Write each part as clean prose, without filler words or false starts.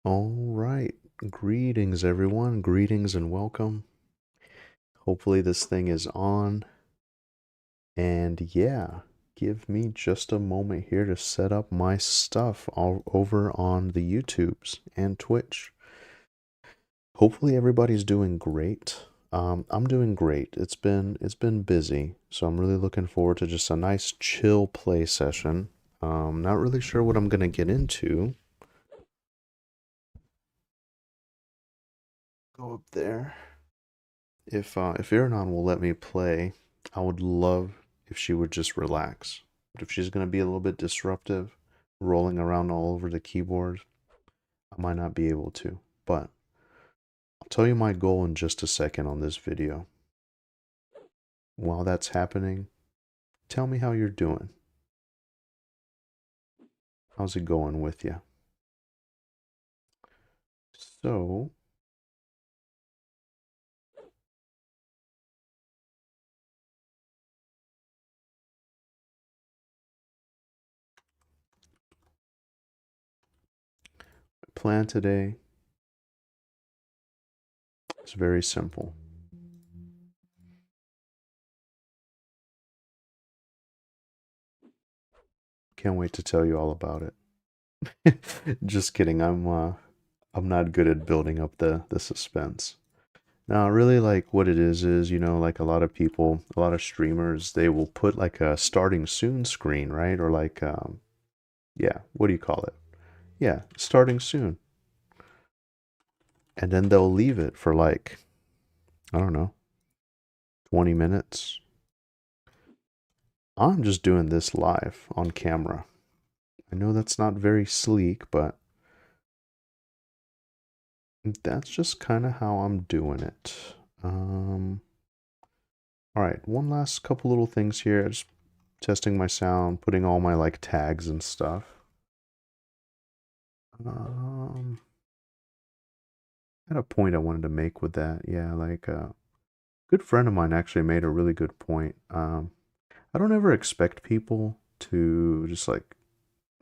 All right. Greetings, everyone. Greetings and welcome. Hopefully, this thing is on. And yeah, give me just a moment here to set up my stuff all over on the YouTubes and Twitch. Hopefully, everybody's doing great. I'm doing great. It's been busy, so I'm really looking forward to just a nice chill play session. Not really sure what I'm gonna get into. Go up there. If Iranon will let me play, I would love if she would just relax. But if she's gonna be a little bit disruptive, rolling around all over the keyboard, I might not be able to. But I'll tell you my goal in just a second on this video. While that's happening, tell me how you're doing. How's it going with you? So, plan today is very simple. Can't wait to tell you all about it. Just kidding. I'm not good at building up the suspense. Now, really, like what it is, like a lot of people, a lot of streamers, they will put like a starting soon screen, right? Or like, yeah, what do you call it? Yeah, starting soon. And then they'll leave it for like, I don't know, 20 minutes. I'm just doing this live on camera. I know that's not very sleek, but that's just kind of how I'm doing it. All right, one last couple little things here. Just testing my sound, putting all my like tags and stuff. Um, I had a point I wanted to make with that. Yeah, like a good friend of mine actually made a really good point. I don't ever expect people to just like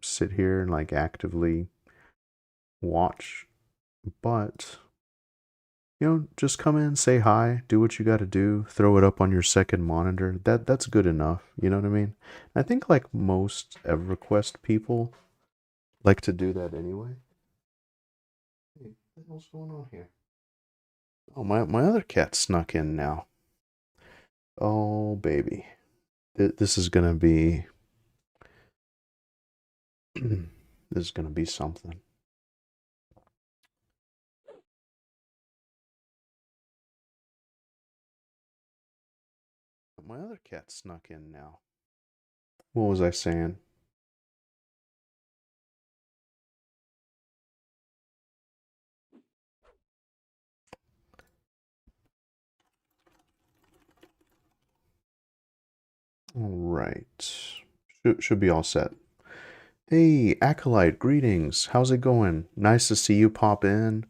sit here and like actively watch, but just come in, say hi, do what you got to do, throw it up on your second monitor. That's good enough. You know what I mean? I think like most EverQuest people like to do that anyway. Hey, what the hell's going on here? Oh, my other cat snuck in now. Oh, baby. This is gonna be this is gonna be something. My other cat snuck in now. What was I saying? All right. Should be all set. Hey, Acolyte, greetings. How's it going? Nice to see you pop in.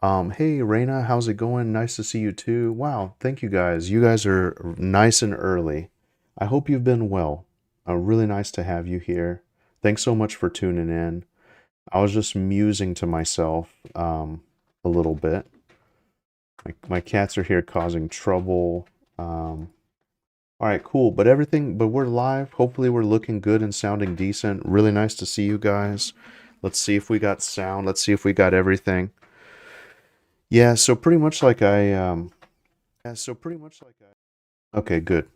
Hey, Reina, how's it going? Nice to see you too. Wow, thank you guys. You guys are nice and early. I hope you've been well. Really nice to have you here. Thanks so much for tuning in. I was just musing to myself a little bit. My cats are here causing trouble. All right, cool. But we're live. Hopefully, we're looking good and sounding decent. Really nice to see you guys. Let's see if we got sound. Let's see if we got everything. Yeah, so pretty much like okay, good.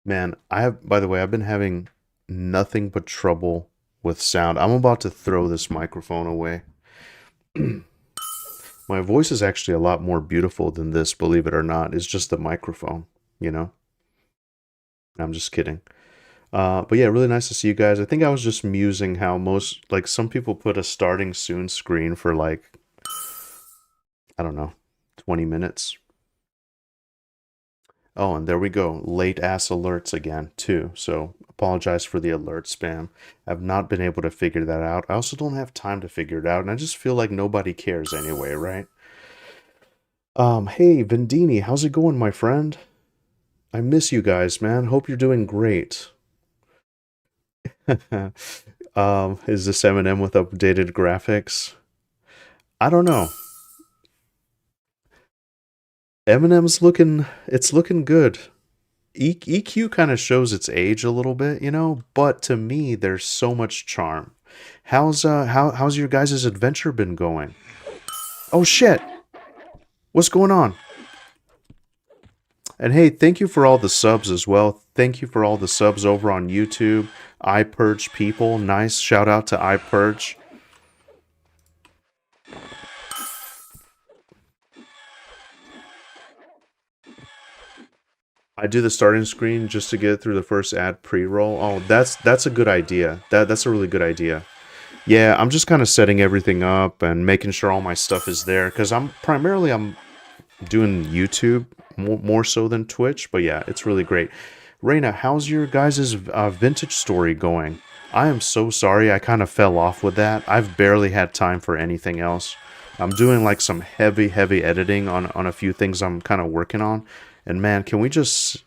Man, by the way, I've been having nothing but trouble with sound. I'm about to throw this microphone away. My voice is actually a lot more beautiful than this, believe it or not. It's just the microphone, you know? I'm just kidding. But yeah, really nice to see you guys. I think I was just musing how like some people put a starting soon screen for like, I don't know, 20 minutes. Oh, and there we go. Late ass alerts again, too. So apologize for the alert spam. I've not been able to figure that out. I also don't have time to figure it out, and I just feel like nobody cares anyway, right? Hey, Vendini, how's it going, my friend? I miss you guys, man. Hope you're doing great. Is this M&M with updated graphics? I don't know. Eminem's looking, it's looking good. EQ kind of shows its age a little bit, you know, but to me, there's so much charm. How's your guys' adventure been going? Oh shit! What's going on? And hey, thank you for all the subs as well. Thank you for all the subs over on YouTube. iPurge people, nice. Shout out to iPurge. I do the starting screen just to get through the first ad pre-roll. Oh, that's a good idea. That's a really good idea. Yeah, I'm just kind of setting everything up and making sure all my stuff is there because I'm doing YouTube more so than Twitch. But yeah, it's really great. Reina, how's your guys' vintage story going? I am so sorry I kind of fell off with that. I've barely had time for anything else. I'm doing like some heavy editing on a few things I'm kind of working on. And man, can we just...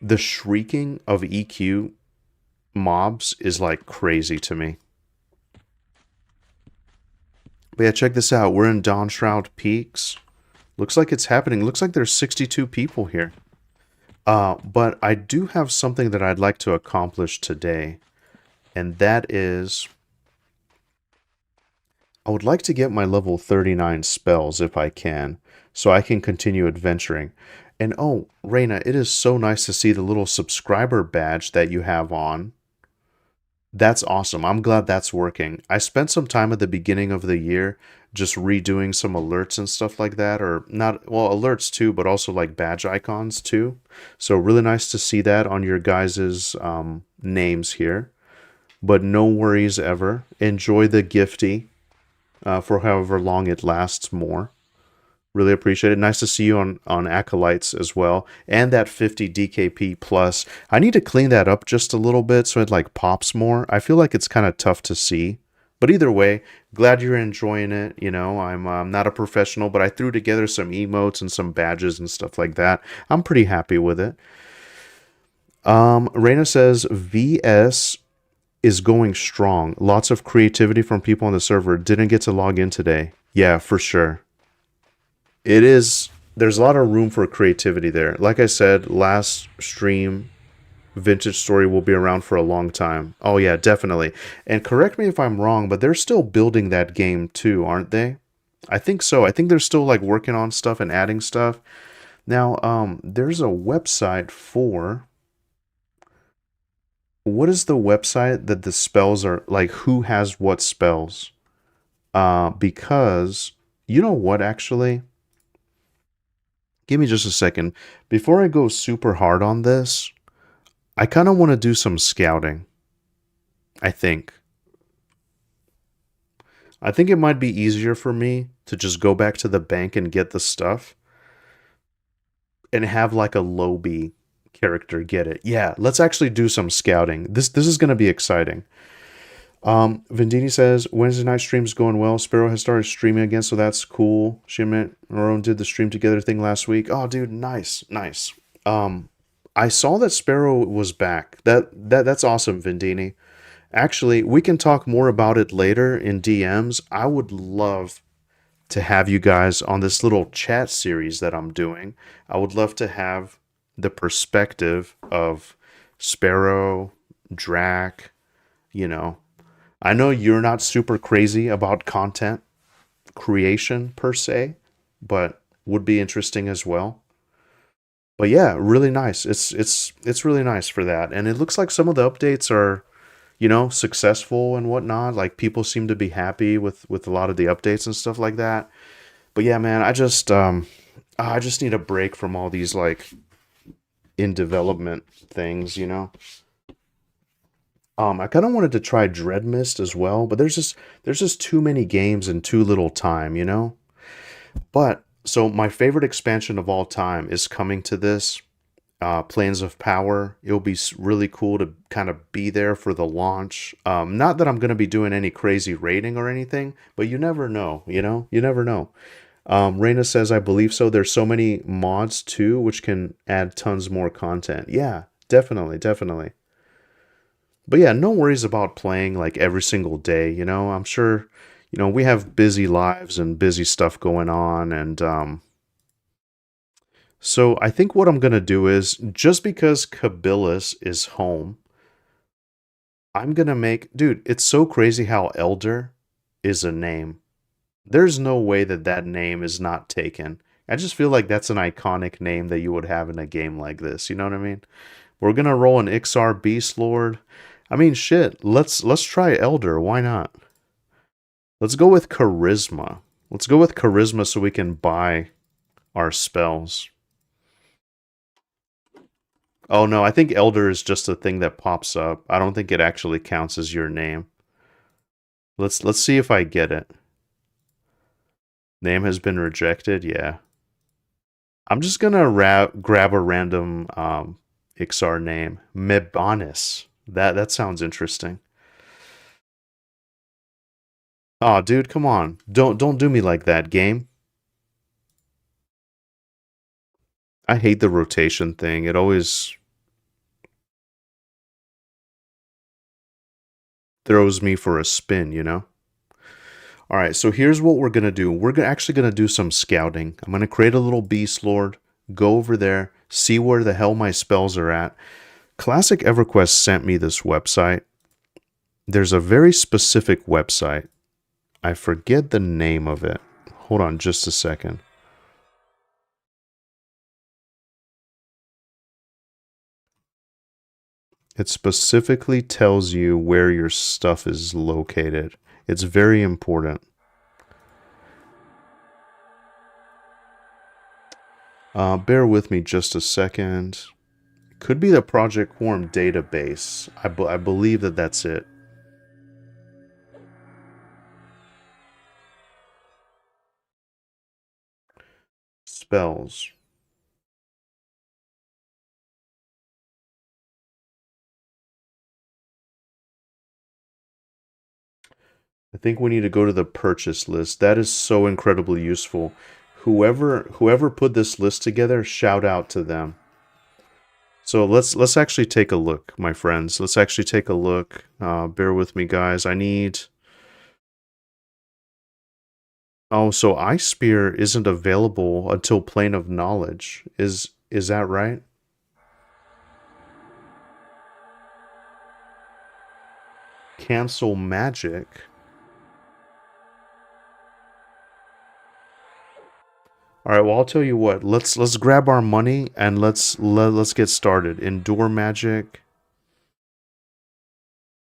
The shrieking of EQ mobs is like crazy to me. But yeah, check this out. We're in Dawnshroud Peaks. Looks like it's happening. Looks like there's 62 people here. But I do have something that I'd like to accomplish today. And that is... I would like to get my level 39 spells if I can. So I can continue adventuring. And oh, Reina, it is so nice to see the little subscriber badge that you have on. That's awesome. I'm glad that's working. I spent some time at the beginning of the year just redoing some alerts and stuff like that, or not, well, alerts too, but also like badge icons too. So really nice to see that on your guys' names here. But no worries ever. Enjoy the gifty for however long it lasts more. Really appreciate it. Nice to see you on Acolytes as well. And that 50 DKP plus. I need to clean that up just a little bit so it like pops more. I feel like it's kind of tough to see. But either way, glad you're enjoying it. You know, I'm not a professional, but I threw together some emotes and some badges and stuff like that. I'm pretty happy with it. Reina says VS is going strong. Lots of creativity from people on the server. Didn't get to log in today. Yeah, for sure. It is, there's a lot of room for creativity there. Like I said, last stream, Vintage Story will be around for a long time. Oh yeah, definitely. And correct me if I'm wrong, but they're still building that game too, aren't they? I think so. I think they're still like working on stuff and adding stuff. Now, there's a website for... What is the website that the spells are, like who has what spells? Because, you know what actually? Give me just a second. Before I go super hard on this, I kind of want to do some scouting. I think. I think it might be easier for me to just go back to the bank and get the stuff and have like a lowbie character get it. Yeah, let's actually do some scouting. This is going to be exciting. Vendini says, Wednesday night stream's going well. Sparrow has started streaming again, so that's cool. She and Maroon did the stream together thing last week. Oh, dude, nice. I saw that Sparrow was back. That's awesome, Vendini. Actually, we can talk more about it later in DMs. I would love to have you guys on this little chat series that I'm doing. I would love to have the perspective of Sparrow, Drac, you know. I know you're not super crazy about content creation per se, but would be interesting as well. But yeah, really nice. It's really nice for that. And it looks like some of the updates are, you know, successful and whatnot. Like people seem to be happy with a lot of the updates and stuff like that. But yeah, man, I just need a break from all these like in development things, you know. I kind of wanted to try Dread Mist as well, but there's just too many games and too little time, you know? But so my favorite expansion of all time is coming to this Planes of Power. It'll be really cool to kind of be there for the launch. Not that I'm going to be doing any crazy raiding or anything, but you never know, you know? You never know. Reina says, I believe so. There's so many mods too, which can add tons more content. Yeah, definitely. But yeah, no worries about playing like every single day, you know. I'm sure, you know, we have busy lives and busy stuff going on, and so I think what I'm gonna do is, just because Kabilis is home, I'm gonna make, dude, it's so crazy how Elder is a name. There's no way that that name is not taken. I just feel like that's an iconic name that you would have in a game like this. You know what I mean? We're gonna roll an Iksar Beastlord. I mean, shit. Let's try Elder. Why not? Let's go with Charisma. Let's go with Charisma so we can buy our spells. Oh no, I think Elder is just a thing that pops up. I don't think it actually counts as your name. Let's see if I get it. Name has been rejected. Yeah. I'm just gonna grab a random Iksar name. Mebanis. That sounds interesting. Oh, dude, come on. Don't do me like that, game. I hate the rotation thing. It always throws me for a spin, you know? All right, so here's what we're going to do. We're actually going to do some scouting. I'm going to create a little Beastlord, go over there, see where the hell my spells are at. Classic EverQuest sent me this website. There's a very specific website. I forget the name of it. Hold on just a second. It specifically tells you where your stuff is located. It's very important. Bear with me just a second. Could be the Project Quarm database. I believe that that's it. Spells. I think we need to go to the purchase list. That is so incredibly useful. Whoever put this list together, shout out to them. So let's actually take a look, my friends. Let's actually take a look. Bear with me, guys. I need. Oh, so Ice Spear isn't available until Plane of Knowledge. Is that right? Cancel magic. All right, well, I'll tell you what. Let's grab our money and let's get started. Endure magic,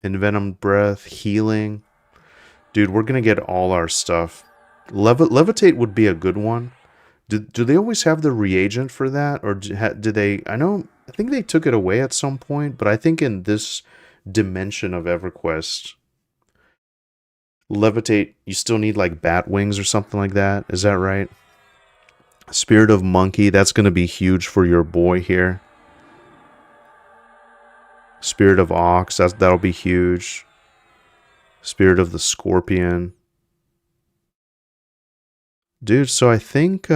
envenomed breath, healing. Dude, we're gonna get all our stuff. Levitate would be a good one. Do they always have the reagent for that, or do they? I think they took it away at some point, but I think in this dimension of EverQuest, Levitate, you still need like bat wings or something like that. Is that right? Spirit of Monkey, that's going to be huge for your boy here. Spirit of Ox, that'll be huge. Spirit of the Scorpion. Dude, so I think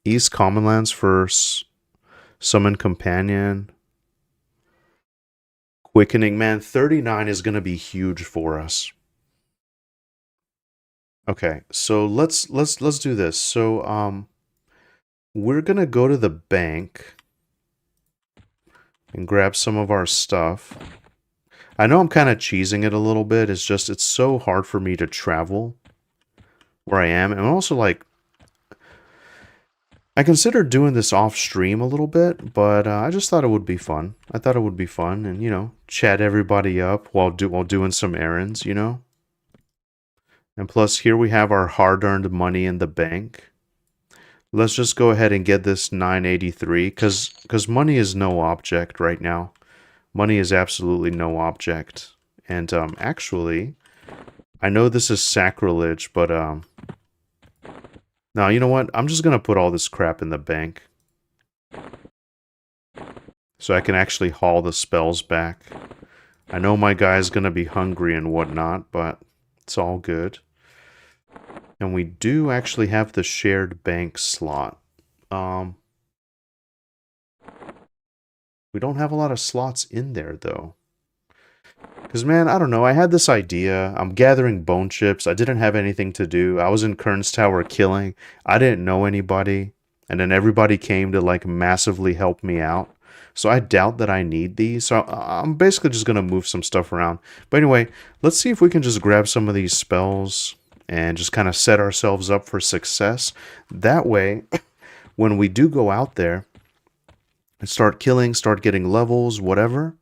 East Commonlands for Summon Companion. Quickening, man, 39 is going to be huge for us. Okay, so let's do this. So we're going to go to the bank and grab some of our stuff. I know I'm kind of cheesing it a little bit. It's just, it's so hard for me to travel where I am. And I'm also like, I considered doing this off stream a little bit, but I just thought it would be fun. I thought it would be fun and, you know, chat everybody up while doing some errands, you know? And plus, here we have our hard-earned money in the bank. Let's just go ahead and get this 983, because money is no object right now. Money is absolutely no object. And actually, I know this is sacrilege, but no, you know what? I'm just gonna put all this crap in the bank, so I can actually haul the spells back. I know my guy's gonna be hungry and whatnot, but it's all good. And we do actually have the shared bank slot. We don't have a lot of slots in there, though. Because, man, I don't know. I had this idea. I'm gathering bone chips. I didn't have anything to do. I was in Kern's Tower killing. I didn't know anybody. And then everybody came to, like, massively help me out. So I doubt that I need these. So I'm basically just going to move some stuff around. But anyway, let's see if we can just grab some of these spells and just kind of set ourselves up for success. That way, when we do go out there and start killing, start getting levels, whatever,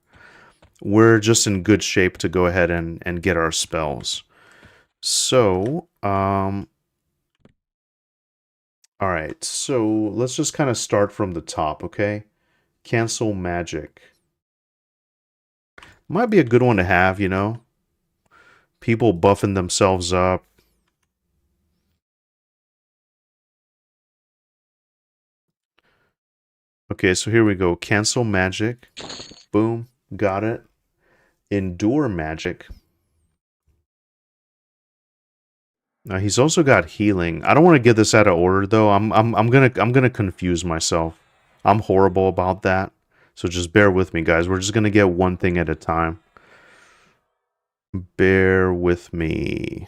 we're just in good shape to go ahead and get our spells. So, all right, so let's just kind of start from the top, okay? Cancel magic. Might be a good one to have, you know? People buffing themselves up. Okay, so here we go. Cancel magic. Boom, got it. Endure magic. Now he's also got healing. I don't want to get this out of order though. I'm gonna confuse myself. I'm horrible about that. So just bear with me, guys. We're just gonna get one thing at a time. Bear with me.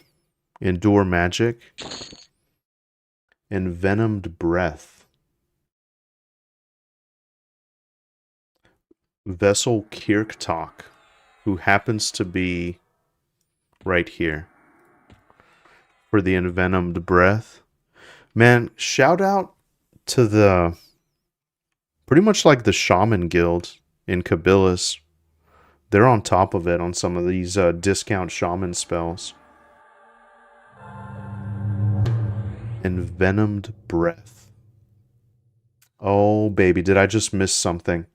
Endure magic. Envenomed breath. Vessel Kirktalk, who happens to be right here for the envenomed breath. Man, shout out to the pretty much like the Shaman Guild in Kabilis. They're on top of it on some of these discount shaman spells. Envenomed breath. Oh, baby, did I just miss something?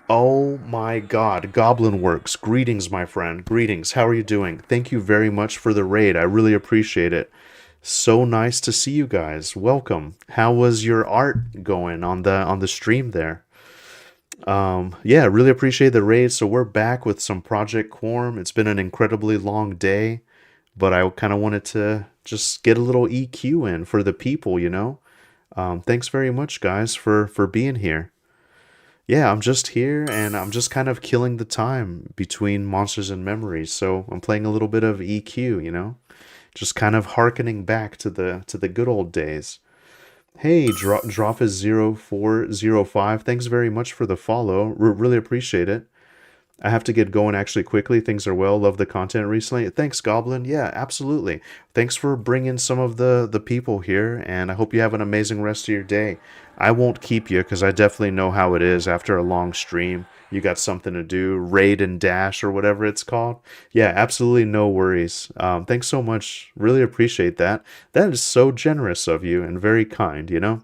Oh my god, Goblin Works. Greetings, my friend. Greetings. How are you doing? Thank you very much for the raid. I really appreciate it. So nice to see you guys. Welcome. How was your art going on the stream there? Yeah, really appreciate the raid. So we're back with some Project Quarm. It's been an incredibly long day, but I kind of wanted to just get a little EQ in for the people, you know? Thanks very much, guys, for being here. Yeah, I'm just here and I'm just kind of killing the time between monsters and memories. So I'm playing a little bit of EQ, you know? Just kind of harkening back to the good old days. Hey, drop is 0405. Thanks very much for the follow. Really appreciate it. I have to get going actually quickly. Things are well. Love the content recently. Thanks, Goblin. Yeah, absolutely. Thanks for bringing some of the people here, and I hope you have an amazing rest of your day. I won't keep you because I definitely know how it is after a long stream. You got something to do, raid and dash or whatever it's called. Yeah, absolutely no worries. Thanks so much. Really appreciate that. That is so generous of you and very kind, you know?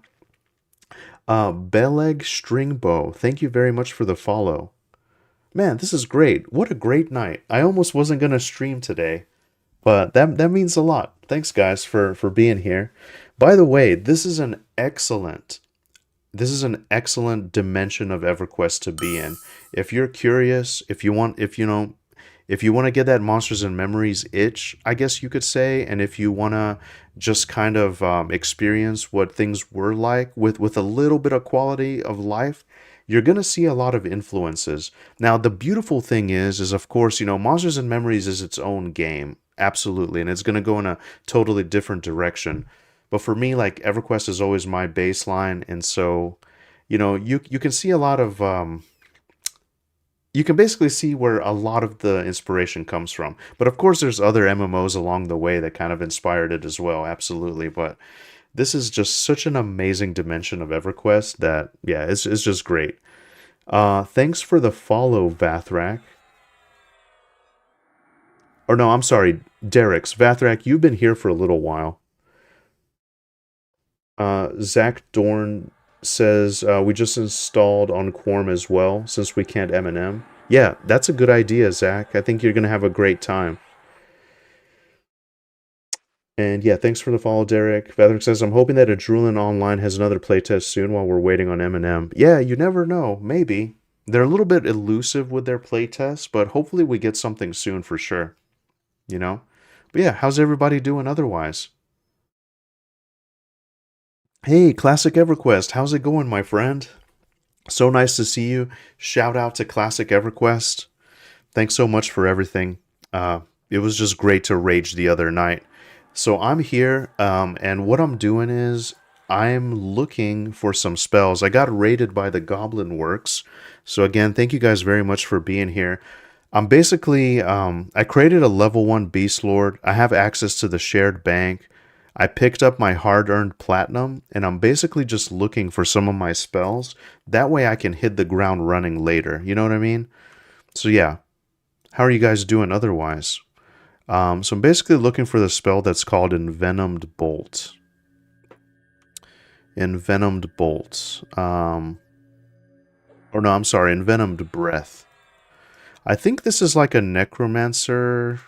Beleg Stringbow, thank you very much for the follow. Man, this is great. What a great night. I almost wasn't going to stream today, but that means a lot. Thanks, guys, for being here. By the way, this is an excellent dimension of EverQuest to be in. If you're curious, if you want to get that Monsters and Memories itch, I guess you could say, and if you want to just kind of experience what things were like with a little bit of quality of life, you're going to see a lot of influences. Now, the beautiful thing is of course, Monsters and Memories is its own game. Absolutely. And it's going to go in a totally different direction. But for me, like, EverQuest is always my baseline. And so, you can see a lot of, you can basically see where a lot of the inspiration comes from. But of course, there's other MMOs along the way that kind of inspired it as well. Absolutely. But this is just such an amazing dimension of EverQuest that, yeah, it's just great. Thanks for the follow, Vathrak. Or no, I'm sorry, Derek's. Vathrak, you've been here for a little while. Zach Dorn says, we just installed on Quarm as well, since we can't M&M. Yeah, that's a good idea, Zach. I think you're going to have a great time. And yeah, thanks for the follow, Derek. Vathric says, I'm hoping that Adrulan Online has another playtest soon while we're waiting on M&M. Yeah, you never know. Maybe. They're a little bit elusive with their playtests, but hopefully we get something soon for sure. You know? But yeah, how's everybody doing otherwise? Hey, Classic EverQuest, how's it going, my friend? So nice to see you. Shout out to Classic EverQuest. Thanks so much for everything. It was just great to rage the other night. So I'm here, and what I'm doing is I'm looking for some spells. I got raided by the Goblin Works. So again, thank you guys very much for being here. I'm basically, I created a level 1 Beastlord. I have access to the shared bank. I picked up my hard-earned platinum, and I'm basically just looking for some of my spells. That way I can hit the ground running later. You know what I mean? So yeah, how are you guys doing otherwise? So I'm basically looking for the spell that's called Envenomed Bolt. Envenomed Bolt. Or no, I'm sorry, Envenomed Breath. I think this is like a necromancer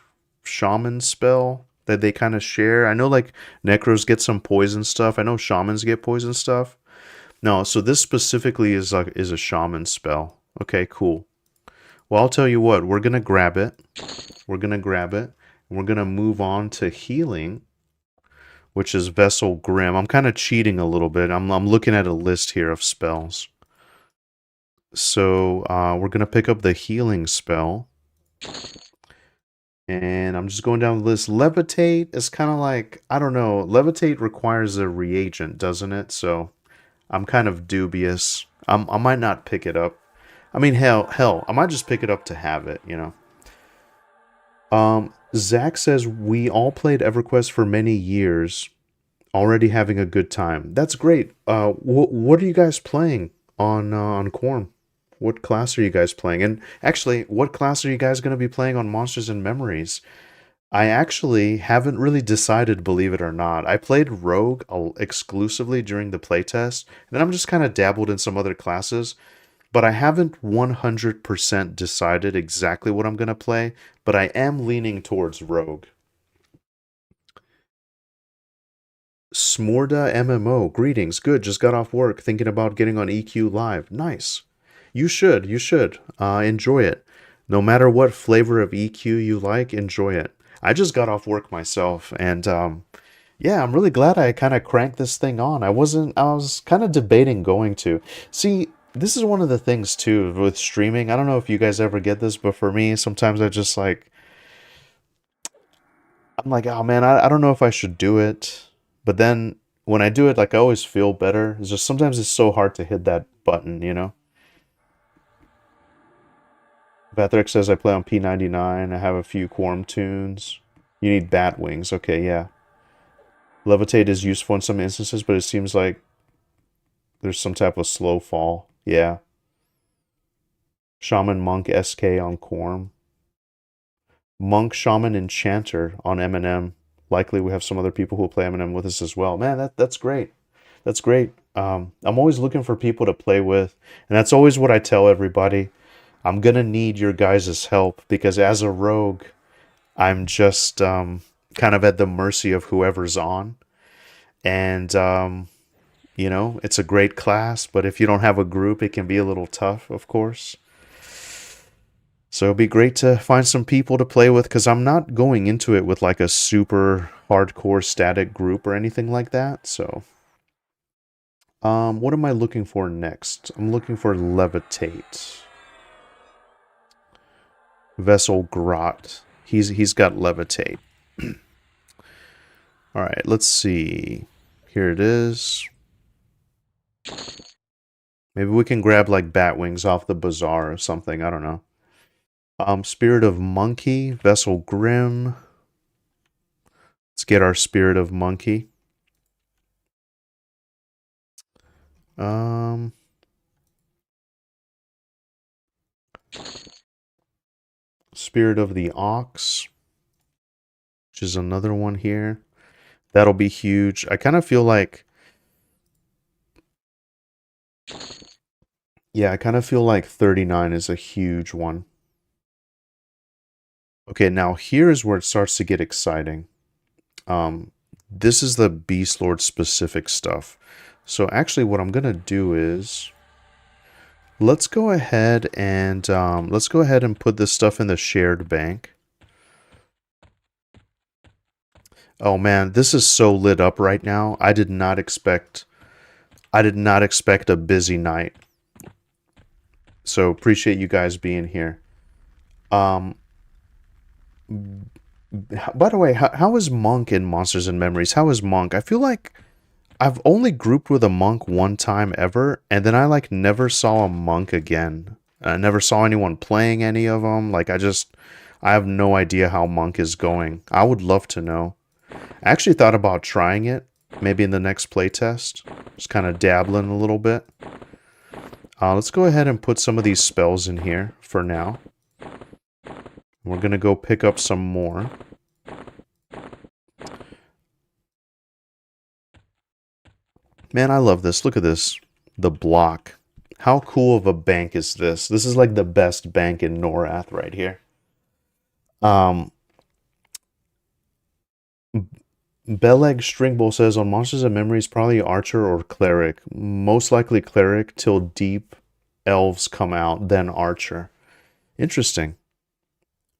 shaman spell that they kind of share. I know like necros get some poison stuff. I know shamans get poison stuff. No, so this specifically is a shaman spell. Okay, cool. Well, I'll tell you what, we're gonna grab it. We're gonna grab it. And we're gonna move on to healing, which is Vessel Grim. I'm kind of cheating a little bit. I'm looking at a list here of spells. So we're gonna pick up the healing spell. And I'm just going down the list. Levitate is kind of like, I don't know. Levitate requires a reagent, doesn't it? So I'm kind of dubious. I might not pick it up. I mean, hell, I might just pick it up to have it, you know. Zach says, we all played EverQuest for many years, already having a good time. That's great. What are you guys playing on Quarm? What class are you guys playing? And actually, what class are you guys going to be playing on Monsters and Memories? I actually haven't really decided, believe it or not. I played Rogue exclusively during the playtest, and then I'm just kind of dabbled in some other classes, but I haven't 100% decided exactly what I'm going to play, but I am leaning towards Rogue. Smorda MMO, greetings. Good, just got off work, thinking about getting on EQ Live. Nice. You should. Enjoy it. No matter what flavor of EQ you like, enjoy it. I just got off work myself, and yeah, I'm really glad I kind of cranked this thing on. I was kind of debating going to. See, this is one of the things too with streaming. I don't know if you guys ever get this, but for me, sometimes I'm like, oh man, I don't know if I should do it. But then when I do it, like I always feel better. It's just sometimes it's so hard to hit that button, you know? Vathric says I play on P99. I have a few Quarm tunes. You need bat wings. Okay, yeah. Levitate is useful in some instances, but it seems like there's some type of slow fall. Yeah. Shaman Monk SK on Quarm. Monk Shaman Enchanter on M&M. Likely we have some other people who will play M&M with us as well. Man, that's great. That's great. I'm always looking for people to play with, and that's always what I tell everybody. I'm gonna need your guys' help because as a rogue, I'm just kind of at the mercy of whoever's on. And, you know, it's a great class, but if you don't have a group, it can be a little tough, of course. So it'd be great to find some people to play with because I'm not going into it with like a super hardcore static group or anything like that. So, what am I looking for next? I'm looking for Levitate. Vessel Grot. He's got Levitate. All right, let's see. Here it is. Maybe we can grab like bat wings off the bazaar or something. I don't know. Spirit of Monkey, Vessel Grim. Let's get our Spirit of Monkey. Spirit of the Ox, which is another one here. That'll be huge. I kind of feel like, yeah, I kind of feel like 39 is a huge one. Okay, now here's where it starts to get exciting. This is the Beastlord specific stuff. So actually what I'm gonna do is let's go ahead and put this stuff in the shared bank. Oh man, this is so lit up right now. I did not expect a busy night. So appreciate you guys being here. By the way, how is Monk in Monsters and Memories? How is Monk? I feel like I've only grouped with a monk one time ever, and then I like never saw a monk again. I never saw anyone playing any of them. I have no idea how monk is going. I would love to know. I actually thought about trying it, maybe in the next playtest. Just kind of dabbling a little bit. Let's go ahead and put some of these spells in here for now. We're going to go pick up some more. Man, I love this. Look at this. The block. How cool of a bank is this? This is like the best bank in Norath right here. Beleg Stringbowl says on Monsters and Memories, probably Archer or Cleric. Most likely Cleric till deep elves come out, then Archer. Interesting.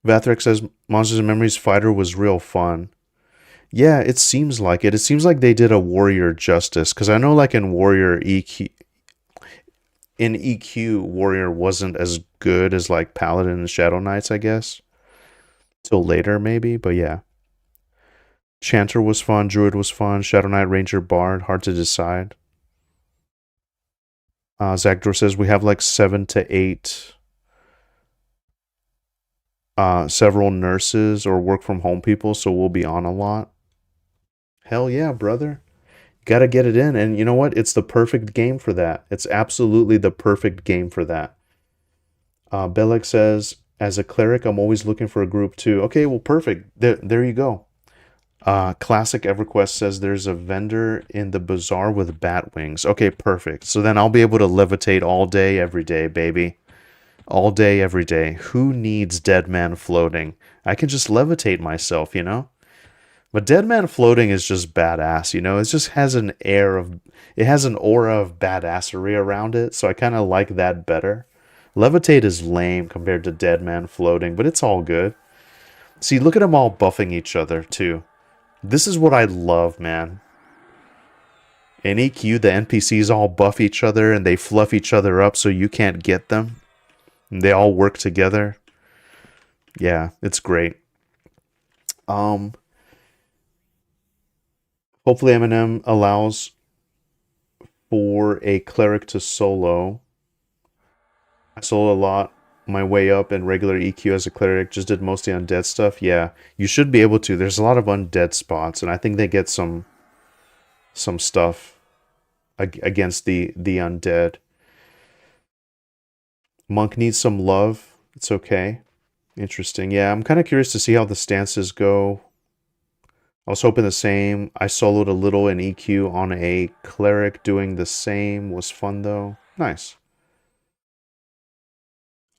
Vathric says Monsters and Memories Fighter was real fun. Yeah, it seems like it. It seems like they did a Warrior justice, because I know like in Warrior EQ, Warrior wasn't as good as like Paladin and Shadow Knights, I guess. Till later, maybe, but yeah. Chanter was fun, Druid was fun, Shadow Knight, Ranger, Bard, hard to decide. Zagdor says we have like 7 to 8 several nurses or work from home people, so we'll be on a lot. Hell yeah, brother. Gotta get it in, and you know what? It's the perfect game for that. It's absolutely the perfect game for that. Belek says, as a cleric, I'm always looking for a group too. Okay, well, perfect. There you go. Classic EverQuest says there's a vendor in the bazaar with bat wings. Okay, perfect. So then I'll be able to levitate all day, every day, baby. All day, every day. Who needs dead man floating? I can just levitate myself, you know? But dead man floating is just badass, you know? It just has an it has an aura of badassery around it, so I kind of like that better. Levitate is lame compared to dead man floating, but it's all good. See, look at them all buffing each other, too. This is what I love, man. In EQ, the NPCs all buff each other and they fluff each other up so you can't get them. And they all work together. Yeah, it's great. Hopefully Eminem allows for a cleric to solo. I solo a lot my way up in regular EQ as a cleric, just did mostly undead stuff. Yeah, you should be able to. There's a lot of undead spots, and I think they get some stuff against the undead. Monk needs some love. It's okay. Interesting. Yeah, I'm kind of curious to see how the stances go. I was hoping the same. I soloed a little in EQ on a cleric doing the same. Was fun though. Nice.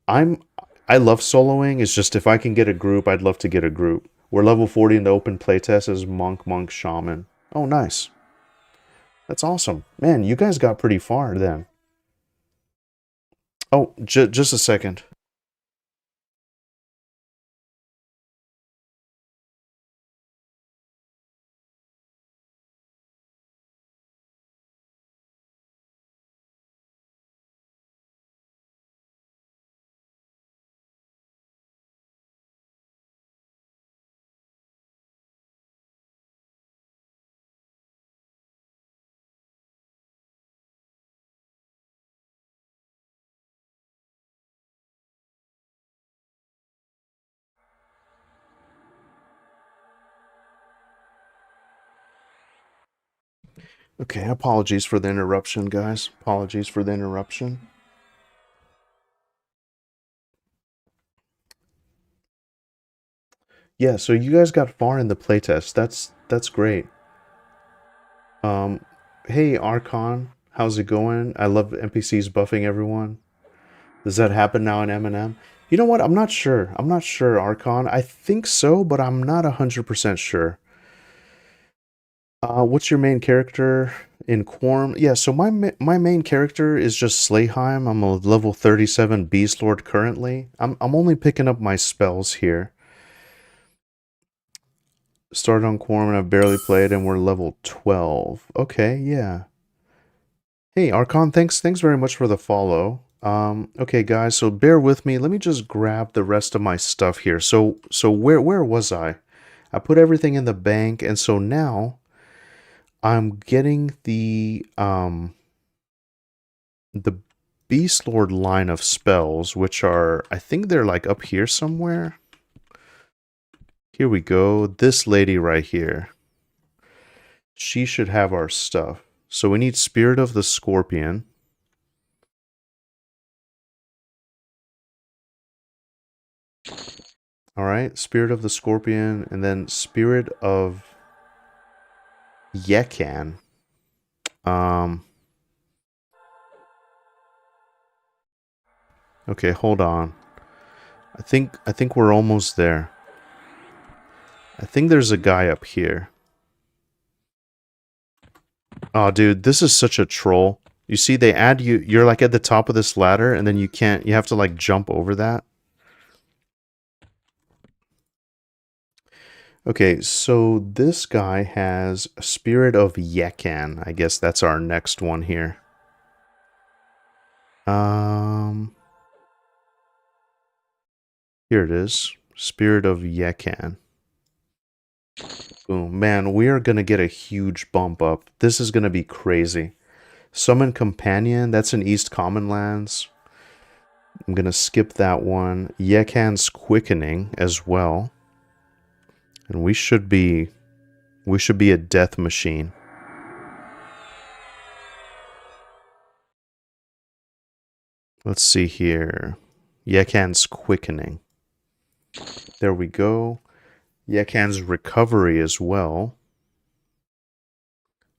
I love soloing. It's just if I can get a group, I'd love to get a group. We're level 40 in the open playtest as Monk, Shaman. Oh, nice. That's awesome. Man, you guys got pretty far then. Oh, just a second. Okay, apologies for the interruption, guys. Apologies for the interruption. Yeah, so you guys got far in the playtest. That's great. Um, hey Archon, how's it going? I love NPCs buffing everyone. Does that happen now in M&M? You know what? I'm not sure. I'm not sure, Archon. I think so, but I'm not 100% sure. What's your main character in Quarm? Yeah, so my main character is just Slayheim. I'm a level 37 Beastlord currently. I'm only picking up my spells here. Started on Quarm and I've barely played and we're level 12. Okay, yeah. Hey, Archon, thanks very much for the follow. Okay, guys, so bear with me. Let me just grab the rest of my stuff here. So where was I? I put everything in the bank, and so now I'm getting the Beastlord line of spells, which are, I think they're like up here somewhere. Here we go. This lady right here. She should have our stuff. So we need Spirit of the Scorpion. All right, Spirit of the Scorpion, and then Spirit of Yekan. Okay, hold on. I think we're almost there. I think there's a guy up here. Oh, dude, this is such a troll. You see, they add you. You're like at the top of this ladder, and then you can't. You have to like jump over that. Okay, so this guy has Spirit of Yekan. I guess that's our next one here. Here it is. Spirit of Yekan. Boom. Man, we are gonna get a huge bump up. This is gonna be crazy. Summon Companion, that's in East Common Lands. I'm gonna skip that one. Yekan's Quickening as well. And we should be a death machine. Let's see here. Yekan's Quickening. There we go. Yekan's Recovery as well.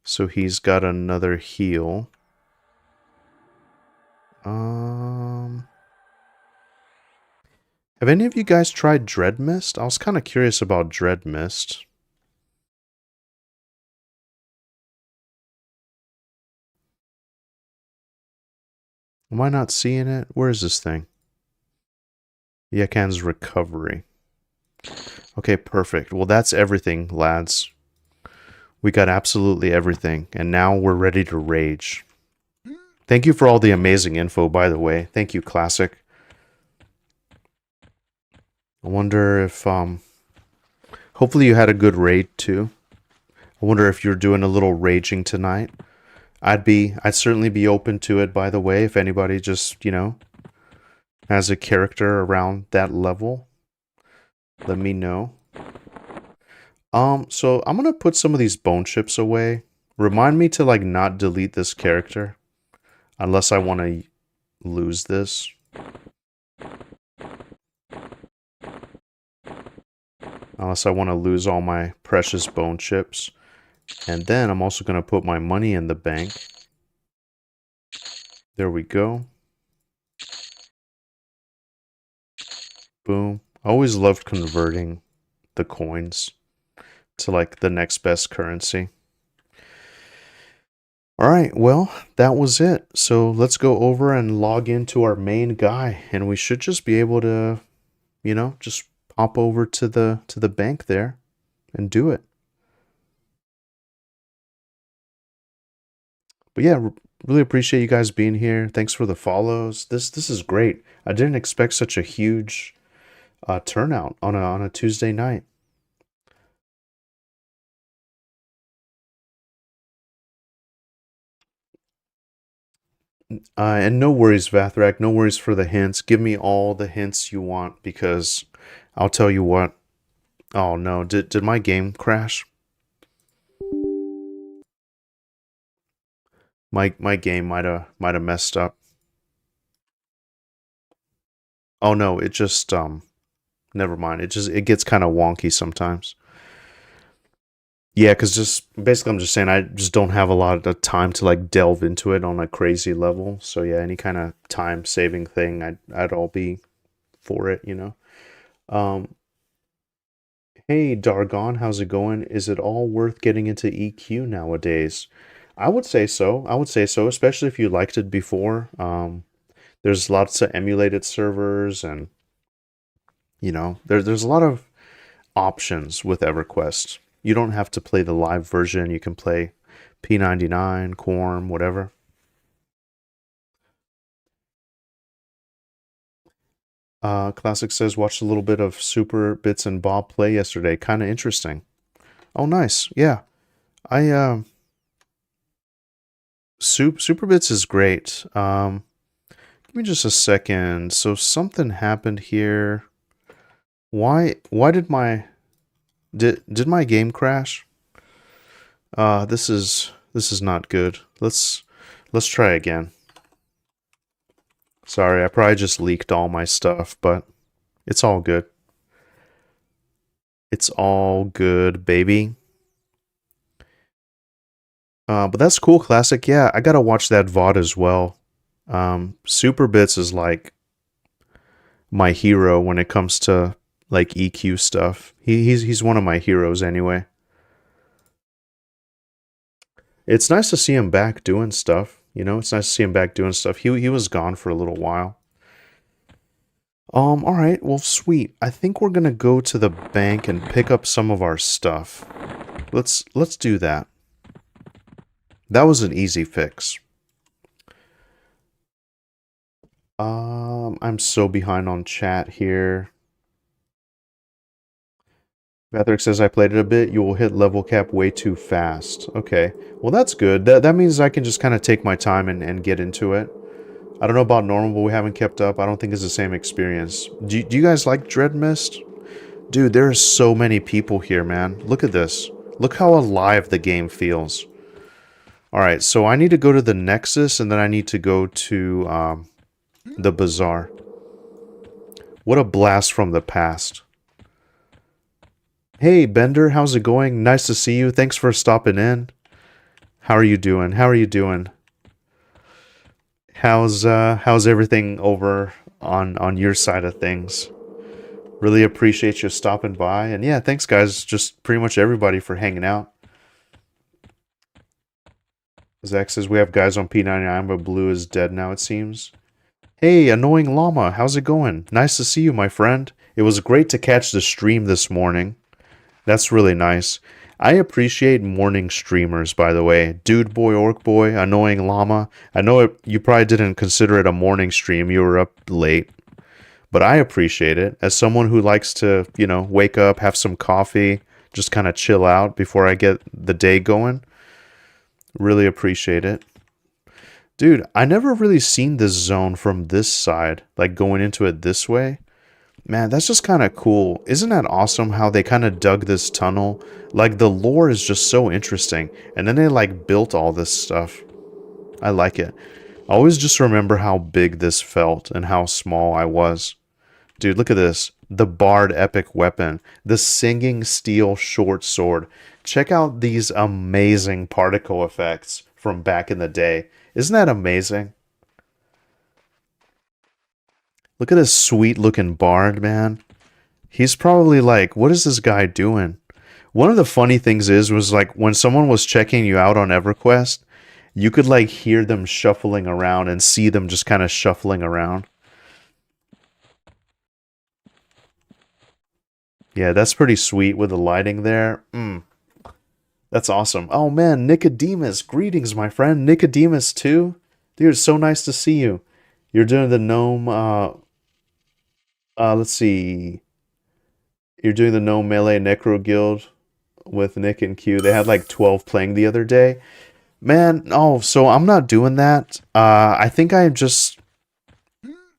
So he's got another heal. Have any of you guys tried Dread Mist? I was kind of curious about Dread Mist. Am I not seeing it? Where is this thing? Yekan's Recovery. Okay, perfect. Well, that's everything, lads. We got absolutely everything, and now we're ready to rage. Thank you for all the amazing info, by the way. Thank you, Classic. I wonder if, hopefully you had a good raid, too. I wonder if you're doing a little raging tonight. I'd certainly be open to it, by the way, if anybody just, you know, has a character around that level. Let me know. So I'm gonna put some of these bone chips away. Remind me to, like, not delete this character. Unless I want to lose this. Unless I want to lose all my precious bone chips. And then I'm also going to put my money in the bank. There we go. Boom. I always loved converting the coins to like the next best currency. Alright, well, that was it. So let's go over and log into our main guy. And we should just be able to, you know, just pop over to the bank there and do it. But yeah, really appreciate you guys being here. Thanks for the follows. This is great. I didn't expect such a huge turnout on a Tuesday night. And no worries, Vathrak. No worries for the hints. Give me all the hints you want because I'll tell you what. Oh no, did my game crash? My game might have messed up. Oh no, it just never mind. It gets kind of wonky sometimes. Yeah, because just basically I'm just saying I just don't have a lot of time to like delve into it on a crazy level. So yeah, any kind of time saving thing I'd all be for it, you know. Um Hey Dargon, how's it going? Is it all worth getting into EQ nowadays? I would say so. I would say so, especially if you liked it before. There's lots of emulated servers and you know, there's a lot of options with EverQuest. You don't have to play the live version. You can play P99, Quarm, whatever. Classic says, watched a little bit of Super Bits and Bob play yesterday. Kind of interesting. Oh, nice. Yeah. I Super Bits is great. Give me just a second. So something happened here. Why did my game crash? This is not good. Let's try again. Sorry, I probably just leaked all my stuff, but it's all good. It's all good, baby. But that's cool, Classic. Yeah, I gotta watch that VOD as well. Super Bits is like my hero when it comes to like EQ stuff. He's one of my heroes anyway. It's nice to see him back doing stuff. You know, it's nice to see him back doing stuff. He was gone for a little while. All right, well, sweet. I think we're gonna go to the bank and pick up some of our stuff. Let's do that. That was an easy fix. I'm so behind on chat here. Patrick says I played it a bit. You will hit level cap way too fast. Okay, well that's good. That means I can just kind of take my time and get into it. I don't know about normal, but we haven't kept up. I don't think it's the same experience. Do you guys like Dread Mist? Dude, there are so many people here, man. Look at this. Look how alive the game feels. Alright, so I need to go to the Nexus, and then I need to go to the Bazaar. What a blast from the past. Hey, Bender, how's it going? Nice to see you. Thanks for stopping in. How are you doing? How are you doing? How's everything over on your side of things? Really appreciate you stopping by. And yeah, thanks guys, just pretty much everybody for hanging out. Zach says we have guys on P99, but Blue is dead now, it seems. Hey, Annoying Llama, how's it going? Nice to see you, my friend. It was great to catch the stream this morning. That's really nice. I appreciate morning streamers, by the way. Dude Boy, Orc Boy, Annoying Llama. I know you probably didn't consider it a morning stream. You were up late. But I appreciate it. As someone who likes to, you know, wake up, have some coffee, just kind of chill out before I get the day going. Really appreciate it. Dude, I never really seen this zone from this side, like going into it this way. Man, that's just kind of cool. Isn't that awesome how they kind of dug this tunnel? Like, the lore is just so interesting. And then they, like, built all this stuff. I like it. I always just remember how big this felt and how small I was. Dude, look at this. The Bard Epic Weapon. The Singing Steel Short Sword. Check out these amazing particle effects from back in the day. Isn't that amazing? Look at this sweet looking bard, man. He's probably like, what is this guy doing? One of the funny things was like when someone was checking you out on EverQuest, you could like hear them shuffling around and see them just kind of shuffling around. Yeah, that's pretty sweet with the lighting there. That's awesome. Oh man, Nicodemus. Greetings, my friend. Nicodemus too? Dude, it's so nice to see you. You're doing the gnome, let's see. You're doing the gnome melee necro guild with Nick and Q. They had like 12 playing the other day. Man, oh, so I'm not doing that. I think I just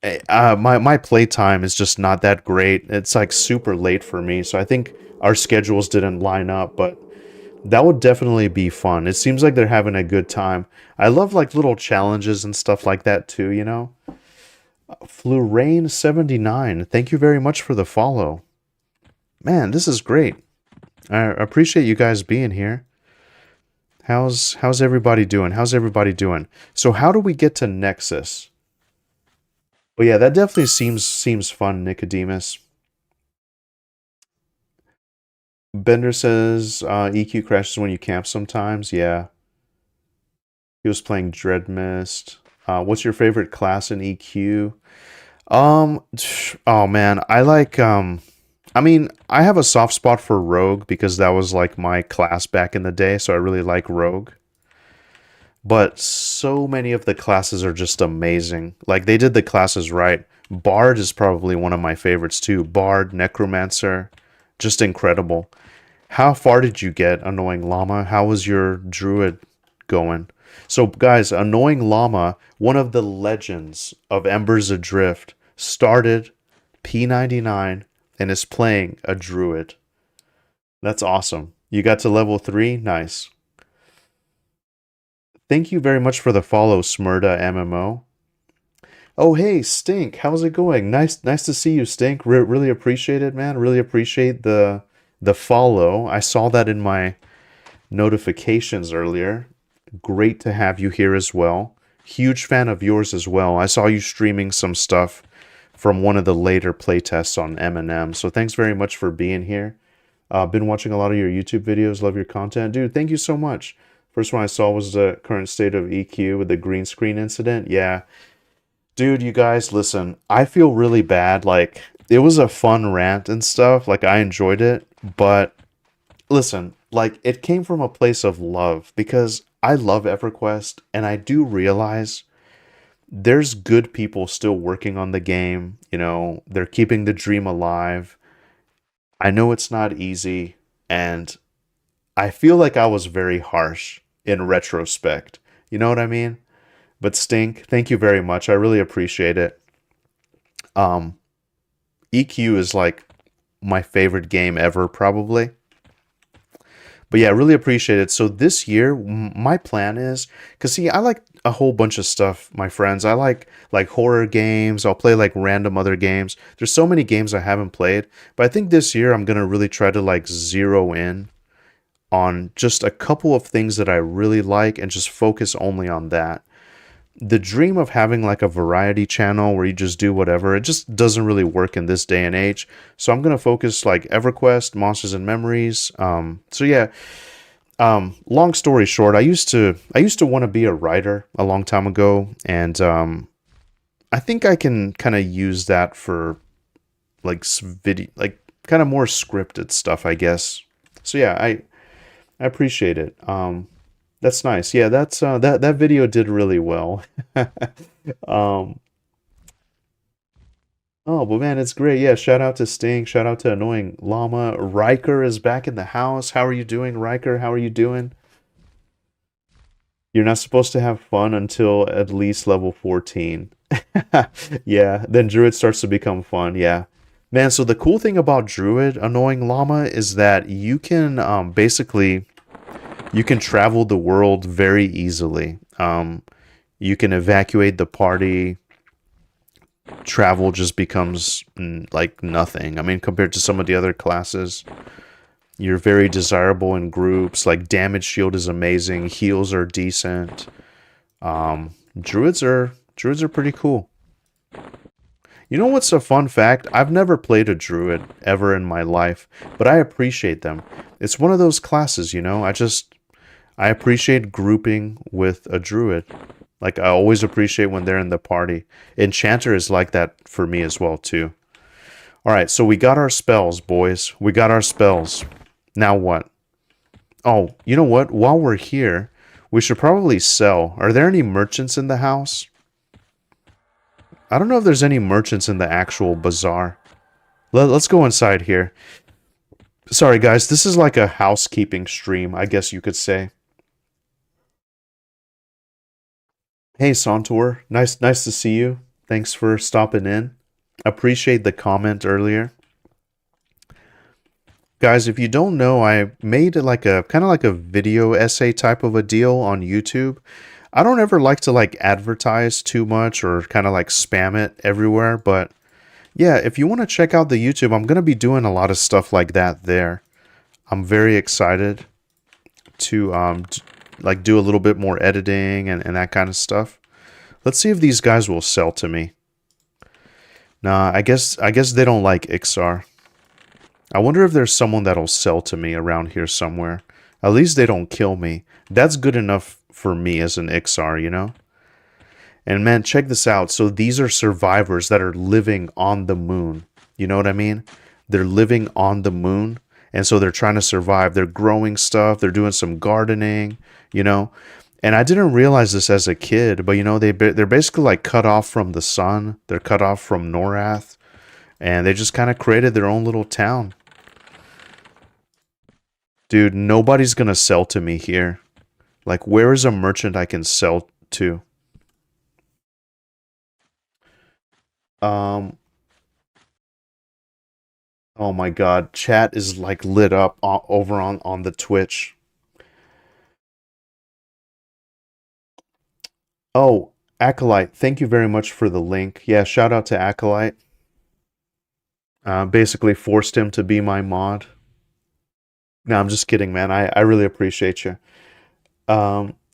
my play time is just not that great. It's like super late for me, so I think our schedules didn't line up, but that would definitely be fun. It seems like they're having a good time. I love like little challenges and stuff like that too, you know? Flurain79, thank you very much for the follow. Man, this is great. I appreciate you guys being here. How's everybody doing? How's everybody doing? So how do we get to Nexus? Well, yeah, that definitely seems fun, Nicodemus. Bender says EQ crashes when you camp sometimes. Yeah. He was playing Dread Mist. What's your favorite class in EQ? Oh man, I like I mean, I have a soft spot for Rogue because that was like my class back in the day, so I really like Rogue. But so many of the classes are just amazing. Like they did the classes right. Bard is probably one of my favorites too. Bard, Necromancer, just incredible. How far did you get, Annoying Llama? How was your druid going? So, guys, Annoying Llama, one of the legends of Embers Adrift, started P99 and is playing a druid. That's awesome. You got to level 3? Nice. Thank you very much for the follow, Smurda MMO. Oh, hey, Stink, how's it going? Nice to see you, Stink. Really appreciate it, man. Really appreciate the follow. I saw that in my notifications earlier. Great to have you here as well. Huge fan of yours as well. I saw you streaming some stuff from one of the later playtests on M&M. So thanks very much for being here. Been watching a lot of your YouTube videos. Love your content. Dude, thank you so much. First one I saw was the current state of EQ with the green screen incident. Yeah. Dude, you guys, listen, I feel really bad. Like, it was a fun rant and stuff. Like, I enjoyed it. But listen, like, it came from a place of love because I love EverQuest and I do realize there's good people still working on the game. You know, they're keeping the dream alive. I know it's not easy, and I feel like I was very harsh in retrospect. You know what I mean? But Stink, thank you very much. I really appreciate it. EQ is like my favorite game ever, probably. But yeah, I really appreciate it. So this year, my plan is, because see, I like a whole bunch of stuff, my friends. I like horror games. I'll play like random other games. There's so many games I haven't played. But I think this year I'm going to really try to like zero in on just a couple of things that I really like and just focus only on that. The dream of having like a variety channel where you just do whatever, it just doesn't really work in this day and age. So I'm going to focus like EverQuest, Monsters and Memories. So yeah, long story short, I used to want to be a writer a long time ago. And I think I can kind of use that for like video, like kind of more scripted stuff, I guess. So yeah, I appreciate it. That's nice. Yeah, that's that video did really well. um, oh, but man, it's great. Yeah, shout out to Sting. Shout out to Annoying Llama. Riker is back in the house. How are you doing, Riker? How are you doing? You're not supposed to have fun until at least level 14. Yeah, then Druid starts to become fun. Yeah. Man, so the cool thing about Druid, Annoying Llama, is that you can basically you can travel the world very easily. You can evacuate the party. Travel just becomes like nothing. I mean, compared to some of the other classes, you're very desirable in groups. Like damage shield is amazing. Heals are decent. Druids are pretty cool. You know what's a fun fact? I've never played a druid ever in my life, but I appreciate them. It's one of those classes, you know. I appreciate grouping with a druid. Like, I always appreciate when they're in the party. Enchanter is like that for me as well, too. Alright, so we got our spells, boys. We got our spells. Now what? Oh, you know what? While we're here, we should probably sell. Are there any merchants in the house? I don't know if there's any merchants in the actual bazaar. Let's go inside here. Sorry, guys. This is like a housekeeping stream, I guess you could say. Hey, Santor. Nice to see you. Thanks for stopping in. Appreciate the comment earlier. Guys, if you don't know, I made like a kind of like a video essay type of a deal on YouTube. I don't ever like to like advertise too much or kind of like spam it everywhere, but yeah, if you want to check out the YouTube, I'm going to be doing a lot of stuff like that there. I'm very excited to like do a little bit more editing and that kind of stuff. Let's see if these guys will sell to me. Nah, I guess they don't like Iksar. I wonder if there's someone that'll sell to me around here somewhere. At least they don't kill me. That's good enough for me as an Iksar, you know? And man, check this out. So these are survivors that are living on the moon. You know what I mean? They're living on the moon. And so they're trying to survive. They're growing stuff. They're doing some gardening, you know? And I didn't realize this as a kid, but you know they're basically like cut off from the sun. They're cut off from Norath, and they just kind of created their own little town. Dude, nobody's gonna sell to me here. Like, where is a merchant I can sell to? Um, oh my God, chat is like lit up over on the Twitch. Oh, Acolyte, thank you very much for the link. Yeah, shout out to Acolyte. Basically forced him to be my mod. No, I'm just kidding, man. I really appreciate you.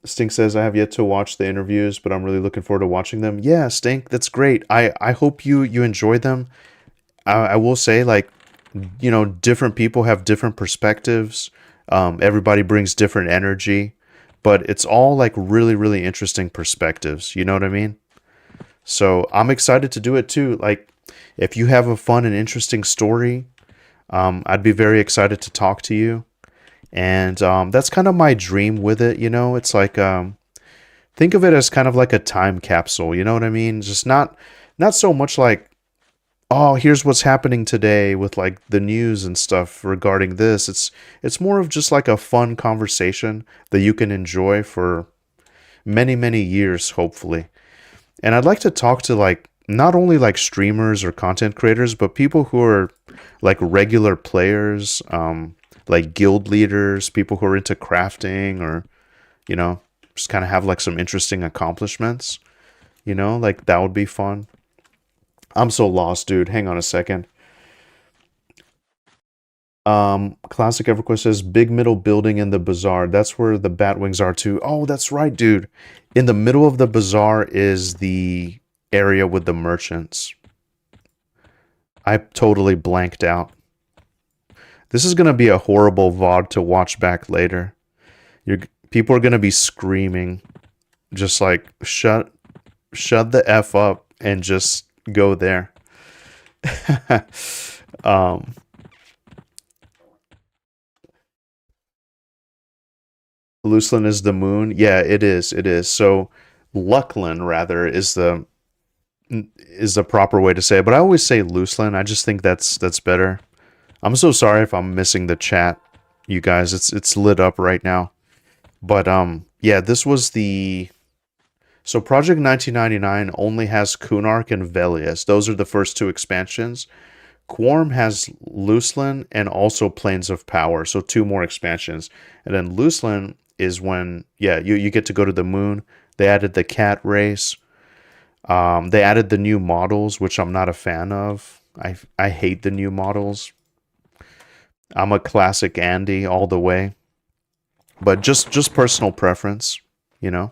Stink says, I have yet to watch the interviews, but I'm really looking forward to watching them. Yeah, Stink, that's great. I hope you enjoy them. I will say, like, you know, different people have different perspectives. Everybody brings different energy, but it's all like really, really interesting perspectives. You know what I mean? So I'm excited to do it too. Like, if you have a fun and interesting story, I'd be very excited to talk to you. And that's kind of my dream with it. You know, it's like think of it as kind of like a time capsule. You know what I mean? Just not so much like, oh, here's what's happening today with like the news and stuff regarding this. It's more of just like a fun conversation that you can enjoy for many, many years, hopefully. And I'd like to talk to like not only like streamers or content creators, but people who are like regular players, like guild leaders, people who are into crafting or, you know, just kind of have like some interesting accomplishments, you know, like that would be fun. I'm so lost, dude. Hang on a second. Classic EverQuest says big middle building in the bazaar. That's where the Batwings are too. Oh, that's right, dude. In the middle of the bazaar is the area with the merchants. I totally blanked out. This is gonna be a horrible VOD to watch back later. You're people are gonna be screaming, just like shut the F up and just go there. um Luclin is the moon. Yeah, it is. It is. So Luclin rather is the proper way to say it, but I always say Luclin. I just think that's better. I'm so sorry if I'm missing the chat, you guys. It's lit up right now. But yeah, this was the so Project 1999 only has Kunark and Velius. Those are the first two expansions. Quarm has Luclin and also Planes of Power, so two more expansions. And then Luclin is when, yeah, you get to go to the moon. They added the cat race. They added the new models, which I'm not a fan of. I hate the new models. I'm a classic Andy all the way. But just personal preference, you know.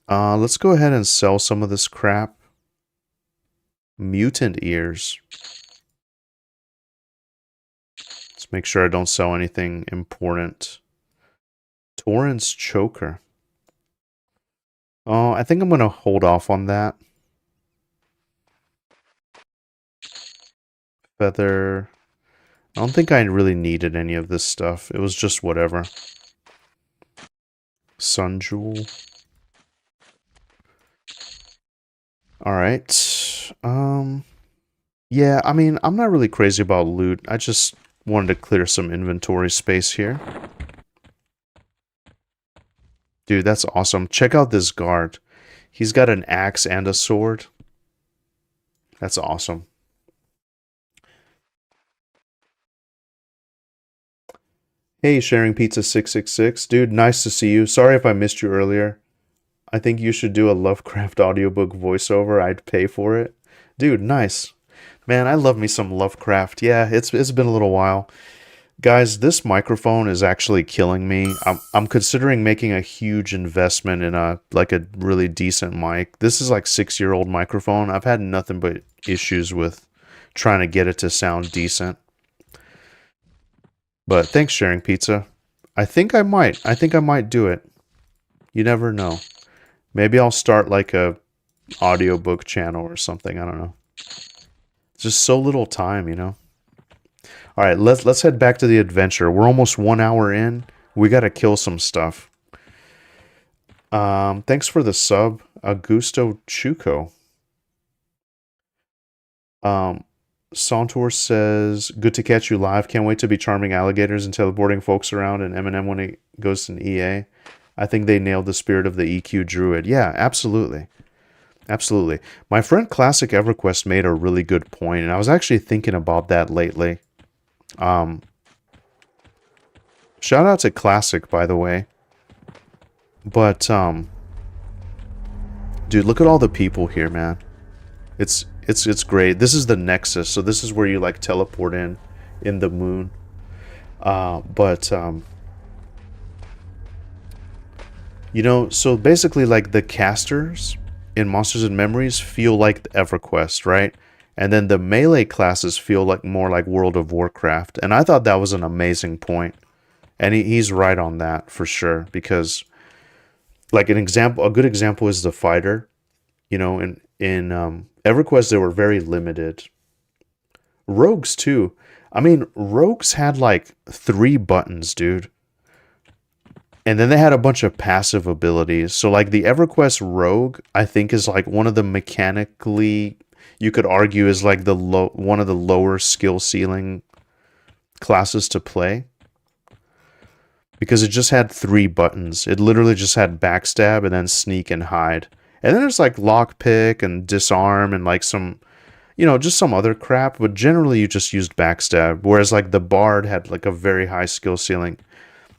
Let's go ahead and sell some of this crap. Mutant ears. Let's make sure I don't sell anything important. Torrent's choker. Oh, I think I'm going to hold off on that. Feather. I don't think I really needed any of this stuff. It was just whatever. Sun jewel. Alright. Yeah, I mean, I'm not really crazy about loot. I just wanted to clear some inventory space here. Dude, that's awesome. Check out this guard. He's got an axe and a sword. That's awesome. Hey, Sharing Pizza 666. Dude, nice to see you. Sorry if I missed you earlier. I think you should do a Lovecraft audiobook voiceover. I'd pay for it. Dude, nice. Man, I love me some Lovecraft. Yeah, it's been a little while. Guys, this microphone is actually killing me. I'm considering making a huge investment in a really decent mic. This is like 6-year-old microphone. I've had nothing but issues with trying to get it to sound decent. But thanks, Sharing Pizza. I think I might. I think I might do it. You never know. Maybe I'll start like a audiobook channel or something. I don't know. It's just so little time, you know. All right, let's head back to the adventure. We're almost 1 hour in. We gotta kill some stuff. Thanks for the sub, Augusto Chuco. Sauntor says, "Good to catch you live. Can't wait to be charming alligators and teleporting folks around in M when it goes to EA. I think they nailed the spirit of the EQ Druid." Yeah, absolutely. Absolutely. My friend Classic EverQuest made a really good point, and I was actually thinking about that lately. Shout out to Classic, by the way. But, dude, look at all the people here, man. It's great. This is the Nexus, so this is where you, like, teleport in the moon. You know, so basically, like, the casters in Monsters and Memories feel like the EverQuest, right? And then the melee classes feel like more like World of Warcraft. And I thought that was an amazing point. And he's right on that for sure, because like a good example is the fighter. You know, in EverQuest they were very limited. Rogues too. I mean, rogues had like 3 buttons, dude. And then they had a bunch of passive abilities. So like the EverQuest Rogue, I think is like one of the mechanically, you could argue is like one of the lower skill ceiling classes to play. Because it just had 3 buttons. It literally just had backstab and then sneak and hide. And then there's like lockpick and disarm and like some, you know, just some other crap. But generally you just used backstab. Whereas like the bard had like a very high skill ceiling.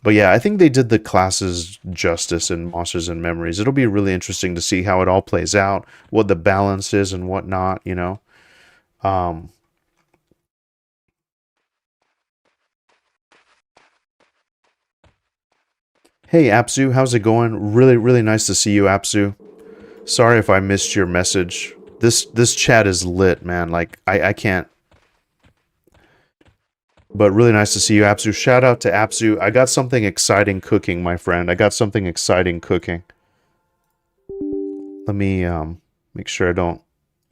But yeah, I think they did the classes justice in Monsters and Memories. It'll be really interesting to see how it all plays out, what the balance is and whatnot, you know. Hey Apsu, how's it going? Really, really nice to see you, Apsu. Sorry if I missed your message. This chat is lit, man. Like I can't. But really nice to see you, Apsu. Shout out to Apsu. I got something exciting cooking, my friend. I got something exciting cooking. Let me make sure I don't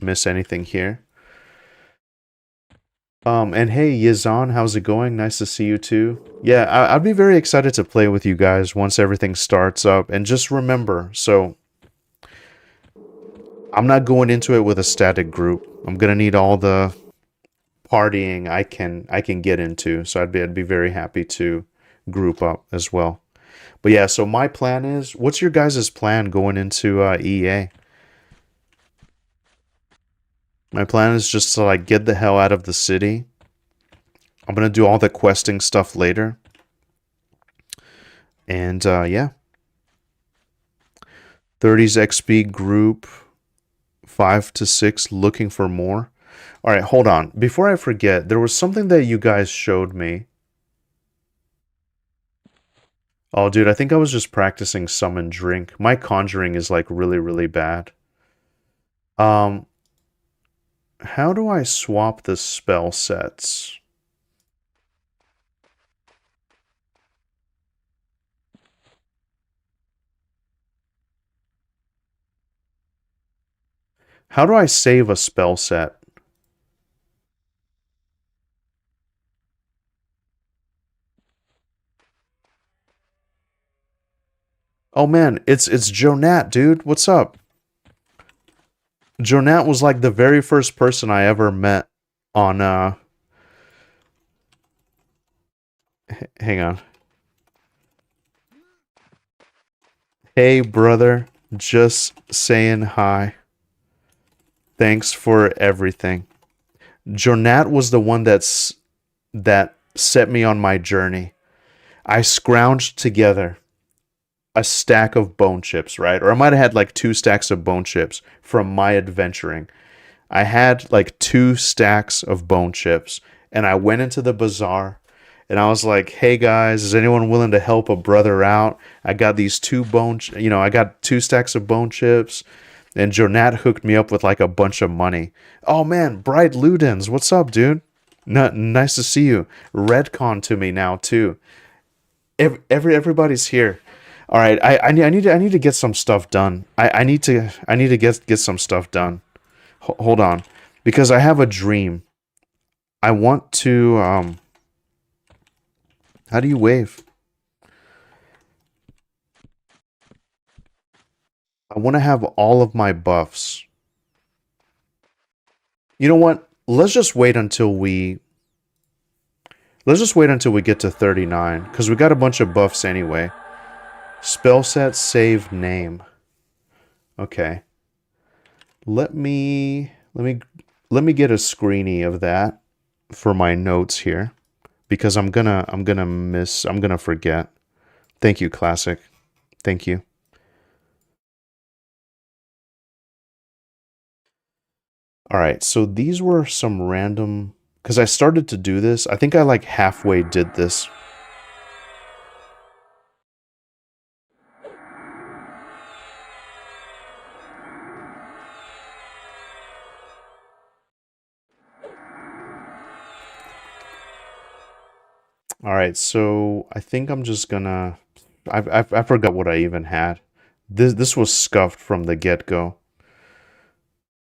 miss anything here. And hey, Yazan, how's it going? Nice to see you too. Yeah, I'd be very excited to play with you guys once everything starts up. And just remember, so I'm not going into it with a static group. I'm gonna need all the partying I can get into. So I'd be very happy to group up as well. But yeah, so my plan is, what's your guys' plan going into EA? My plan is just to like get the hell out of the city. I'm gonna do all the questing stuff later. And yeah. 30s XP group 5 to 6 looking for more. Alright, hold on. Before I forget, there was something that you guys showed me. Oh, dude, I think I was just practicing summon drink. My conjuring is like really, really bad. How do I swap the spell sets? How do I save a spell set? Oh man, it's Jonat, dude. What's up? Jonat was like the very first person I ever met on hang on. Hey brother, just saying hi. Thanks for everything. Jonat was the one that set me on my journey. I scrounged together a stack of bone chips, right? Or I might have had like 2 stacks of bone chips from my adventuring. I had like 2 stacks of bone chips, and I went into the bazaar and I was like, "Hey guys, is anyone willing to help a brother out? I got these 2 I got 2 stacks of bone chips." And Jonat hooked me up with like a bunch of money. Oh man, Bright Ludens, what's up, dude? Nice to see you. Redcon to me now too. Everybody's here. All right, I need to get some stuff done. I need to get some stuff done. Hold on, because I have a dream. I want to How do you wave? I want to have all of my buffs. You know what? Let's just wait until we get to 39 because we got a bunch of buffs anyway. Spell set, save name. Okay. Let me get a screeny of that for my notes here because I'm gonna forget. Thank you, Classic. Thank you. All right, so these were some random because I started to do this. I think I like halfway did this. All right, so I think I'm just gonna. I forgot what I even had. This was scuffed from the get-go.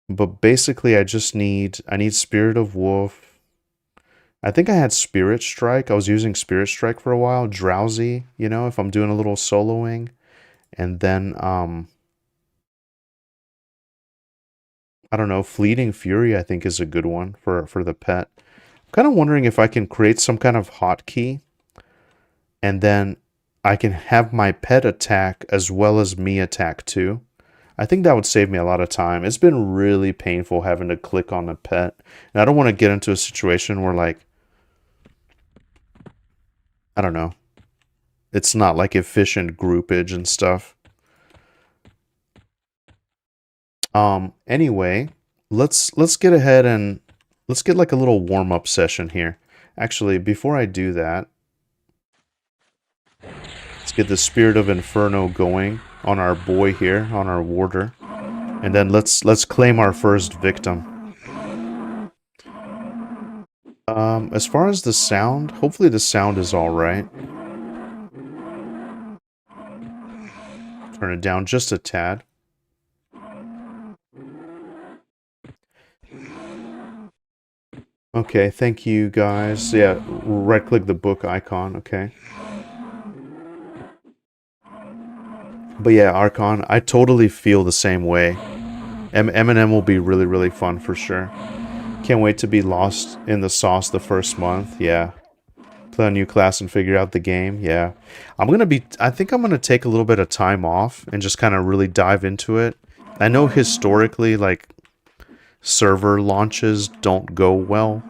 But basically, I need Spirit of Wolf. I think I had Spirit Strike. I was using Spirit Strike for a while. Drowsy, you know, if I'm doing a little soloing, and then I don't know, Fleeting Fury. I think is a good one for the pet. I'm kind of wondering if I can create some kind of hotkey, and then I can have my pet attack as well as me attack too. I think that would save me a lot of time. It's been really painful having to click on a pet. And I don't want to get into a situation where, like, I don't know, it's not like efficient groupage and stuff. Anyway, let's get ahead and let's get like a little warm-up session here. Actually, before I do that, let's get the Spirit of Inferno going on our boy here, on our warder. And then let's claim our first victim. As far as the sound, hopefully the sound is all right. Turn it down just a tad. Okay, thank you guys. Yeah, right-click the book icon, okay. But yeah, Archon, I totally feel the same way. M&M will be really, really fun for sure. Can't wait to be lost in the sauce the first month, yeah. Play a new class and figure out the game, yeah. I think I'm gonna take a little bit of time off and just kind of really dive into it. I know historically, like, server launches don't go well.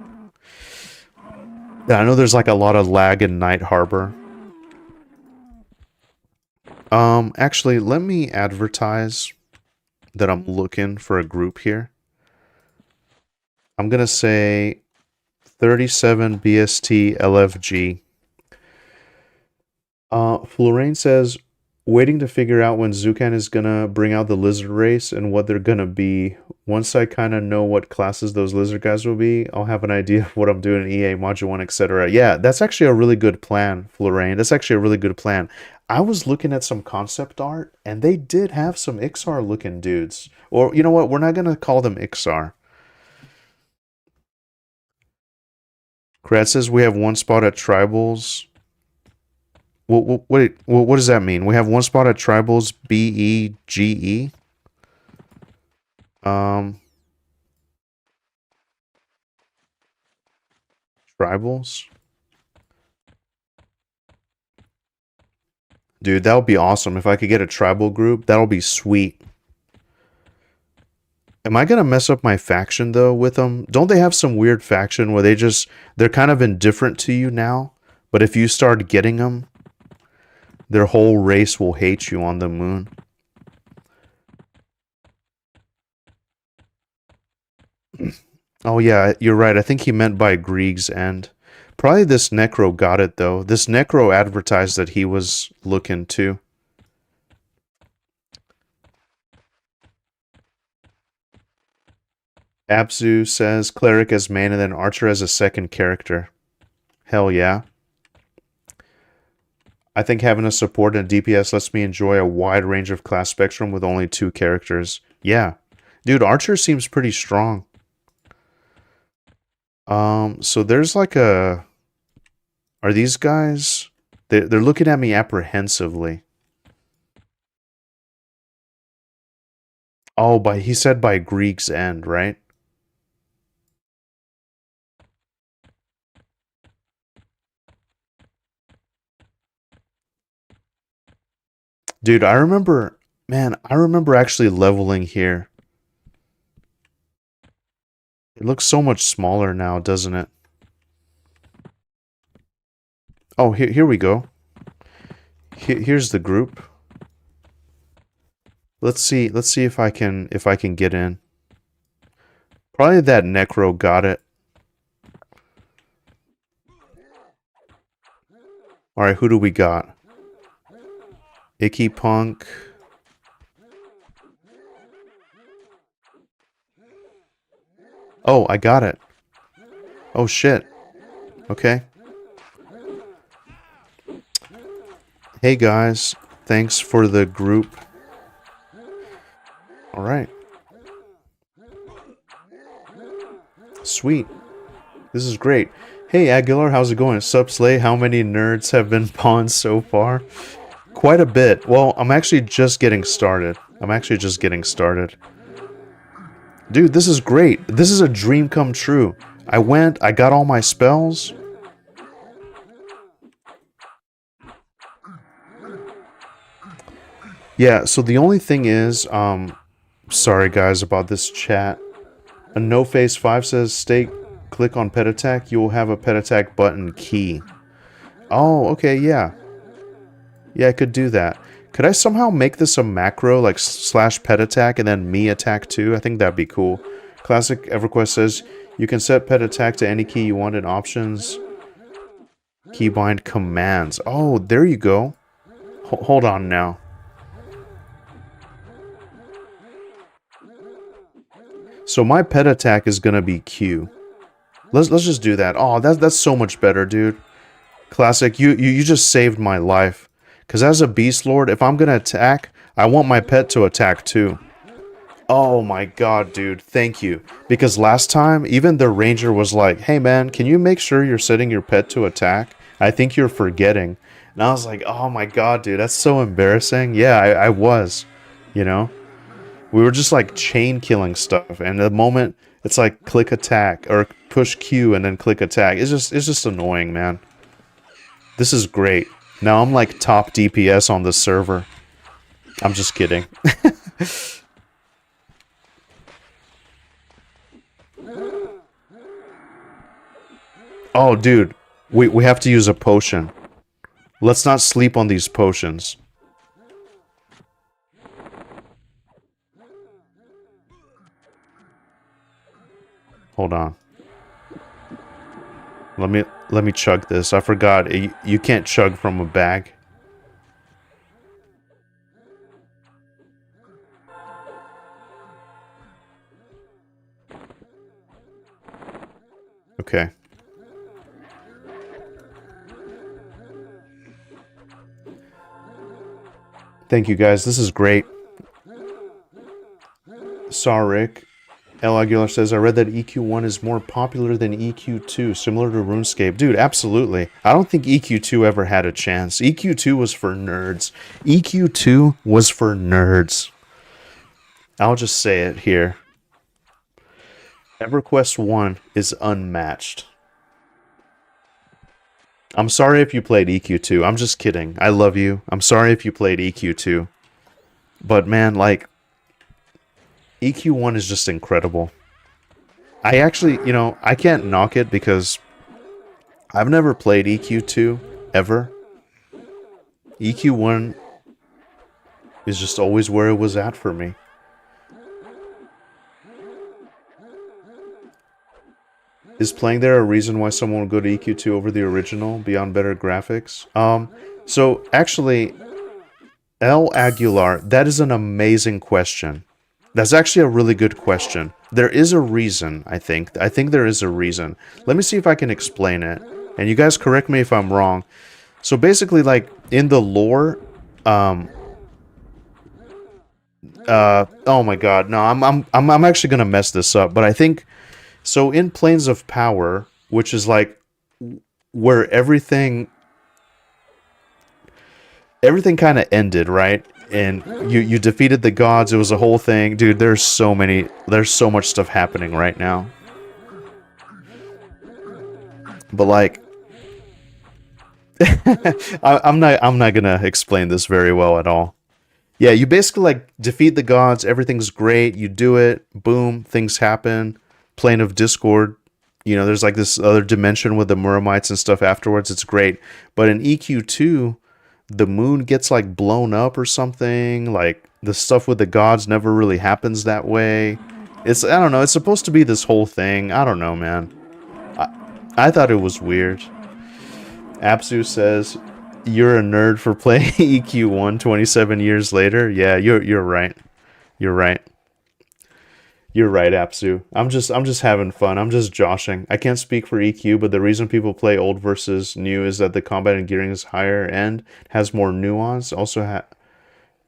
I know there's like a lot of lag in Night Harbor. Actually, let me advertise that I'm looking for a group here. I'm gonna say 37 BST LFG. Florine says, waiting to figure out when Zukan is gonna bring out the lizard race and what they're gonna be. Once I kind of know what classes those lizard guys will be, I'll have an idea of what I'm doing in EA, Module 1, etc. Yeah, that's actually a really good plan, Florine. That's actually a really good plan. I was looking at some concept art, and they did have some Iksar-looking dudes. Or, you know what? We're not gonna call them Iksar. Krat says we have one spot at Tribals. Wait, what does that mean? We have one spot at Tribals, BEGE. Tribals? Dude, that would be awesome. If I could get a tribal group, that'll be sweet. Am I gonna mess up my faction, though, with them? Don't they have some weird faction where they're kind of indifferent to you now? But if you start getting them, their whole race will hate you on the moon. Oh yeah, you're right. I think he meant by Grieg's End. Probably this Necro got it, though. This Necro advertised that he was looking, too. Abzu says Cleric as main and then Archer as a second character. Hell yeah. I think having a support and a DPS lets me enjoy a wide range of class spectrum with only 2 characters. Yeah. Dude, Archer seems pretty strong. So there's like a Are these guys? They're looking at me apprehensively. Oh, he said by Greek's End, right? Dude, I remember, man, I remember actually leveling here. It looks so much smaller now, doesn't it? Oh, here we go. Here's the group. Let's see if I can get in. Probably that Necro got it. Alright, who do we got? Icky Punk. Oh, I got it. Oh shit. Okay. Hey guys, thanks for the group. Alright. Sweet. This is great. Hey Aguilar, how's it going? Sup Slay, how many nerds have been pawned so far? Quite a bit. Well, I'm actually just getting started. Dude, this is great. This is a dream come true. I got all my spells. Yeah, so the only thing is, sorry guys about this chat. A No Face 5 says, click on pet attack, you will have a pet attack button key. Oh, okay, yeah. Yeah, I could do that. Could I somehow make this a macro, like / pet attack and then me attack too? I think that'd be cool. Classic EverQuest says, you can set pet attack to any key you want in options. Keybind commands. Oh, there you go. Hold on now. So my pet attack is gonna be Q. Let's just do that. Oh, that's so much better, dude. Classic, you just saved my life. Because as a Beastlord, if I'm gonna attack, I want my pet to attack too. Oh my god, dude, thank you. Because last time, even the ranger was like, hey man, can you make sure you're setting your pet to attack? I think you're forgetting. And I was like, oh my god, dude, that's so embarrassing. Yeah, I was, you know? We were just like chain killing stuff, and the moment it's like click attack or push Q and then click attack, it's just annoying, man. This is great. Now I'm like top DPS on the server. I'm just kidding. Oh, dude, we have to use a potion. Let's not sleep on these potions. Hold on. Let me chug this. I forgot you can't chug from a bag. Okay. Thank you guys. This is great. Sarik. L. Aguilar says, I read that EQ1 is more popular than EQ2, similar to RuneScape. Dude, absolutely. I don't think EQ2 ever had a chance. EQ2 was for nerds. EQ2 was for nerds. I'll just say it here. EverQuest 1 is unmatched. I'm sorry if you played EQ2. I'm just kidding. I love you. I'm sorry if you played EQ2. But man, like, EQ1 is just incredible. I actually, you know, I can't knock it because I've never played EQ2 ever. EQ1 is just always where it was at for me. Is playing there a reason why someone would go to EQ2 over the original, beyond better graphics? So actually, L. Aguilar, that is an amazing question. That's actually a really good question. There is a reason, I think. I think there is a reason. Let me see if I can explain it. And you guys correct me if I'm wrong. So basically, like, in the lore, oh my god, no, I'm actually gonna mess this up, but I think, so in Planes of Power, which is like where everything kind of ended, right? And you defeated the gods. It was a whole thing, dude. There's so much stuff happening right now. But like, I'm not gonna explain this very well at all. Yeah, you basically like defeat the gods. Everything's great. You do it. Boom, things happen. Plane of Discord. You know, there's like this other dimension with the Muramites and stuff afterwards. It's great. But in EQ2, the moon gets like blown up or something. Like the stuff with the gods never really happens that way. I don't know. It's supposed to be this whole thing. I don't know, man. I thought it was weird. Apsu says, "You're a nerd for playing EQ1 27 years later." Yeah, you're right. You're right. You're right, Apsu. I'm just having fun. I'm just joshing. I can't speak for EQ, but the reason people play old versus new is that the combat and gearing is higher end, has more nuance. Also,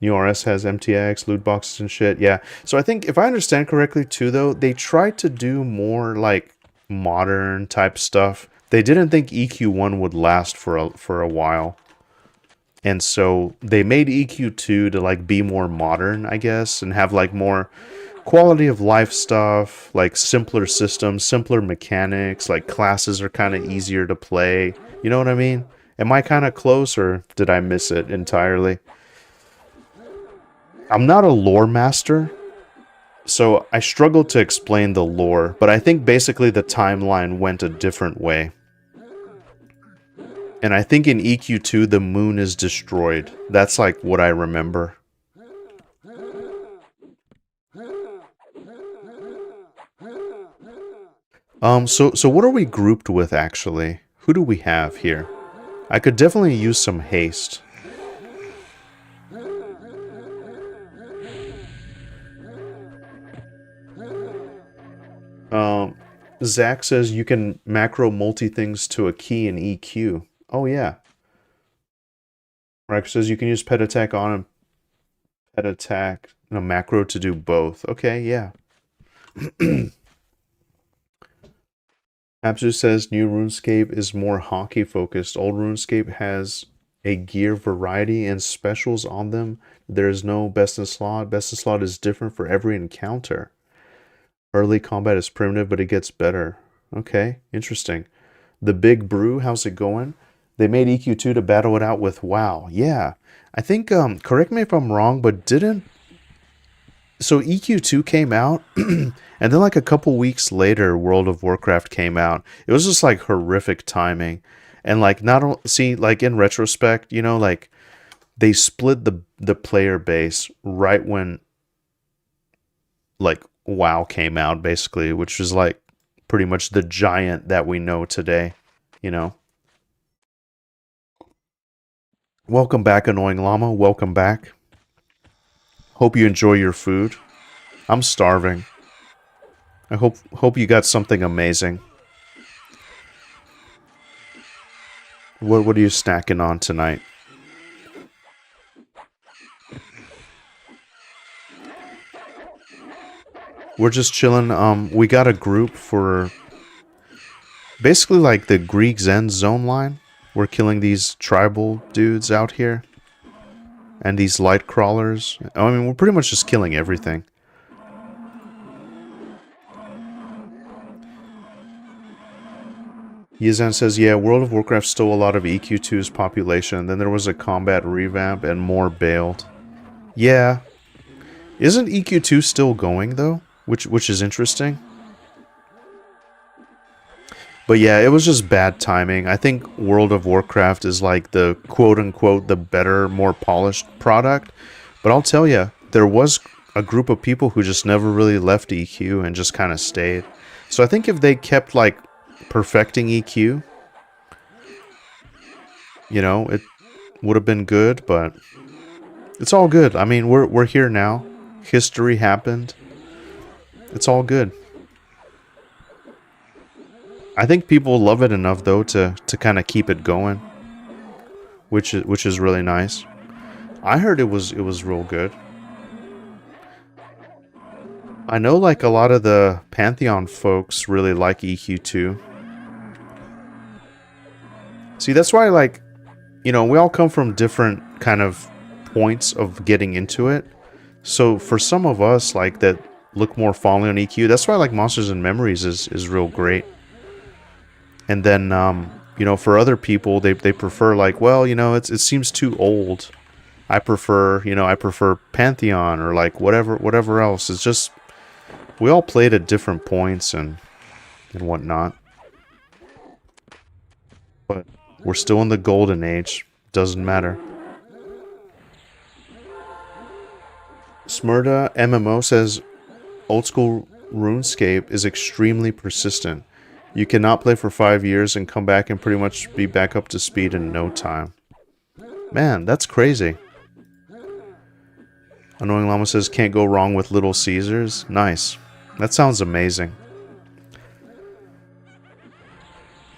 New RS has MTX, loot boxes and shit. Yeah. So I think if I understand correctly too, though, they tried to do more like modern type stuff. They didn't think EQ1 would last for a while. And so they made EQ2 to like be more modern, I guess, and have like more quality of life stuff, like simpler systems, simpler mechanics, like classes are kind of easier to play. You know what I mean? Am I kind of close, or did I miss it entirely? I'm not a lore master, so I struggled to explain the lore, but I think basically the timeline went a different way. And I think in EQ2 the moon is destroyed. That's like what I remember. So what are we grouped with actually? Who do we have here? I could definitely use some haste. Zach says you can macro multi-things to a key in EQ. Oh, yeah. Rex says you can use pet attack on and pet attack and a macro to do both. Okay, yeah. Absu says new RuneScape is more hockey focused. Old RuneScape has a gear variety and specials on them. There is no best in slot. Best in slot is different for every encounter. Early combat is primitive, but it gets better. Okay, interesting. The Big Brew, how's it going? They made EQ2 to battle it out with WoW. Yeah, I think, correct me if I'm wrong, but so EQ2 came out, and then like a couple weeks later, World of Warcraft came out. It was just like horrific timing. And like, like in retrospect, you know, like they split the player base right when like WoW came out, basically, which was like pretty much the giant that we know today, you know. Welcome back, Annoying Llama. Welcome back. Hope you enjoy your food. I'm starving. I hope you got something amazing. What are you snacking on tonight? We're just chilling. We got a group for basically like the Greek Zen zone line. We're killing these tribal dudes out here. And these light crawlers. I mean, we're pretty much just killing everything. Yizan says, yeah, World of Warcraft stole a lot of EQ2's population. Then there was a combat revamp and more bailed. Yeah. Isn't EQ2 still going, though? Which is interesting. But yeah, it was just bad timing. I think World of Warcraft is like the quote-unquote the better, more polished product. But I'll tell you, there was a group of people who just never really left EQ and just kind of stayed. So I think if they kept like perfecting EQ, you know, it would have been good, but it's all good. I mean, we're here now. History happened. It's all good. I think people love it enough though to kind of keep it going, which is really nice. I heard it was real good. I know like a lot of the Pantheon folks really like EQ2. See, that's why, like, you know, we all come from different kind of points of getting into it. So for some of us, like, that look more fondly on EQ, that's why, like, Monsters and Memories is real great. And then, you know, for other people, they prefer, like, well, you know, it seems too old. I prefer, you know, I prefer Pantheon or, like, whatever else. It's just, we all played at different points and whatnot. But we're still in the golden age. Doesn't matter. Smurda MMO says, old school RuneScape is extremely persistent. You cannot play for 5 years and come back and pretty much be back up to speed in no time. Man, that's crazy. Annoying Llama says, can't go wrong with Little Caesars. Nice. That sounds amazing.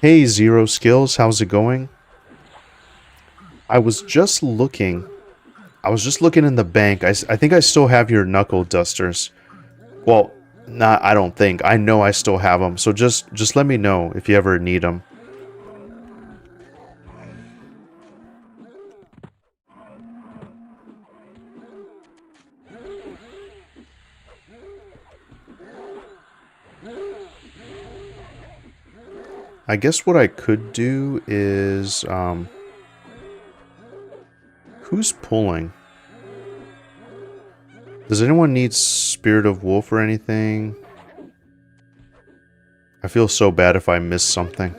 Hey, Zero Skills, how's it going? I was just looking in the bank. I think I still have your knuckle dusters. Well, nah, I don't think. I know I still have them. So just let me know if you ever need them. I guess what I could do is, who's pulling? Does anyone need Spirit of Wolf or anything? I feel so bad if I miss something.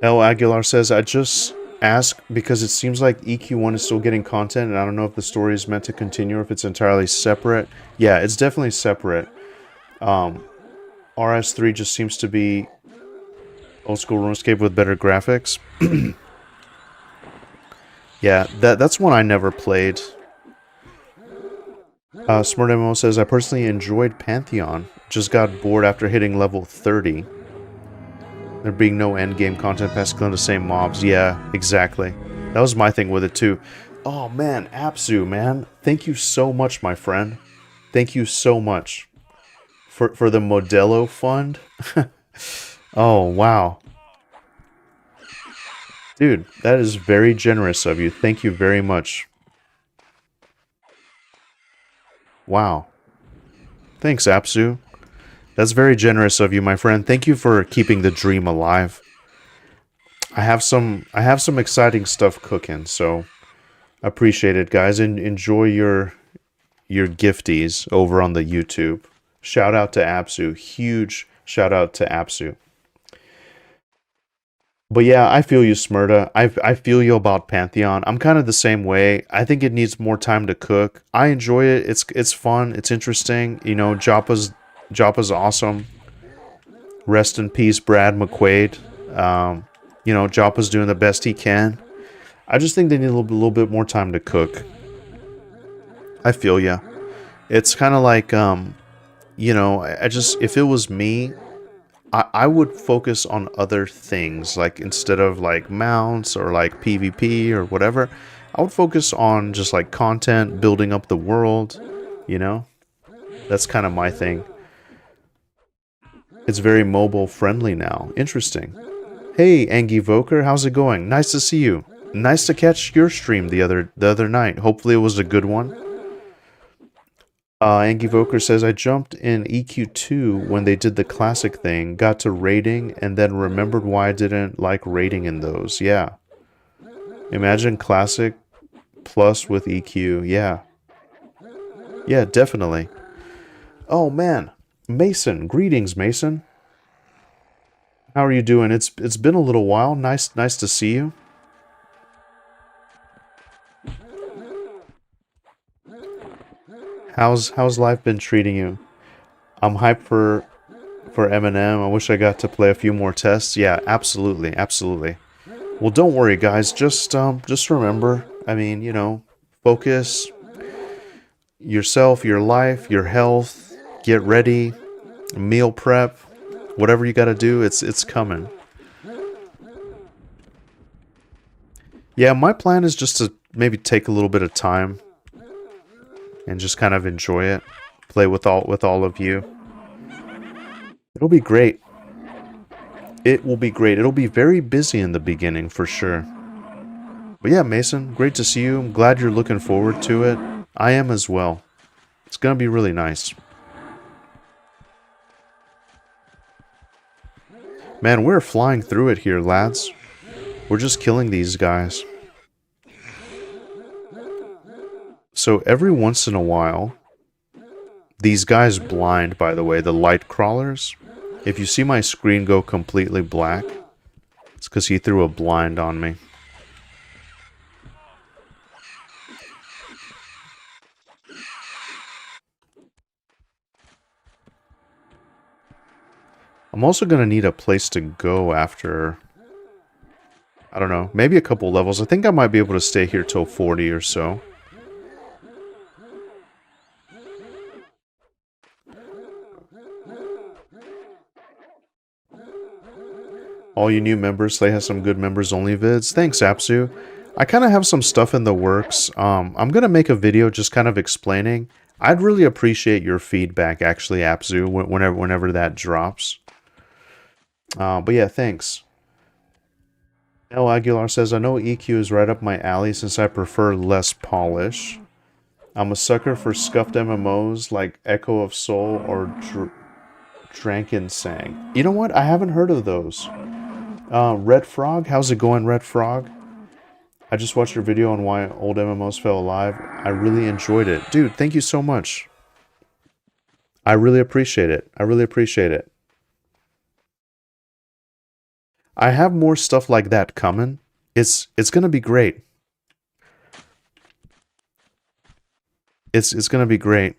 El Aguilar says, I just ask because it seems like EQ1 is still getting content, and I don't know if the story is meant to continue or if it's entirely separate. Yeah, it's definitely separate. RS3 just seems to be old school RuneScape with better graphics. Yeah, that's one I never played. Smart MMO says, I personally enjoyed Pantheon. Just got bored after hitting level 30. There being no endgame content past killing the same mobs. Yeah, exactly. That was my thing with it too. Oh man, Apsu, man. Thank you so much, my friend. Thank you so much. For the Modelo fund. Oh, wow. Dude, that is very generous of you. Thank you very much. Wow. Thanks, Apsu. That's very generous of you, my friend. Thank you for keeping the dream alive. I have some exciting stuff cooking, so appreciate it, guys. And enjoy your gifties over on the YouTube. Shout out to Apsu. Huge shout out to Apsu. But yeah, I feel you, Smurda. I feel you about Pantheon. I'm kind of the same way. I think it needs more time to cook. I enjoy it. It's fun. It's interesting. You know, Joppa's awesome. Rest in peace, Brad McQuaid. You know, Joppa's doing the best he can. I just think they need a little bit more time to cook. I feel ya. It's kind of like, you know, if it was me, I would focus on other things, like instead of like mounts or like PvP or whatever, I would focus on just like content, building up the world, you know? That's kind of my thing. It's very mobile friendly now. Interesting. Hey, Angie Voker, how's it going? Nice to see you. Nice to catch your stream the other night. Hopefully it was a good one. Angie Voker says, I jumped in EQ2 when they did the classic thing, got to rating, and then remembered why I didn't like rating in those. Yeah. Imagine classic plus with EQ. Yeah. Yeah, definitely. Oh, man. Mason. Greetings, Mason. How are you doing? It's been a little while. Nice to see you. How's life been treating you? I'm hyped for Eminem. I wish I got to play a few more tests. Yeah, absolutely, absolutely. Well, don't worry, guys. Just remember. I mean, you know, focus yourself, your life, your health. Get ready. Meal prep. Whatever you got to do, it's coming. Yeah, my plan is just to maybe take a little bit of time and just kind of enjoy it. Play with all of you. It'll be great. It will be great. It'll be very busy in the beginning for sure. But yeah, Mason, great to see you. I'm glad you're looking forward to it. I am as well. It's gonna be really nice. Man, we're flying through it here, lads. We're just killing these guys. So every once in a while, these guys blind, by the way, the light crawlers. If you see my screen go completely black, it's because he threw a blind on me. I'm also going to need a place to go after, I don't know, maybe a couple levels. I think I might be able to stay here till 40 or so. All you new members, Slay has some good members only vids. Thanks, Apsu. I kind of have some stuff in the works. I'm going to make a video just kind of explaining. I'd really appreciate your feedback, actually, Apsu, whenever that drops. But yeah, thanks. El Aguilar says, I know EQ is right up my alley since I prefer less polish. I'm a sucker for scuffed MMOs like Echo of Soul or Drankensang. You know what? I haven't heard of those. Red Frog, how's it going, Red Frog? I just watched your video on why old MMOs fell alive. I really enjoyed it. Dude, thank you so much. I really appreciate it. I really appreciate it. I have more stuff like that coming. It's gonna be great. It's gonna be great.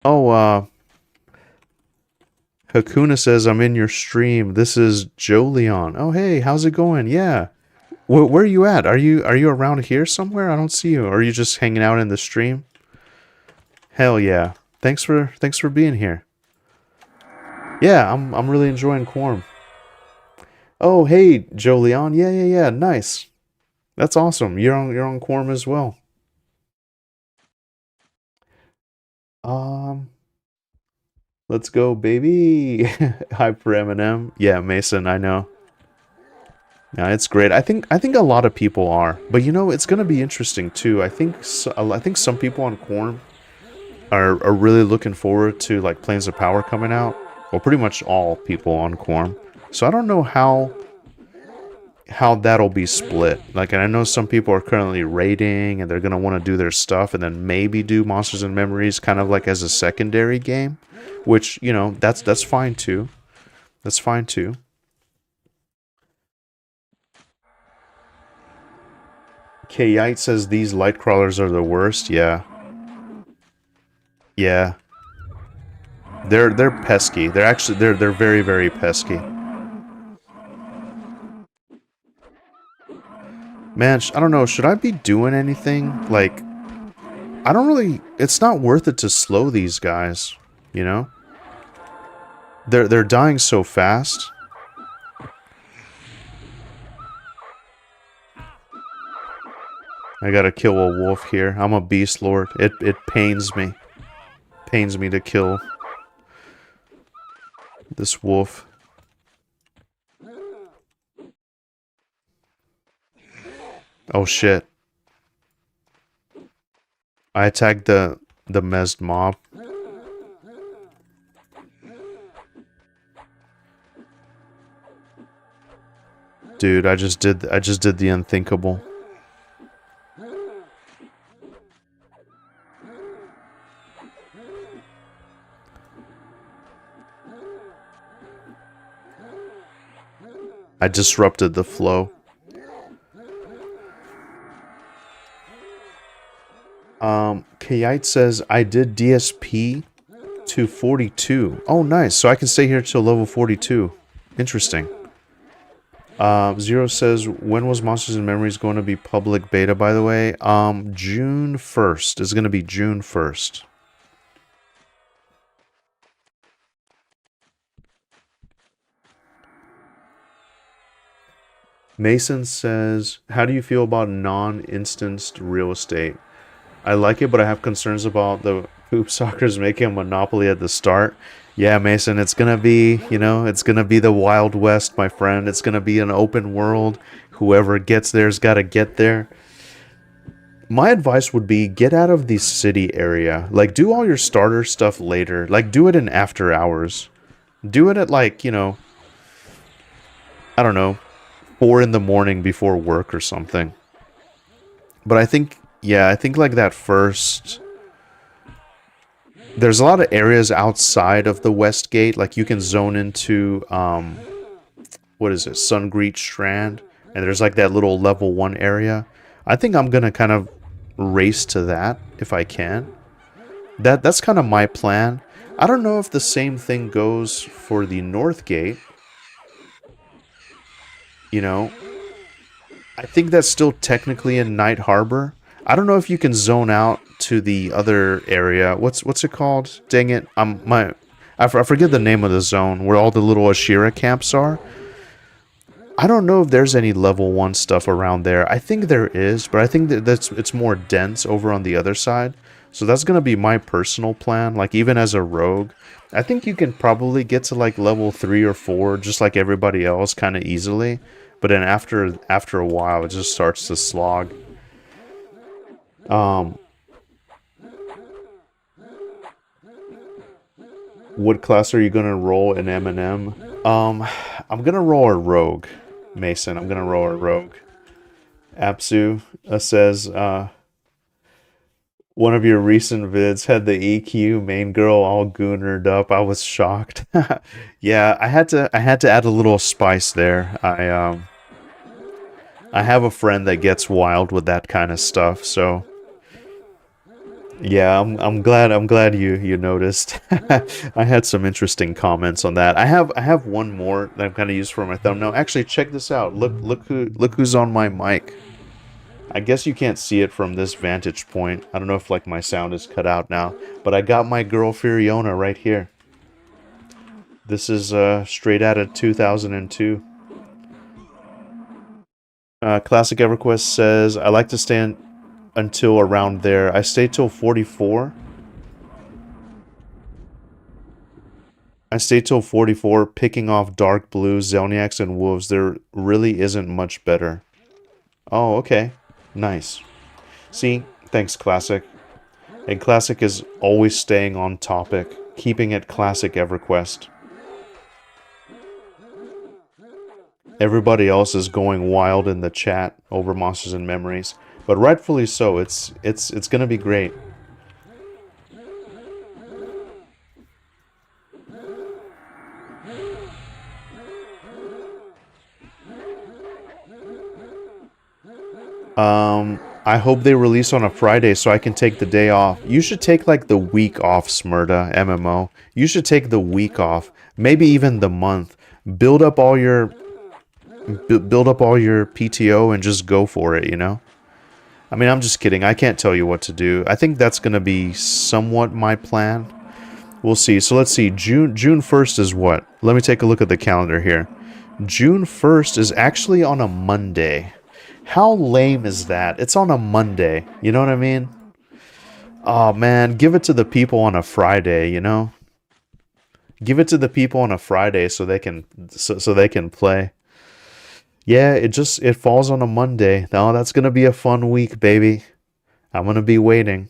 Oh, Hakuna says, I'm in your stream. This is Jolion. Oh, hey, how's it going? Yeah. Where are you at? Are you around here somewhere? I don't see you. Or are you just hanging out in the stream? Hell yeah. Thanks for being here. Yeah, I'm really enjoying Quarm. Oh, hey, Jolion. Yeah. Nice. That's awesome. You're on Quarm as well. Let's go, baby. Hyper Eminem. Yeah, Mason, I know. Yeah, it's great. I think a lot of people are, but you know, it's gonna be interesting too. I think some people on Quarm are really looking forward to like Planes of Power coming out. Well, pretty much all people on Quarm. So I don't know how that'll be split. Like, and I know some people are currently raiding and they're gonna want to do their stuff and then maybe do Monsters and Memories kind of like as a secondary game, which, you know, that's fine too. That's fine too. Kayite says these light crawlers are the worst. Yeah. Yeah. They're pesky. They're very, very pesky. Man, I don't know, should I be doing anything? Like, I don't really, it's not worth it to slow these guys, you know? They're dying so fast. I gotta kill a wolf here. I'm a Beastlord. It pains me. Pains me to kill this wolf. Oh shit. I attacked the mezzed mob. Dude, I just did the unthinkable. I disrupted the flow. Kayite says, I did DSP to 42. Oh, nice. So I can stay here till level 42. Interesting. Zero says, when was Monsters and Memories going to be public beta, by the way? June 1st. It's going to be June 1st. Mason says, how do you feel about non-instanced real estate? I like it, but I have concerns about the hoop soccer's making a monopoly at the start. Yeah, Mason, it's gonna be, it's gonna be the Wild West, my friend. It's gonna be an open world. Whoever gets there's gotta get there. My advice would be get out of the city area. Like, do all your starter stuff later. Like, do it in after hours. Do it at, like, I don't know, 4 in the morning before work or something. But I think, yeah, I think like that first... There's a lot of areas outside of the West Gate. Like, you can zone into, what is it, Sungreet Strand. And there's like that little level 1 area. I think I'm going to kind of race to that if I can. That's kind of my plan. I don't know if the same thing goes for the North Gate. I think that's still technically in Night Harbor. I don't know if you can zone out to the other area. What's it called? Dang it! I forget the name of the zone where all the little Ashira camps are. I don't know if there's any level 1 stuff around there. I think there is, but I think it's more dense over on the other side. So that's gonna be my personal plan. Like, even as a rogue, I think you can probably get to like level 3 or 4, just like everybody else, kind of easily. But then after a while, it just starts to slog. What class are you gonna roll in M&M? I'm gonna roll a rogue, Mason. I'm gonna roll a rogue. Apsu says, one of your recent vids had the EQ main girl all goonered up. I was shocked. Yeah, I had to add a little spice there. I have a friend that gets wild with that kind of stuff, so yeah, I'm glad you noticed. I had some interesting comments on that. I have one more that I'm kind of used for my thumbnail. Actually, check this out. Look who's on my mic. I guess you can't see it from this vantage point. I don't know if like my sound is cut out now, but I got my girl Furiona right here. This is straight out of 2002. Classic EverQuest says, I like to stand until around there. I stay till 44. I stay till 44, picking off dark blues, Zelniaks, and wolves. There really isn't much better. Oh, okay. Nice. See? Thanks, Classic. And Classic is always staying on topic, keeping it Classic EverQuest. Everybody else is going wild in the chat over Monsters and Memories. But rightfully so. It's gonna be great. I hope they release on a Friday so I can take the day off. You should take like the week off, Smurda, MMO. You should take the week off. Maybe even the month. Build up all your PTO and just go for it, I mean, I'm just kidding. I can't tell you what to do. I think that's going to be somewhat my plan. We'll see. So let's see. June 1st is what? Let me take a look at the calendar here. June 1st is actually on a Monday. How lame is that? It's on a Monday. You know what I mean? Oh, man. Give it to the people on a Friday, Give it to the people on a Friday so they can play. Yeah, it falls on a Monday. Oh, that's going to be a fun week, baby. I'm going to be waiting.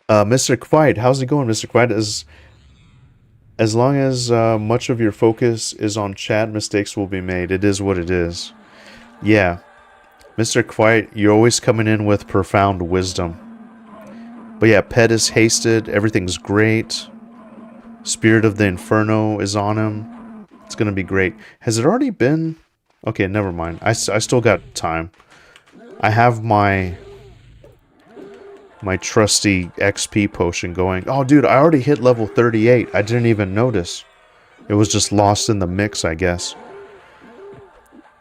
Mr. Quiet, how's it going, Mr. Quiet? As long as much of your focus is on chat, mistakes will be made. It is what it is. Yeah. Mr. Quiet, you're always coming in with profound wisdom. But yeah, Pet is hasted. Everything's great. Spirit of the Inferno is on him. It's going to be great. Has it already been? Okay, never mind. I still got time. I have my trusty XP potion going. Oh, dude, I already hit level 38. I didn't even notice. It was just lost in the mix, I guess.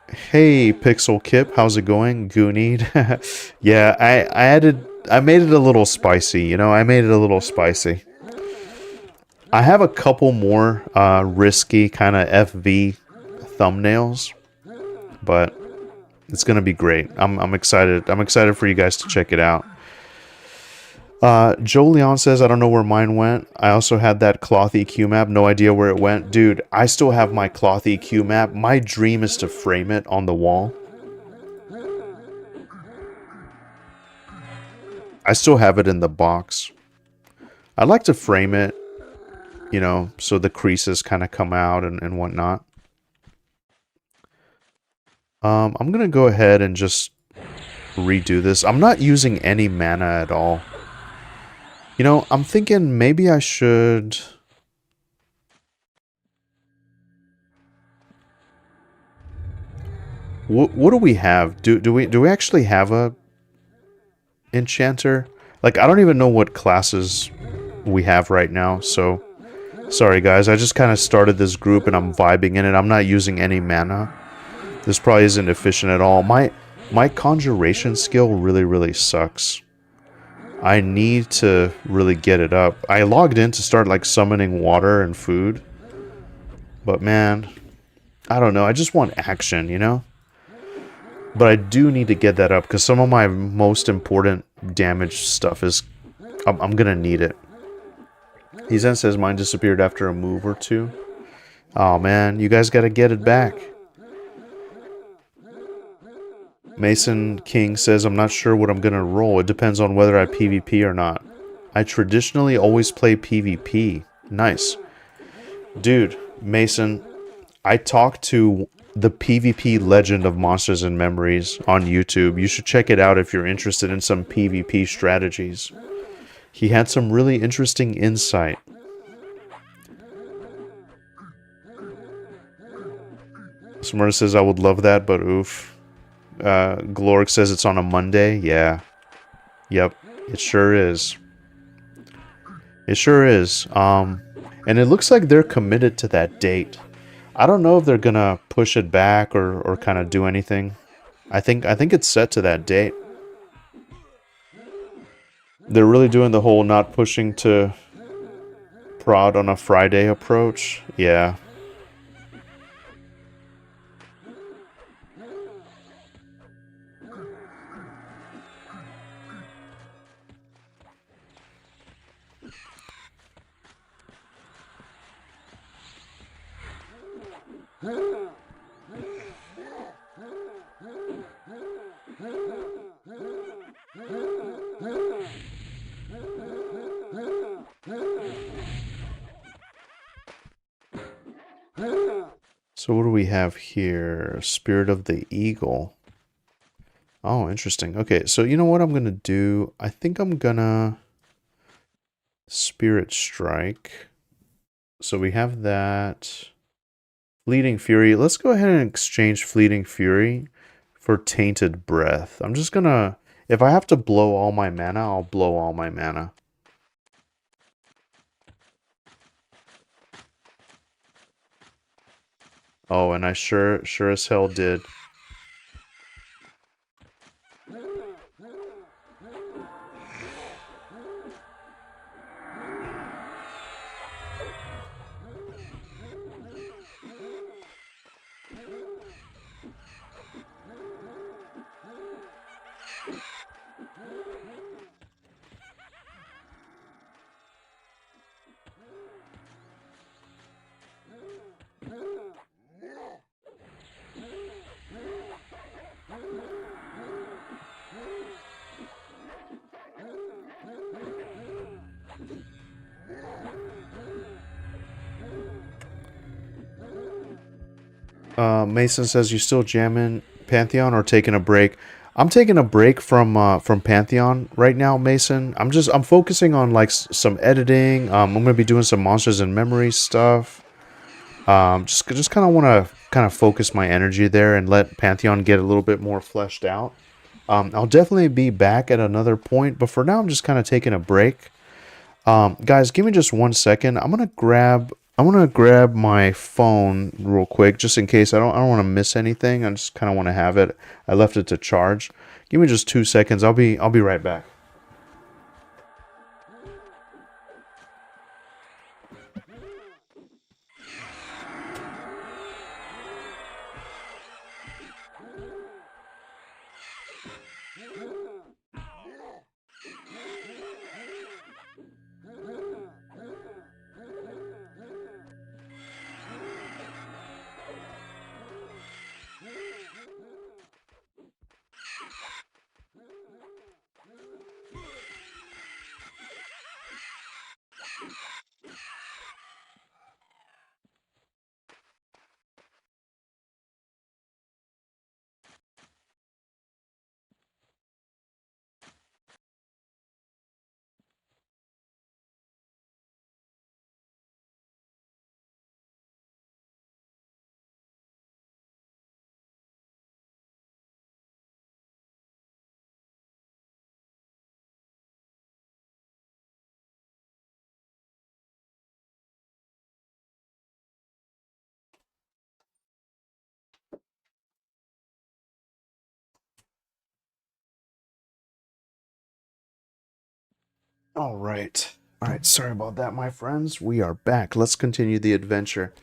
Hey, Pixel Kip, how's it going? Goonied. Yeah, I made it a little spicy, I made it a little spicy. I have a couple more risky kind of FV thumbnails, but It's gonna be great. I'm excited. I'm excited for you guys to check it out. Joe Leon says, I don't know where mine went. I also had that cloth EQ map. No idea where it went. Dude, I still have my cloth EQ map. My dream is to frame it on the wall. I still have it in the box. I'd like to frame it, you know, so the creases kind of come out and whatnot. I'm going to go ahead and just redo this. I'm not using any mana at all. You know, I'm thinking maybe I should... What do we have? Do we actually have a enchanter? Like, I don't even know what classes we have right now, so... Sorry guys, I just kind of started this group and I'm vibing in it. I'm not using any mana. This probably isn't efficient at all. My conjuration skill really sucks. I need to really get it up. I logged in to start like summoning water and food. But man, I don't know. I just want action, you know? But I do need to get that up because some of my most important damage stuff is... I'm gonna need it. He then says mine disappeared after a move or two. Oh man, you guys gotta get it back. Mason King says, I'm not sure what I'm gonna roll. It depends on whether I PvP or not. I traditionally always play PvP. Nice. Dude, Mason, I talked to the PvP legend of Monsters and Memories on YouTube. You should check it out if you're interested in some PvP strategies. He had some really interesting insight. Smurda says, I would love that, but oof. Gloric says it's on a Monday. Yeah. Yep. It sure is. It sure is. And it looks like they're committed to that date. I don't know if they're gonna push it back or kind of do anything. I think it's set to that date. They're really doing the whole not pushing to prod on a Friday approach. Yeah. So what do we have here? Spirit of the Eagle. Oh, interesting. Okay, so you know what I'm going to do? I think I'm going to Spirit Strike. So we have that. Fleeting Fury. Let's go ahead and exchange Fleeting Fury for Tainted Breath. I'm just going to... If I have to blow all my mana, I'll blow all my mana. Oh, and I sure as hell did. Mason says, you still jamming Pantheon or taking a break? I'm taking a break from Pantheon right now, Mason. I'm focusing on like some editing. I'm gonna be doing some Monsters and Memories stuff. Just kind of want to kind of focus my energy there and let Pantheon get a little bit more fleshed out. I'll definitely be back at another point, but for now I'm just kind of taking a break. Guys, give me just 1 second. I'm gonna grab my phone real quick, just in case I don't want to miss anything. I just kind of want to have it. I left it to charge. Give me just 2 seconds. I'll be right back. All right. All right. Sorry about that, my friends. We are back. Let's continue the adventure.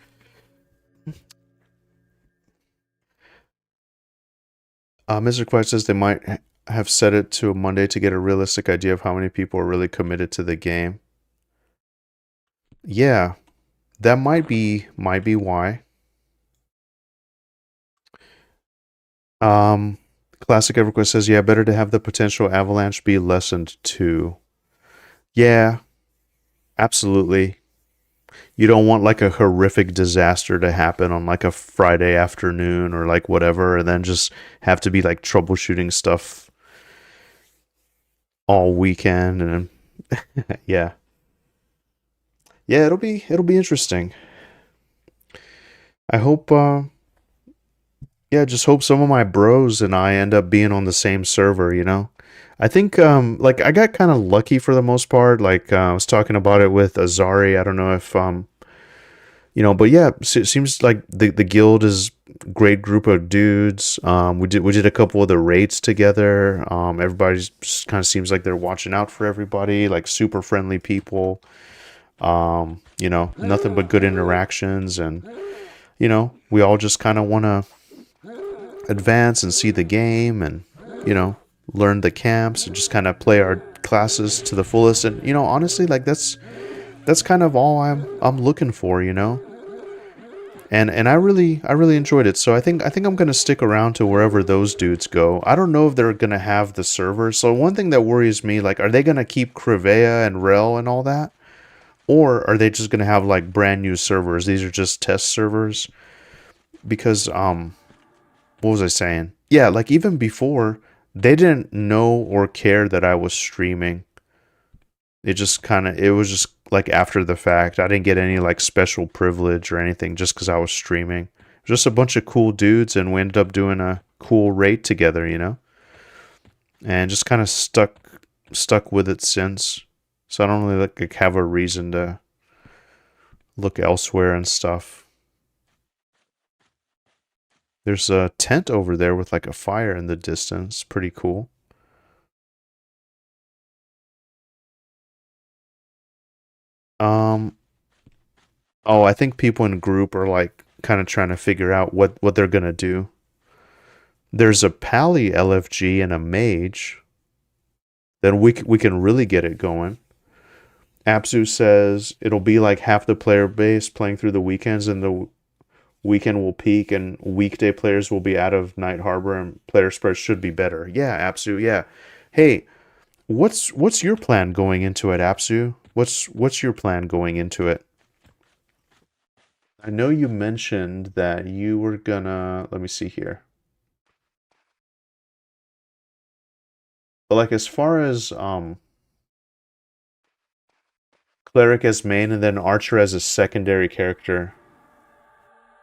Mr. Quest says they might have set it to a Monday to get a realistic idea of how many people are really committed to the game. Yeah, that might be why. Um, Classic EverQuest says, yeah, better to have the potential avalanche be lessened too. Yeah, absolutely. You don't want like a horrific disaster to happen on like a Friday afternoon or like whatever, and then just have to be like troubleshooting stuff all weekend and yeah. Yeah, it'll be interesting. I hope yeah, just hope some of my bros and I end up being on the same server, you know? I think like I got kind of lucky for the most part. Like I was talking about it with Azari. I don't know if but yeah, it seems like the guild is a great group of dudes. We did a couple of the raids together. Everybody's just kind of seems like they're watching out for everybody, like super friendly people. Nothing but good interactions, and we all just kind of want to advance and see the game, and you know, learn the camps and just kind of play our classes to the fullest. And honestly, like that's kind of all I'm looking for. And I really enjoyed it. So I think I'm gonna stick around to wherever those dudes go. I don't know if they're gonna have the servers. So one thing that worries me, like, are they gonna keep Crevea and Rel and all that? Or are they just gonna have like brand new servers? These are just test servers? Because what was I saying? Yeah, like even before, they didn't know or care that I was streaming. It was just like after the fact. I didn't get any like special privilege or anything just because I was streaming. Just a bunch of cool dudes, and we ended up doing a cool raid together. And just kind of stuck with it since. So I don't really like have a reason to look elsewhere and stuff. There's a tent over there with like a fire in the distance. Pretty cool. Um, oh, I think people in group are like kind of trying to figure out what they're gonna do. There's a Pally LFG and a Mage. Then we can really get it going. Apsu says it'll be like half the player base playing through the weekends, and the weekend will peak, and weekday players will be out of Night Harbor, and player spread should be better. Yeah, Apsu. Yeah. Hey, what's your plan going into it, Apsu? What's your plan going into it? I know you mentioned that you were gonna, let me see here. But like as far as cleric as main and then archer as a secondary character.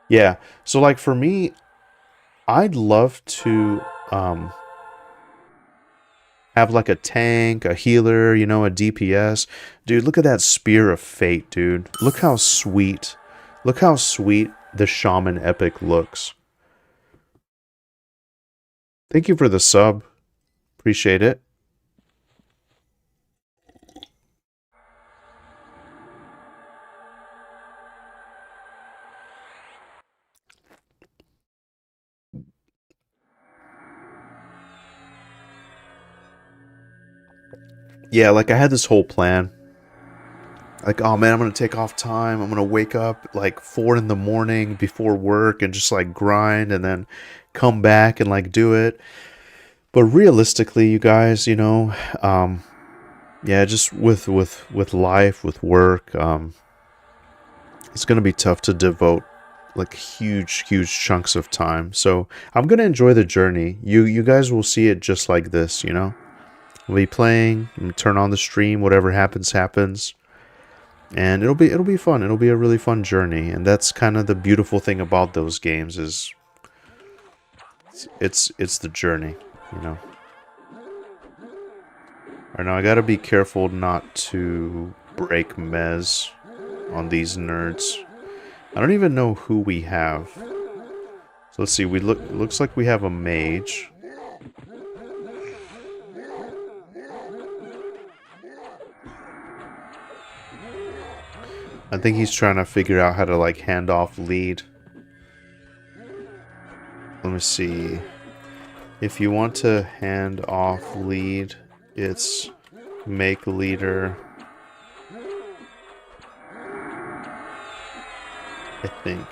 Yeah. So like for me, I'd love to have like a tank, a healer, a DPS. Dude, look at that Spear of Fate, dude. Look how sweet. Look how sweet the Shaman Epic looks. Thank you for the sub. Appreciate it. Yeah, like I had this whole plan. Like, oh man, I'm gonna take off time. I'm gonna wake up like 4 in the morning before work and just like grind and then come back and like do it. But realistically, you guys, Yeah, just with life, with work, it's gonna be tough to devote like huge chunks of time. So I'm gonna enjoy the journey. You guys will see it just like this, you know. We'll be playing, and turn on the stream, whatever happens happens, and it'll be fun. It'll be a really fun journey, and that's kind of the beautiful thing about those games is it's the journey, you know. Alright, now I gotta be careful not to break mez on these nerds. I don't even know who we have. So let's see, looks like we have a mage. I think he's trying to figure out how to like hand off lead. Let me see. If you want to hand off lead, it's make leader. I think.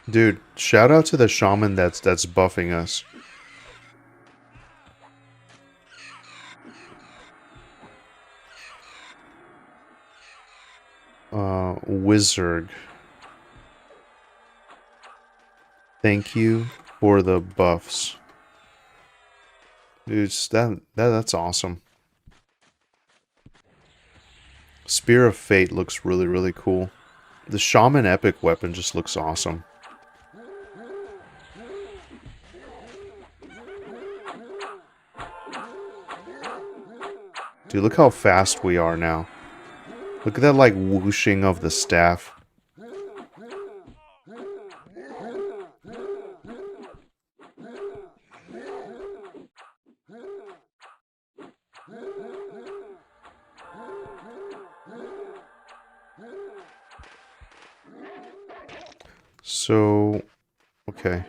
Dude, shout out to the shaman that's buffing us. Wizard. Thank you for the buffs. Dude, that's awesome. Spear of Fate looks really cool. The Shaman epic weapon just looks awesome. Dude, look how fast we are now. Look at that, like, whooshing of the staff. So, okay.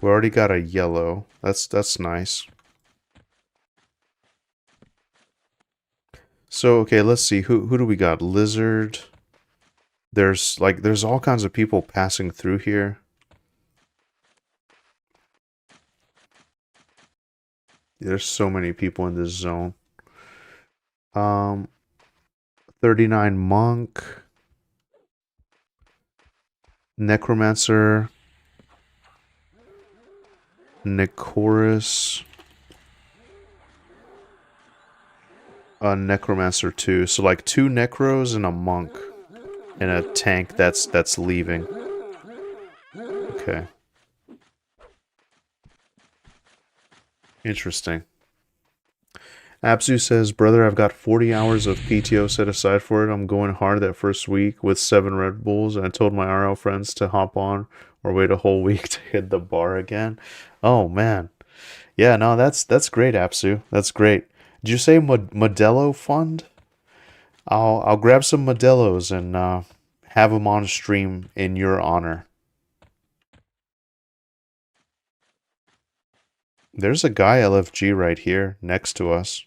We already got a yellow. That's nice. So, okay, let's see. Who do we got? Lizard. There's all kinds of people passing through here. There's so many people in this zone. 39 monk. Necromancer. Nicorus. A necromancer too. So like 2 necros and a monk. And a tank that's leaving. Okay. Interesting. Absu says, brother, I've got 40 hours of PTO set aside for it. I'm going hard that first week with 7 Red Bulls. And I told my RL friends to hop on or wait a whole week to hit the bar again. Oh, man. Yeah, no, that's great, Absu. That's great. Did you say Modelo Fund? I'll grab some Modelos and have them on stream in your honor. There's a guy LFG right here next to us.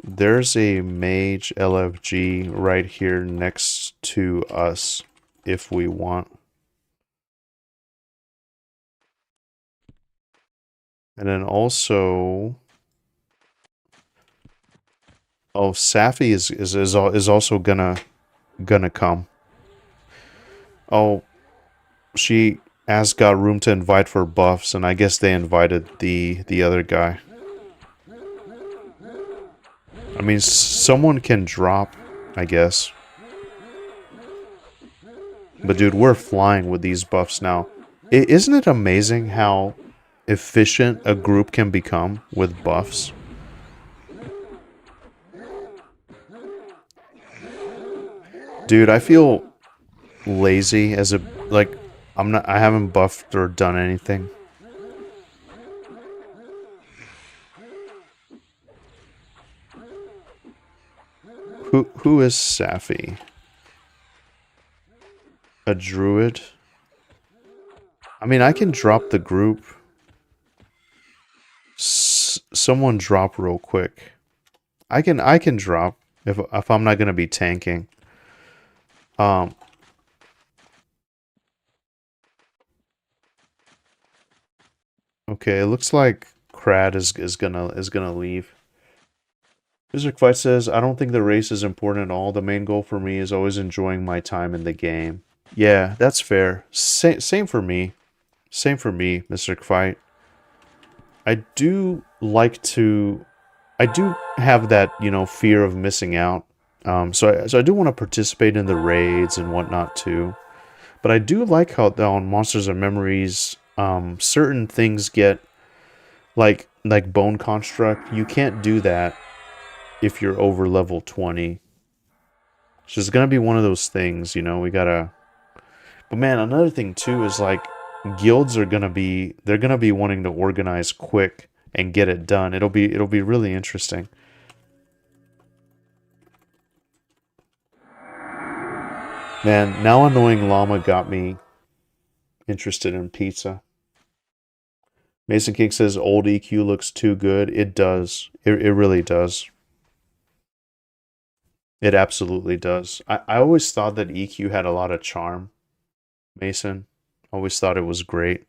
There's a mage LFG right here next to us if we want. And then also, oh, Safi is also gonna come. Oh, she has got room to invite for buffs, and I guess they invited the other guy. I mean, someone can drop, I guess. But dude, we're flying with these buffs now. Isn't it amazing how efficient a group can become with buffs? Dude, I feel lazy as a like I haven't buffed or done anything. Who is Safi? A druid? I mean, I can drop the group. someone drop real quick? I can drop if I'm not gonna be tanking. Um okay, it looks like Crad is gonna leave. Mr. Fight says, I don't think the race is important at all. The main goal for me is always enjoying my time in the game. Yeah, that's fair. Same for me. Same for me, Mr. Fight. I do like to I do have that, fear of missing out. So I do want to participate in the raids and whatnot too. But I do like how on Monsters and Memories, certain things get like Bone Construct. You can't do that if you're over level 20. So it's gonna be one of those things, we gotta. But man, another thing too is like guilds are they're gonna be wanting to organize quick and get it done. It'll be really interesting. Man, now annoying llama got me interested in pizza. Mason King says old EQ looks too good. It does. It really does. It absolutely does. I always thought that EQ had a lot of charm, Mason. Always thought it was great.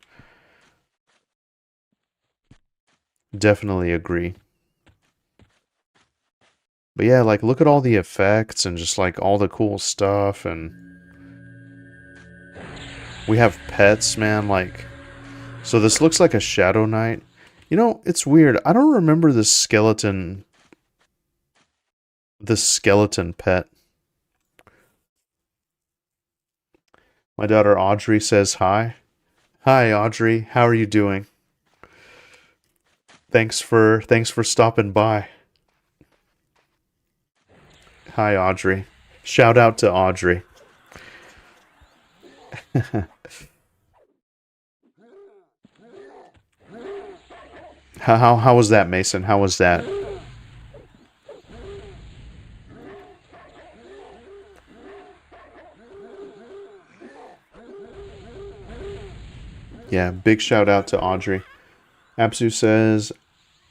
Definitely agree. But yeah, like look at all the effects and just like all the cool stuff, and we have pets, man, like so this looks like a Shadow Knight. It's weird. I don't remember this skeleton pet. My daughter Audrey says hi. Hi Audrey, how are you doing? Thanks for stopping by. Hi Audrey. Shout out to Audrey. How was that, Mason? How was that? Yeah, big shout out to Audrey. Apsu says,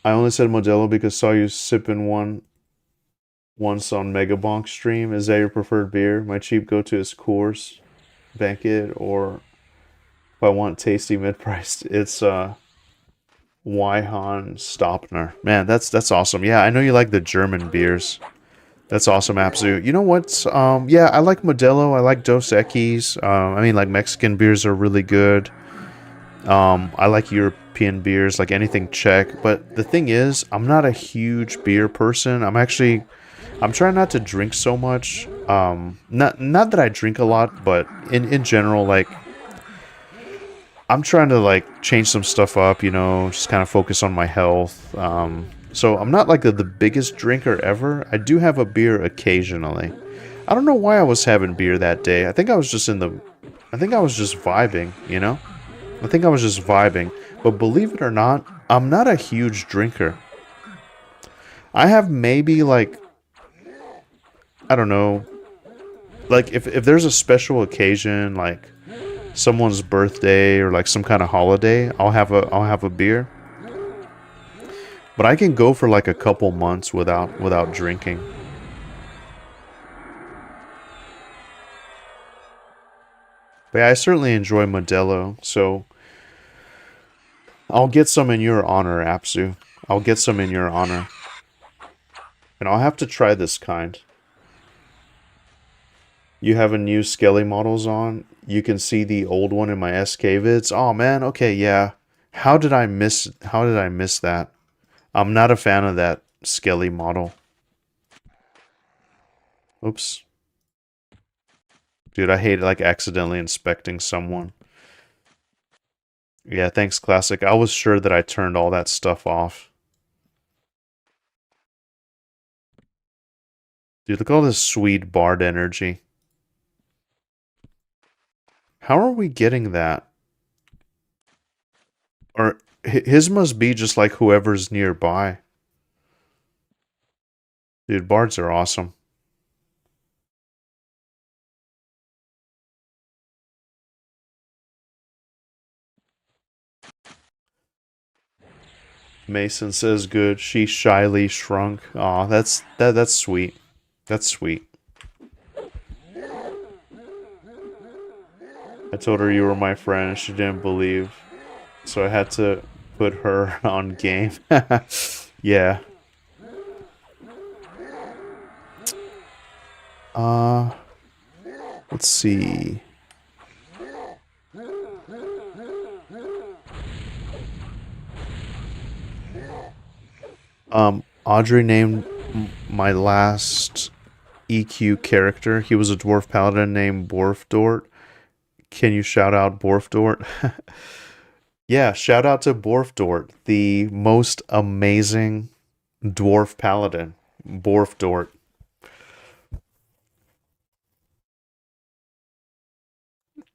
I only said Modelo because saw you sipping one once on Megabonk stream. Is that your preferred beer? My cheap go-to is Coors, Banquet, or if I want tasty mid-priced, it's Weihan Stopner. Man, that's awesome. Yeah, I know you like the German beers. That's awesome, Apsu. You know what? Yeah, I like Modelo. I like Dos Equis. I mean, like Mexican beers are really good. I like European beers, like anything Czech. But the thing is, I'm not a huge beer person. I'm trying not to drink so much. Not that I drink a lot, but in general, like I'm trying to like change some stuff up. Just kind of focus on my health. So I'm not like the biggest drinker ever. I do have a beer occasionally. I don't know why I was having beer that day. I think I was just vibing. I think I was just vibing. But believe it or not, I'm not a huge drinker. I have maybe like, I don't know, like if there's a special occasion, like someone's birthday or like some kind of holiday, I'll have a beer. But I can go for like a couple months without drinking. But yeah, I certainly enjoy Modelo, so I'll get some in your honor, Apsu. I'll get some in your honor. And I'll have to try this kind. You have a new Skelly models on. You can see the old one in my SK vids. Oh man, okay, yeah. How did I miss that? I'm not a fan of that Skelly model. Oops. Dude, I hate like accidentally inspecting someone. Yeah, thanks, Classic. I was sure that I turned all that stuff off. Dude, look at all this sweet Bard energy. How are we getting that? Or his must be just like whoever's nearby. Dude, Bards are awesome. Mason says good. She shyly shrunk. Aw, that's sweet. That's sweet. I told her you were my friend and she didn't believe. So I had to put her on game. Yeah. Uh, let's see. Audrey named my last EQ character. He was a dwarf paladin named Borfdort. Can you shout out Borfdort? Yeah, shout out to Borfdort, the most amazing dwarf paladin. Borfdort.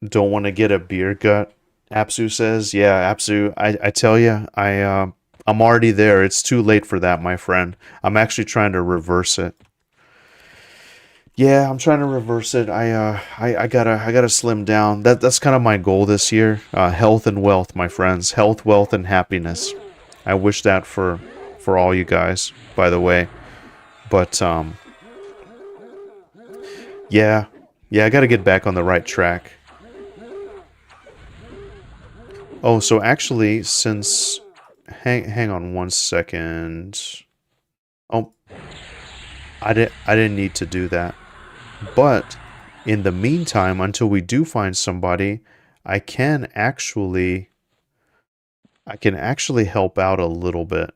Don't want to get a beer gut. Apsu says, yeah, Apsu, I tell you, I'm already there. It's too late for that, my friend. I'm actually trying to reverse it. Yeah, I'm trying to reverse it. I gotta slim down. That's kind of my goal this year. Health and wealth, my friends. Health, wealth, and happiness. I wish that for all you guys, by the way. But yeah, yeah, I gotta get back on the right track. Oh, so actually, since hang on one second. Oh, I didn't need to do that. But in the meantime, until we do find somebody, I can actually help out a little bit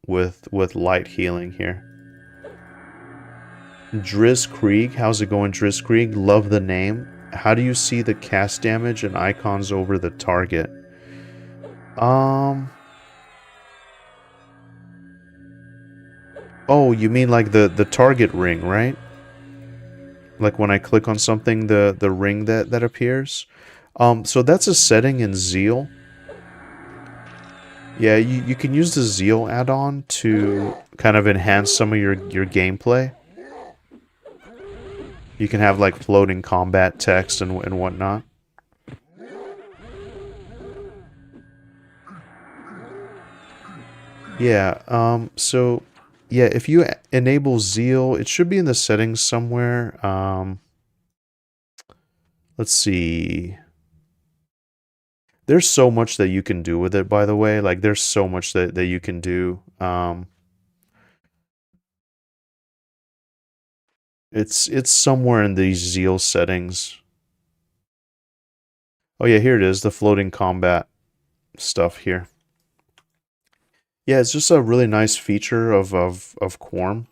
with light healing here. Driz Krieg, how's it going, Driz Krieg? Love the name. How do you see the cast damage and icons over the target? Oh, you mean like the target ring, right? Like when I click on something, the ring that appears. So that's a setting in Zeal. Yeah, you can use the Zeal add-on to kind of enhance some of your gameplay. You can have like floating combat text and whatnot. Yeah, so yeah, if you enable Zeal, it should be in the settings somewhere. Let's see. There's so much that you can do with it, by the way. Like, there's so much that you can do. It's somewhere in these Zeal settings. Oh yeah, here it is, the floating combat stuff here. Yeah, it's just a really nice feature of Quarm.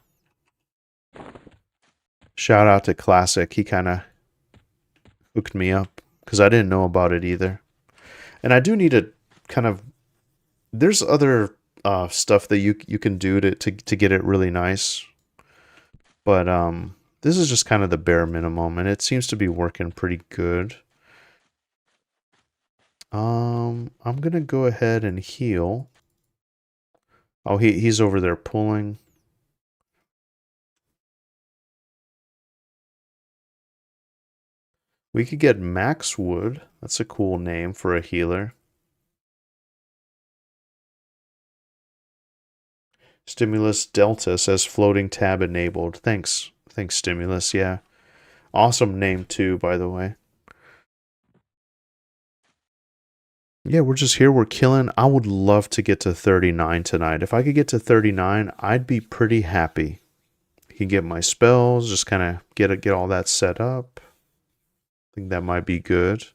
Shout out to Classic. He kind of hooked me up because I didn't know about it either. And I do need to kind of. There's other stuff that you can do to get it really nice, but this is just kind of the bare minimum, and it seems to be working pretty good. I'm gonna go ahead and heal. Oh, he's over there pulling. We could get Maxwood. That's a cool name for a healer. Stimulus Delta says floating tab enabled. Thanks. Thanks, Stimulus. Yeah. Awesome name, too, by the way. Yeah, we're just here. We're killing. I would love to get to 39 tonight. If I could get to 39, I'd be pretty happy. I can get my spells, just kind of get all that set up. I think that might be good.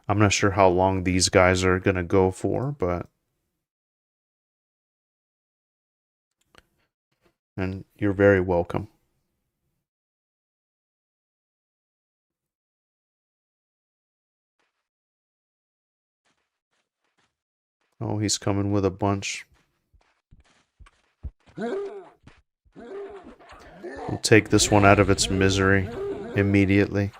I'm not sure how long these guys are going to go for, but... And you're very welcome. Oh, he's coming with a bunch. We'll take this one out of its misery immediately.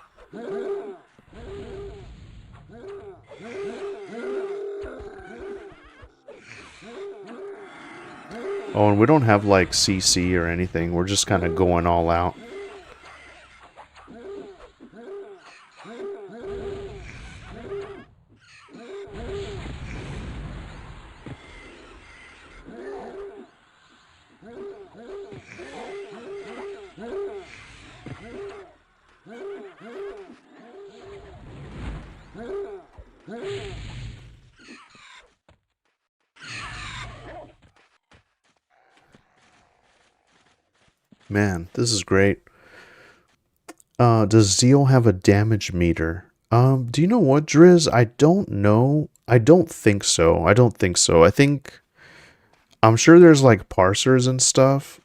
Oh, and we don't have like CC or anything. We're just kind of going all out. Man, this is great. Does Zeal have a damage meter? Do you know what, Driz? I don't know. I don't think so. I don't think so. I think I'm sure there's like parsers and stuff,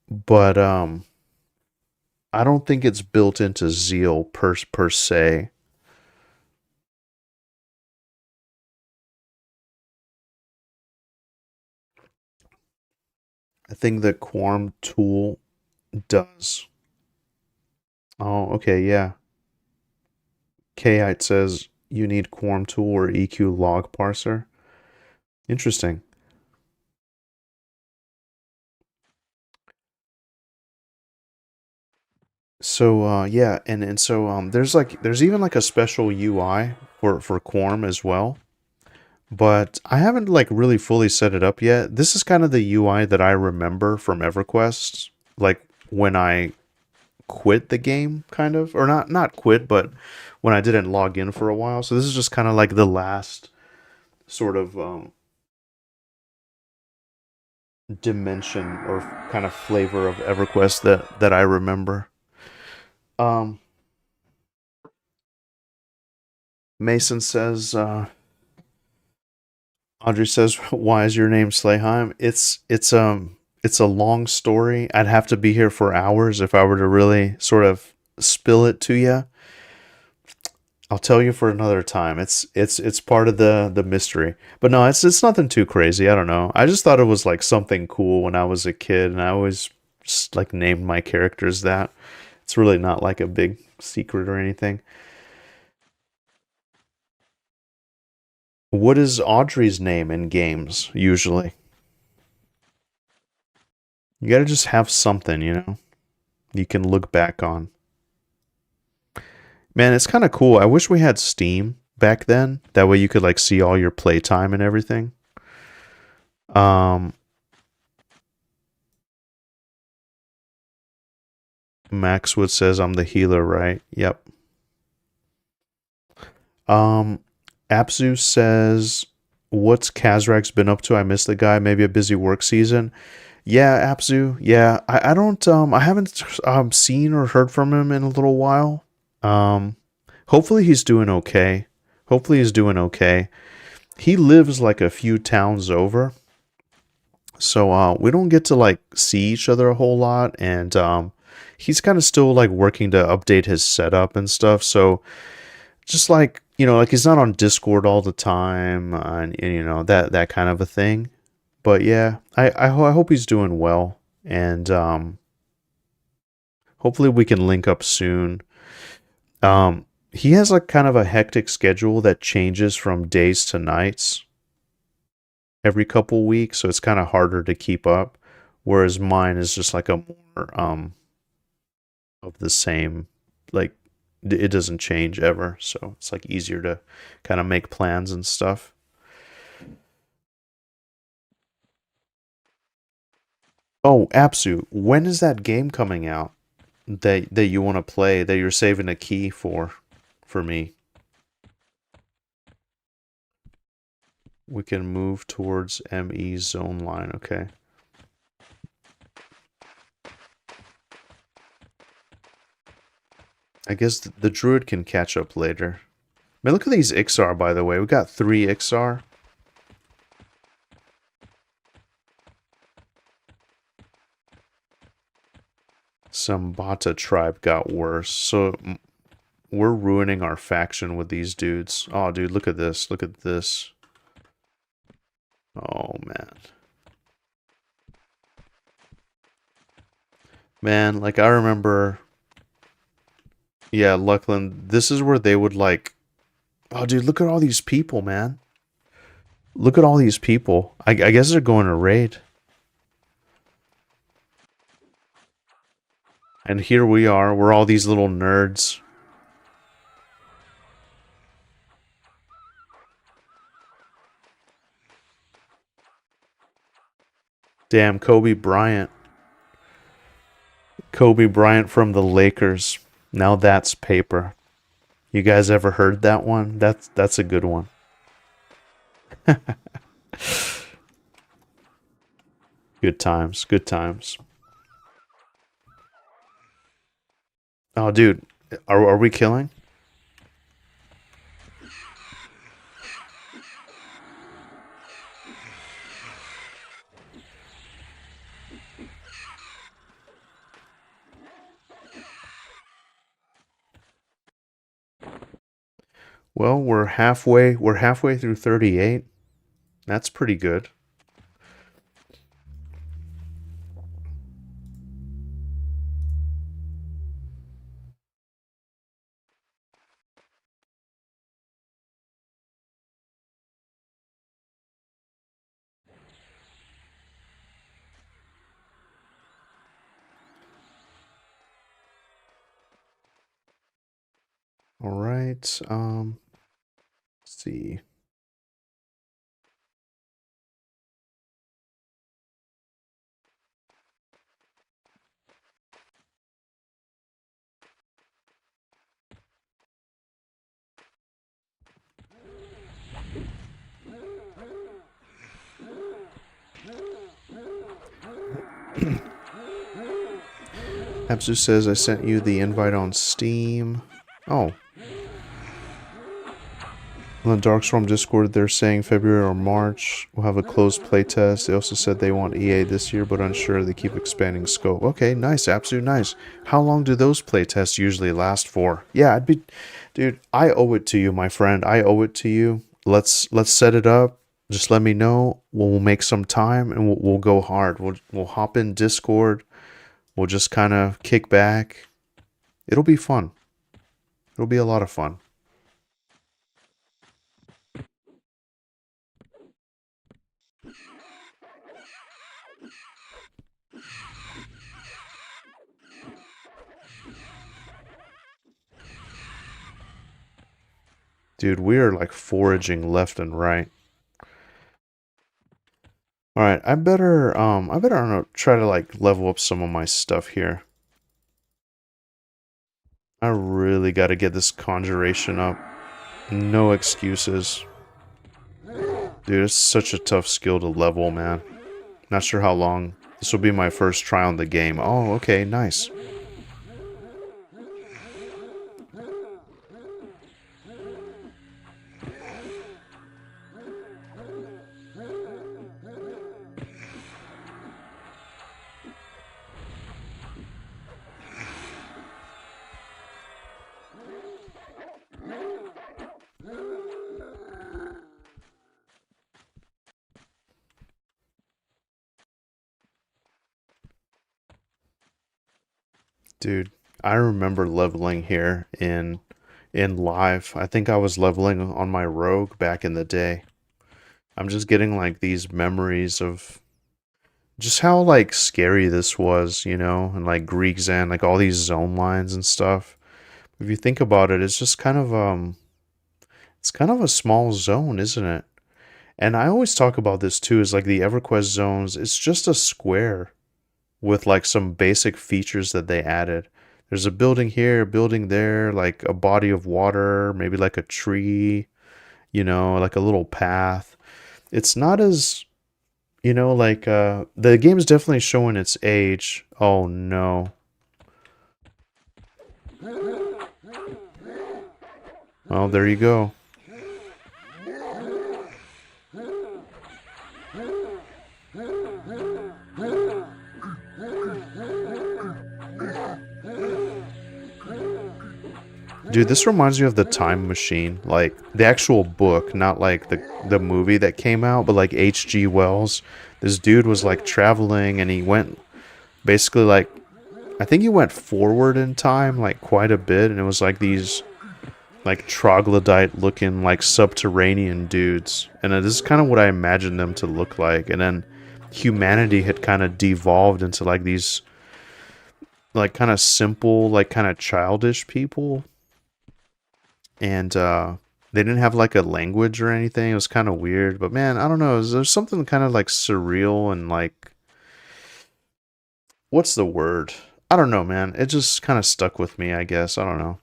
but I don't think it's built into Zeal per se. I think the Quarm tool does. Oh, okay, yeah. Kite says you need Quarm tool or EQ log parser. Interesting. So yeah, and so there's even like a special UI for Quarm as well. But I haven't like really fully set it up yet. This is kind of the UI that I remember from EverQuest, like when I quit the game, kind of, or not quit, but when I didn't log in for a while. So this is just kind of like the last sort of dimension or kind of flavor of EverQuest that I remember. Um, Mason says, Audrey says, "Why is your name Slayheim?" It's a long story. I'd have to be here for hours if I were to really sort of spill it to you. I'll tell you for another time. It's part of the mystery. But no, it's nothing too crazy. I don't know. I just thought it was like something cool when I was a kid, and I always just like named my characters that. It's really not like a big secret or anything. What is Audrey's name in games usually? You gotta just have something, you can look back on. Man, it's kind of cool. I wish we had Steam back then. That way you could like see all your playtime and everything. Um, Maxwood says I'm the healer, right? Yep. Um, Apsu says, "What's Kazrak's been up to? I missed the guy. Maybe a busy work season." Yeah, Apsu. Yeah, I don't I haven't seen or heard from him in a little while. Um, hopefully he's doing okay. Hopefully he's doing okay. He lives like a few towns over, so we don't get to like see each other a whole lot, and he's kind of still like working to update his setup and stuff. So just like like he's not on Discord all the time, and that kind of a thing. But yeah, I hope he's doing well, and hopefully we can link up soon. He has like kind of a hectic schedule that changes from days to nights every couple weeks, so it's kind of harder to keep up. Whereas mine is just like a more of the same, like it doesn't change ever, so it's like easier to kind of make plans and stuff. Oh, Apsu, when is that game coming out that you want to play that you're saving a key for me? We can move towards ME zone line. Okay. I guess the druid can catch up later. Man, look at these Iksar, by the way. We got 3 Iksar. Some Bata tribe got worse. So we're ruining our faction with these dudes. Oh, dude, look at this. Look at this. Oh, man. Man, like, I remember... Yeah, Luclin, this is where they would, like... Oh, dude, look at all these people, man. Look at all these people. I guess they're going to raid. And here we are. We're all these little nerds. Damn, Kobe Bryant. Kobe Bryant from the Lakers. Now that's paper. You guys ever heard that one? That's a good one. Good times, good times. Oh, dude, are we killing? Well, we're halfway through 38. That's pretty good. All right. Let's see. Abzu says I sent you the invite on Steam. Oh, on the Darkstorm Discord, they're saying February or March we'll have a closed playtest. They also said they want EA this year, but unsure. They keep expanding scope. Okay, nice, absolute nice. How long do those playtests usually last for? Yeah, dude. I owe it to you, my friend. I owe it to you. Let's set it up. Just let me know. We'll make some time and we'll go hard. We'll hop in Discord. We'll just kind of kick back. It'll be fun. It'll be a lot of fun. Dude, we are like foraging left and right. All right, I better, I don't know, try to like level up some of my stuff here. I really got to get this conjuration up. No excuses. Dude, it's such a tough skill to level, man. Not sure how long. This will be my first try on the game. Oh, okay, nice. Dude, I remember leveling here in live. I think I was leveling on my rogue back in the day. I'm just getting like these memories of just how like scary this was, and like Greeks and like all these zone lines and stuff. If you think about it, it's kind of a small zone, isn't it? And I always talk about this too, is like the EverQuest zones, it's just a square with like some basic features that they added. There's a building here, a building there, like a body of water, maybe like a tree, like a little path. It's not as, like the game's definitely showing its age. Oh no. Well, there you go. Dude, this reminds me of the Time Machine, like the actual book, not like the movie that came out, but like H.G. Wells. This dude was like traveling and he went basically like I think he went forward in time like quite a bit and it was like these like troglodyte looking like subterranean dudes. And this is kind of what I imagined them to look like. And then humanity had kind of devolved into like these like kind of simple, like kind of childish people and they didn't have like a language or anything. It was kind of weird, but man, I don't know. There's something kind of like surreal and like what's the word? I don't know, man. It just kind of stuck with me, I guess. I don't know.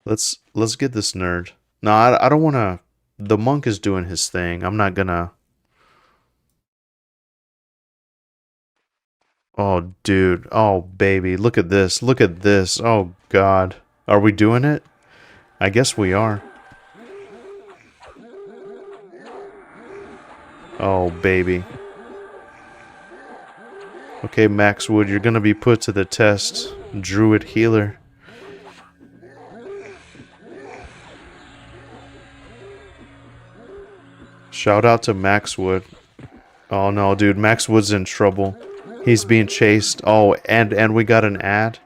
Let's get this nerd. No, I don't want to. The monk is doing his thing. I'm not gonna. Oh, dude. Oh, baby. Look at this. Look at this. Oh, God. Are we doing it? I guess we are. Oh, baby. Okay, Max Wood, you're gonna be put to the test. Druid healer. Shout out to Max Wood. Oh no, dude, Max Wood's in trouble. He's being chased. Oh, and we got an ad.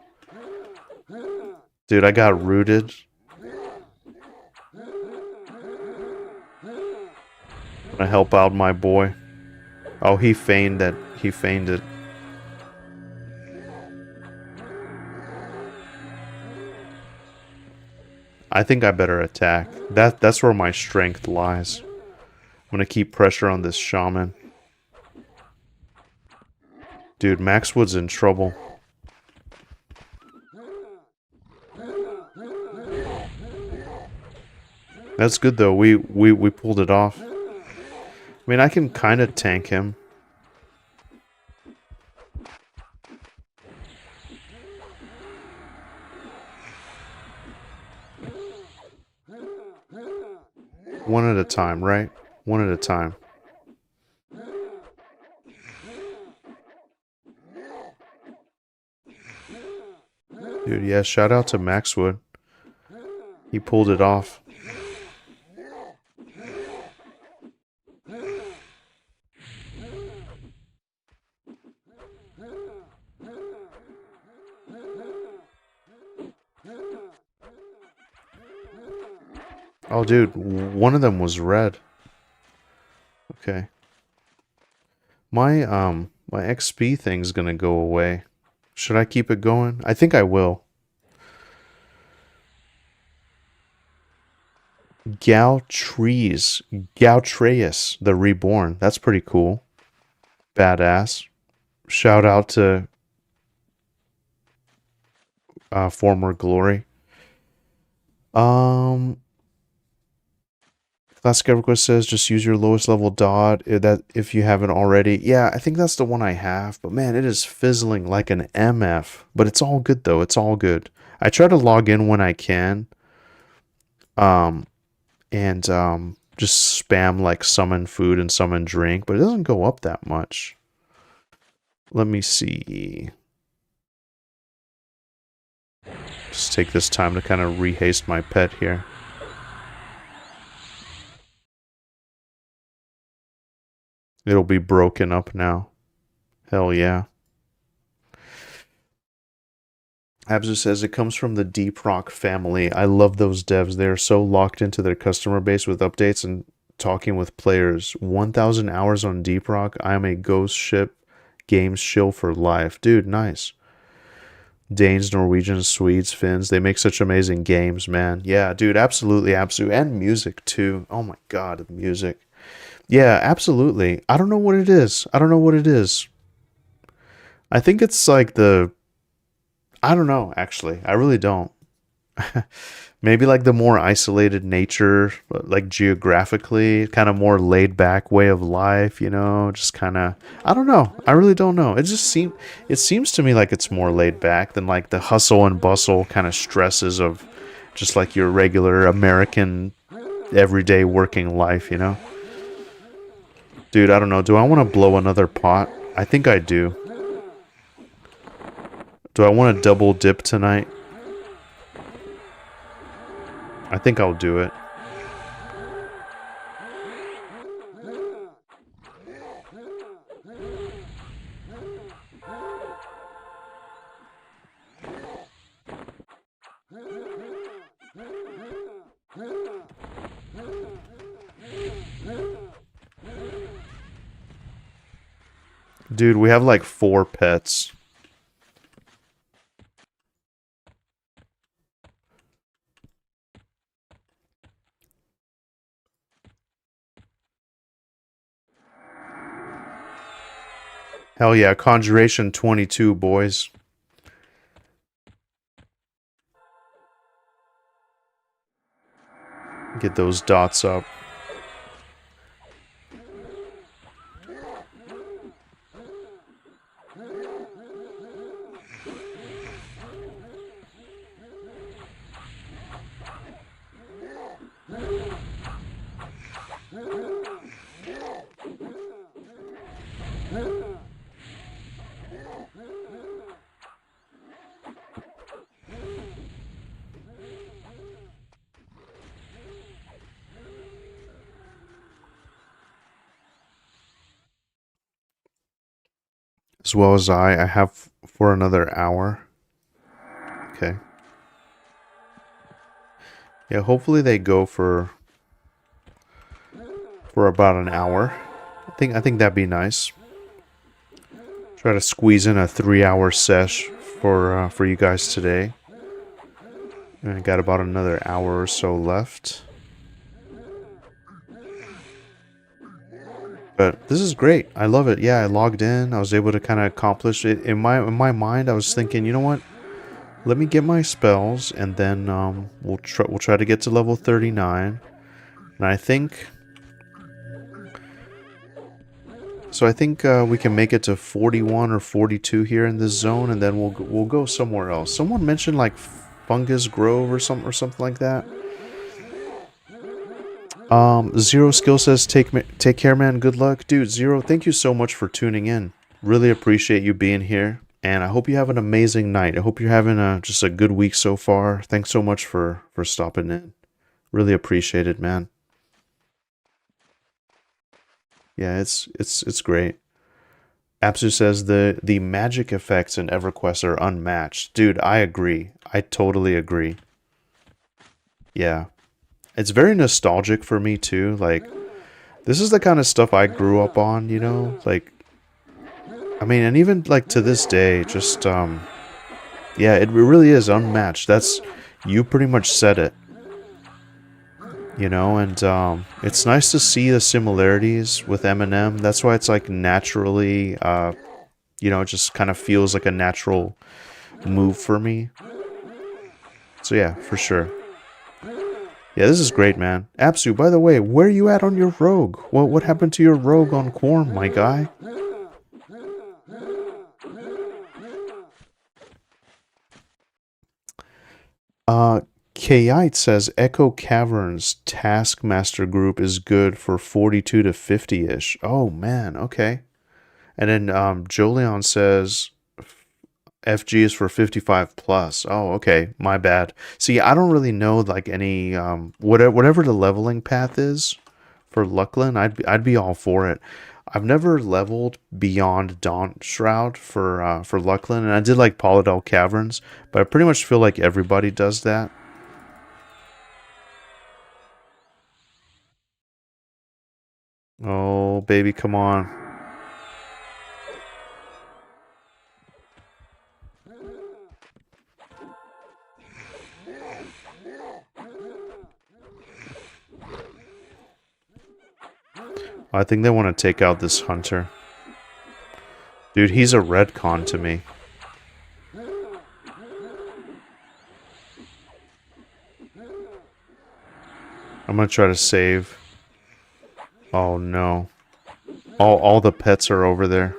Dude, I got rooted. I'm gonna help out my boy. Oh, he feigned that. He feigned it. I think I better attack. That's where my strength lies. I'm gonna keep pressure on this shaman. Dude, Max Wood's in trouble. That's good though. We pulled it off. I mean, I can kind of tank him. One at a time, right? One at a time. Dude, yeah, shout out to Maxwood. He pulled it off. Oh, dude, one of them was red. Okay. My XP thing's gonna go away. Should I keep it going? I think I will. Gautreus, the Reborn. That's pretty cool. Badass. Shout out to former glory. Classic EverQuest says just use your lowest level dot that if you haven't already. Yeah, I think that's the one I have. But man, it is fizzling like an MF. But it's all good though. It's all good. I try to log in when I can. And just spam like summon food and summon drink, but it doesn't go up that much. Let me see. Just take this time to kind of rehaste my pet here. It'll be broken up now. Hell yeah. Abzu says it comes from the Deep Rock family. I love those devs. They are so locked into their customer base with updates and talking with players. 1,000 hours on Deep Rock. I am a ghost ship games shill for life. Dude, nice. Danes, Norwegians, Swedes, Finns. They make such amazing games, man. Yeah, dude, absolutely, absolutely. And music, too. Oh my god, the music. Yeah, absolutely. I don't know what it is. I don't know what it is. I think it's like the... I don't know, actually. I really don't. Maybe like the more isolated nature, like geographically, kind of more laid back way of life, you know, just kind of, I don't know. I really don't know. It seems to me like it's more laid back than like the hustle and bustle kind of stresses of just like your regular American everyday working life, you know? Dude, I don't know. Do I want to blow another pot? I think I do. Do I want to double dip tonight? I think I'll do it. Dude, we have like 4 pets. Hell yeah, Conjuration 22, boys. Get those dots up. as well as I have for another hour. Okay. Yeah, hopefully they go for about an hour. I think that'd be nice. Try to squeeze in a 3-hour sesh for you guys today. And I got about another hour or so left. But this is great. I love it. Yeah, I logged in. I was able to kind of accomplish it. In my mind, I was thinking, you know what? Let me get my spells, and then we'll try to get to level 39. And I think we can make it to 41 or 42 here in this zone, and then we'll go somewhere else. Someone mentioned like Fungus Grove or something like that. Zero Skill says take care, man. Good luck, dude. Zero, thank you so much for tuning in. Really appreciate you being here, and I hope you have an amazing night. I hope you're having just a good week so far. Thanks so much for stopping in. Really appreciate it, man. Yeah, it's great. Apsu says the magic effects in EverQuest are unmatched. Dude, I agree. I totally agree. Yeah. It's very nostalgic for me too. Like, this is the kind of stuff I grew up on, you know? Like, I mean, and even like to this day, just yeah, it really is unmatched. You pretty much said it. You know, and it's nice to see the similarities with Eminem. That's why it's like naturally, you know, it just kind of feels like a natural move for me. So yeah, for sure. Yeah, this is great, man. Apsu, by the way, where are you at on your rogue? What happened to your rogue on Quarm, my guy? Kite says Echo Caverns Taskmaster group is good for 42 to 50-ish. Oh, man, okay. And then Jolion says FG is for 55 plus. Oh, okay, my bad. See, I don't really know like any whatever the leveling path is for Luclin. I'd be all for it. I've never leveled beyond Daunt Shroud for Luclin, and I did like Polydel Caverns, but I pretty much feel like everybody does that. Oh, baby, come on. I think they want to take out this hunter. Dude, he's a redcon to me. I'm gonna try to save. Oh no. All the pets are over there.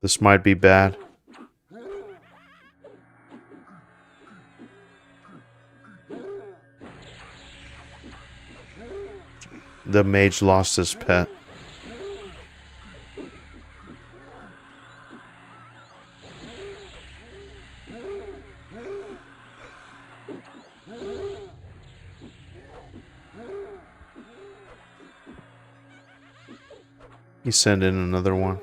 This might be bad. The mage lost his pet. He sent in another one.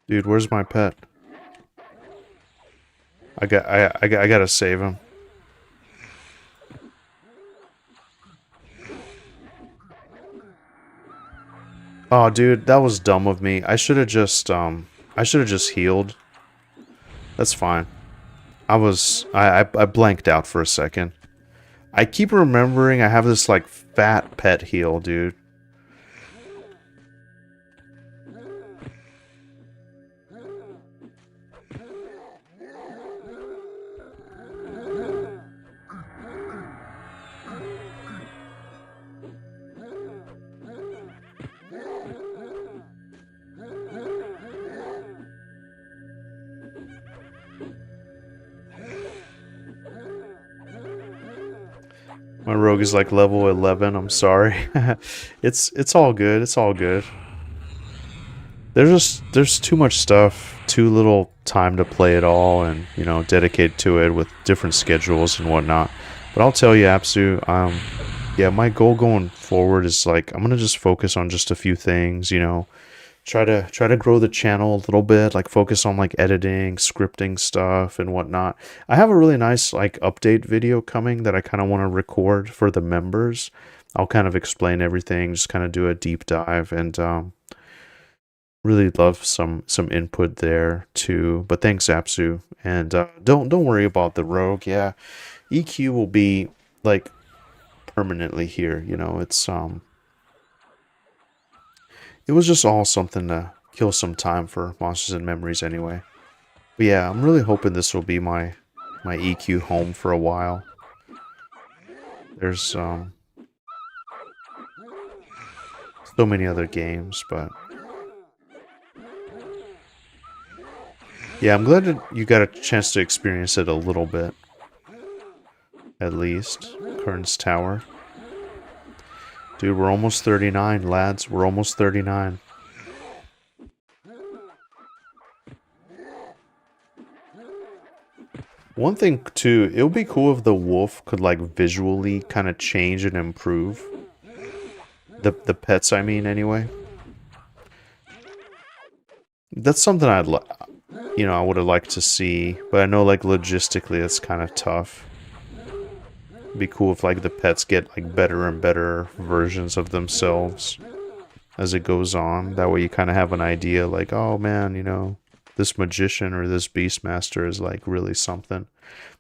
Dude, where's my pet? I gotta save him. Oh, dude, that was dumb of me. I should have just healed. That's fine. I blanked out for a second. I keep remembering I have this like fat pet heal, dude. My rogue is like level 11, I'm sorry. It's all good, it's all good. there's too much stuff, too little time to play it all, and you know, dedicate to it with different schedules and whatnot. But I'll tell you, Apsu, yeah, my goal going forward is like I'm gonna just focus on just a few things, you know, try to grow the channel a little bit, like focus on like editing, scripting stuff and whatnot. I have a really nice like update video coming that I kind of want to record for the members. I'll kind of explain everything, just kind of do a deep dive, and really love some input there too. But thanks, Apsu, and don't worry about the rogue. Yeah, EQ will be like permanently here. You know, it was just all something to kill some time for Monsters and Memories anyway. But yeah, I'm really hoping this will be my EQ home for a while. There's so many other games, but yeah, I'm glad that you got a chance to experience it a little bit, at least. Kern's Tower. Dude, we're almost 39, lads. We're almost 39. One thing, too, it would be cool if the wolf could, like, visually kind of change and improve. The pets, I mean, anyway. That's something I would have liked to see, but I know, like, logistically it's kind of tough. It'd be cool if, like, the pets get, like, better and better versions of themselves as it goes on. That way you kind of have an idea, like, oh, man, you know, this magician or this beastmaster is, like, really something.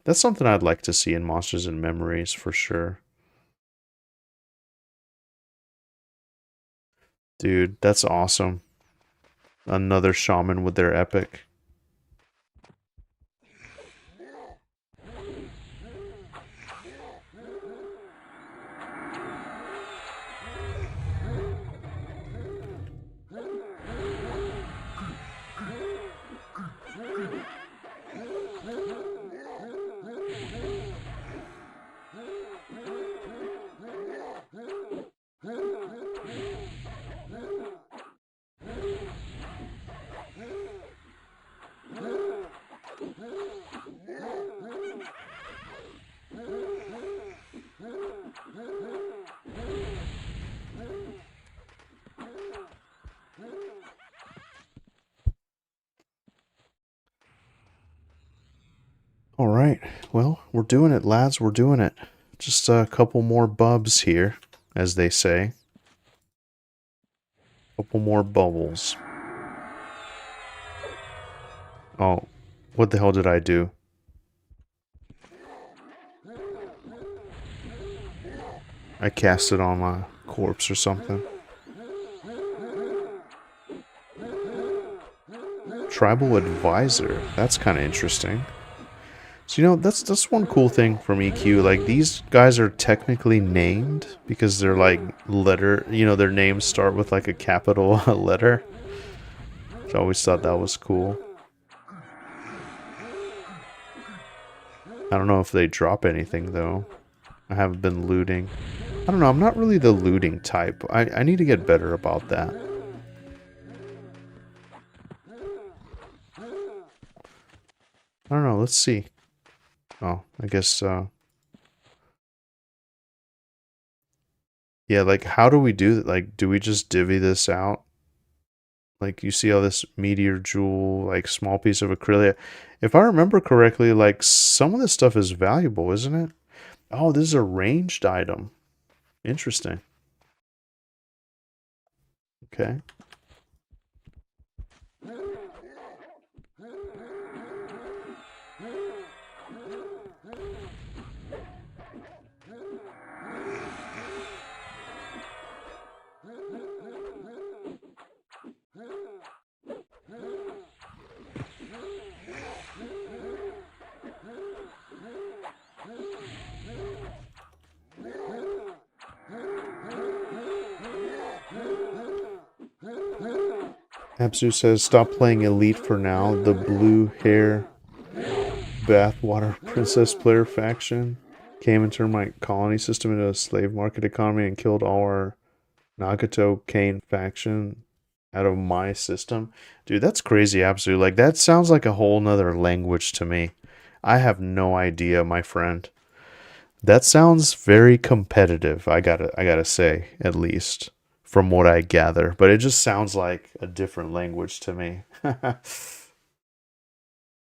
That's something I'd like to see in Monsters and Memories, for sure. Dude, that's awesome. Another shaman with their epic. Alright, well, we're doing it, lads, we're doing it. Just a couple more bubs here, as they say. Couple more bubbles. Oh, what the hell did I do? I cast it on a corpse or something. Tribal Advisor, that's kind of interesting. So, you know, that's one cool thing from EQ. Like, these guys are technically named because they're like their names start with like a capital letter. I always thought that was cool. I don't know if they drop anything though. I haven't been looting. I don't know, I'm not really the looting type. I need to get better about that. I don't know, let's see. Oh, I guess, yeah, like, how do we do that? Like, do we just divvy this out? Like, you see all this meteor jewel, like, small piece of acrylic. If I remember correctly, like, some of this stuff is valuable, isn't it? Oh, this is a ranged item. Interesting. Okay. Absu says, stop playing Elite for now. The blue hair bathwater princess player faction came and turned my colony system into a slave market economy and killed all our Nagato Kane faction. Out of my system. Dude, that's crazy, absolutely. Like, that sounds like a whole nother language to me. I have no idea, my friend. That sounds very competitive, I gotta say, at least, from what I gather. But it just sounds like a different language to me.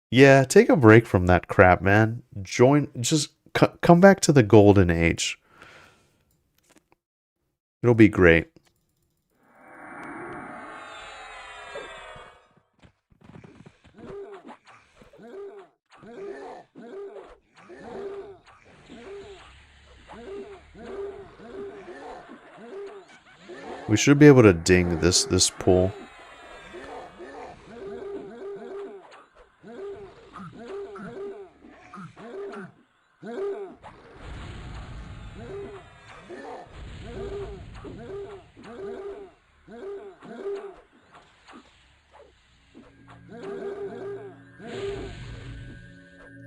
Yeah, take a break from that crap, man. Come back to the golden age. It'll be great. We should be able to ding this pool.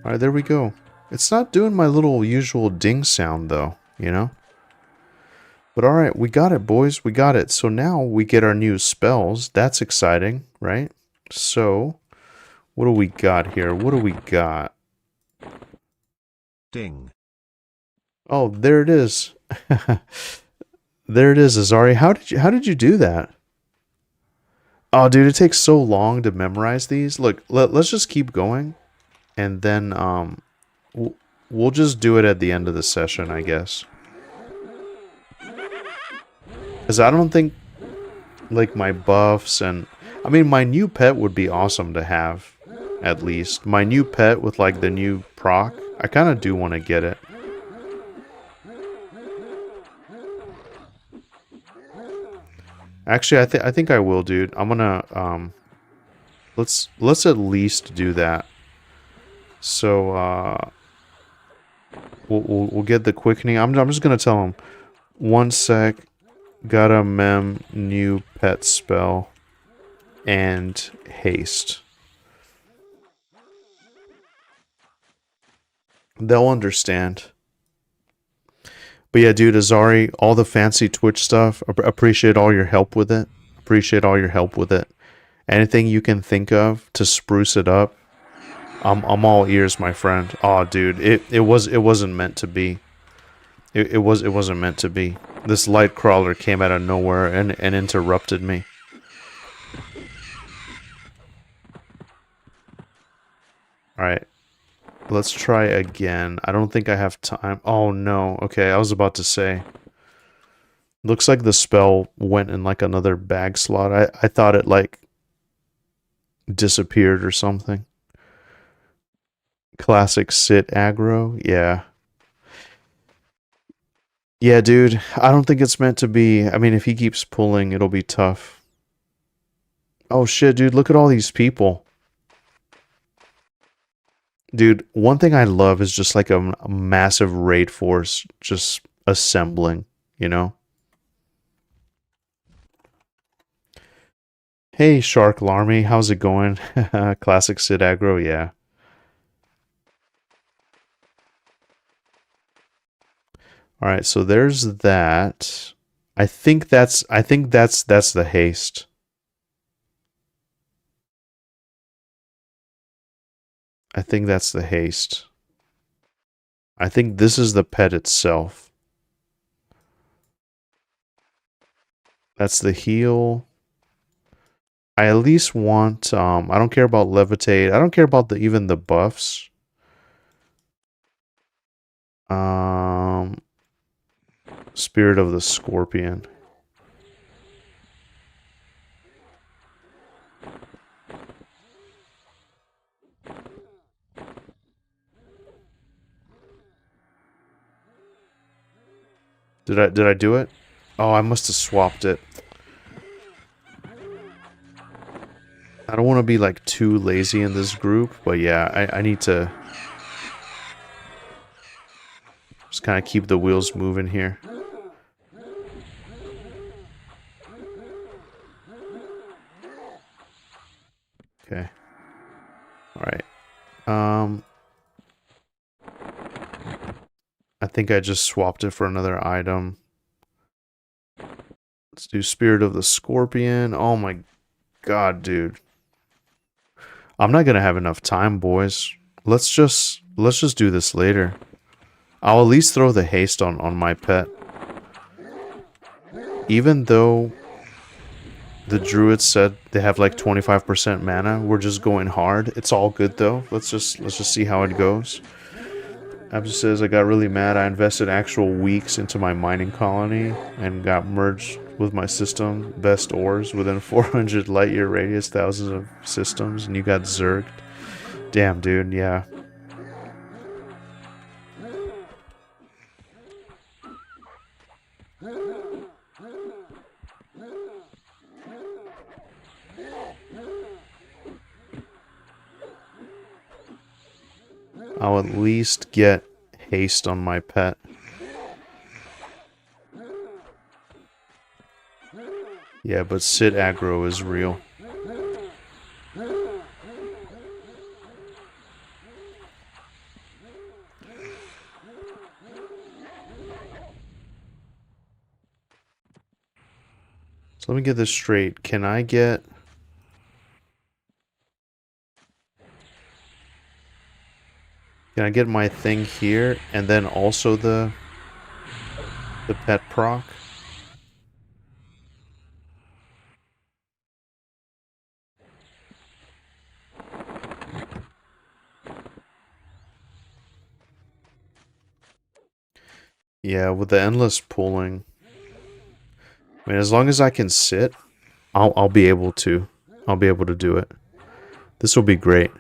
Alright, there we go. It's not doing my little usual ding sound, though, you know? But alright, we got it, boys. We got it. So now we get our new spells. That's exciting, right? So, what do we got here? What do we got? Ding. Oh, there it is. There it is, Azari. How did you do that? Oh, dude, it takes so long to memorize these. Look, let's just keep going, and then we'll, we'll just do it at the end of the session, I guess. Because I don't think, like, my buffs and... I mean, my new pet would be awesome to have, at least. My new pet with, like, the new proc. I kind of do want to get it. Actually, I think I will, dude. I'm gonna, let's at least do that. So, we'll get the quickening. I'm just gonna tell him, 1 sec, got a mem new pet spell, and haste. They'll understand. But yeah, dude, Azari, all the fancy Twitch stuff, appreciate all your help with it. Appreciate all your help with it. Anything you can think of to spruce it up, I'm all ears, my friend. Oh, dude, it wasn't meant to be. It wasn't meant to be. This light crawler came out of nowhere and interrupted me. Alright. Let's try again. I don't think I have time. Oh no. Okay, I was about to say. Looks like the spell went in like another bag slot. I thought it like disappeared or something. Classic sit aggro. Yeah. Yeah, dude. I don't think it's meant to be. I mean, if he keeps pulling, it'll be tough. Oh shit, dude. Look at all these people. Dude, one thing I love is just like a massive raid force just assembling, you know? Hey, Shark Larmy, how's it going? Classic Sid aggro, yeah. All right, so there's that. I think that's the haste. I think that's the haste. I think this is the pet itself. That's the heal. I at least want I don't care about levitate. I don't care about even the buffs. Um Spirit of the Scorpion. Did I do it? Oh, I must have swapped it. I don't want to be like too lazy in this group, but yeah, I need to just kind of keep the wheels moving here. Okay. All right. I think I just swapped it for another item. Let's do Spirit of the Scorpion. Oh my god, dude. I'm not gonna have enough time, boys. Let's just do this later. I'll at least throw the haste on my pet. Even though the druids said they have like 25% mana, we're just going hard. It's all good though. Let's just see how it goes. Absa says, I got really mad. I invested actual weeks into my mining colony and got merged with my system. Best ores within 400 light year radius, thousands of systems, and you got zerged. Damn, dude, yeah. I'll at least get haste on my pet. Yeah, but Sid aggro is real. So let me get this straight. Can I get... Can I get my thing here and then also the pet proc? Yeah, with the endless pulling. I mean, as long as I can sit, I'll be able to. I'll be able to do it. This will be great.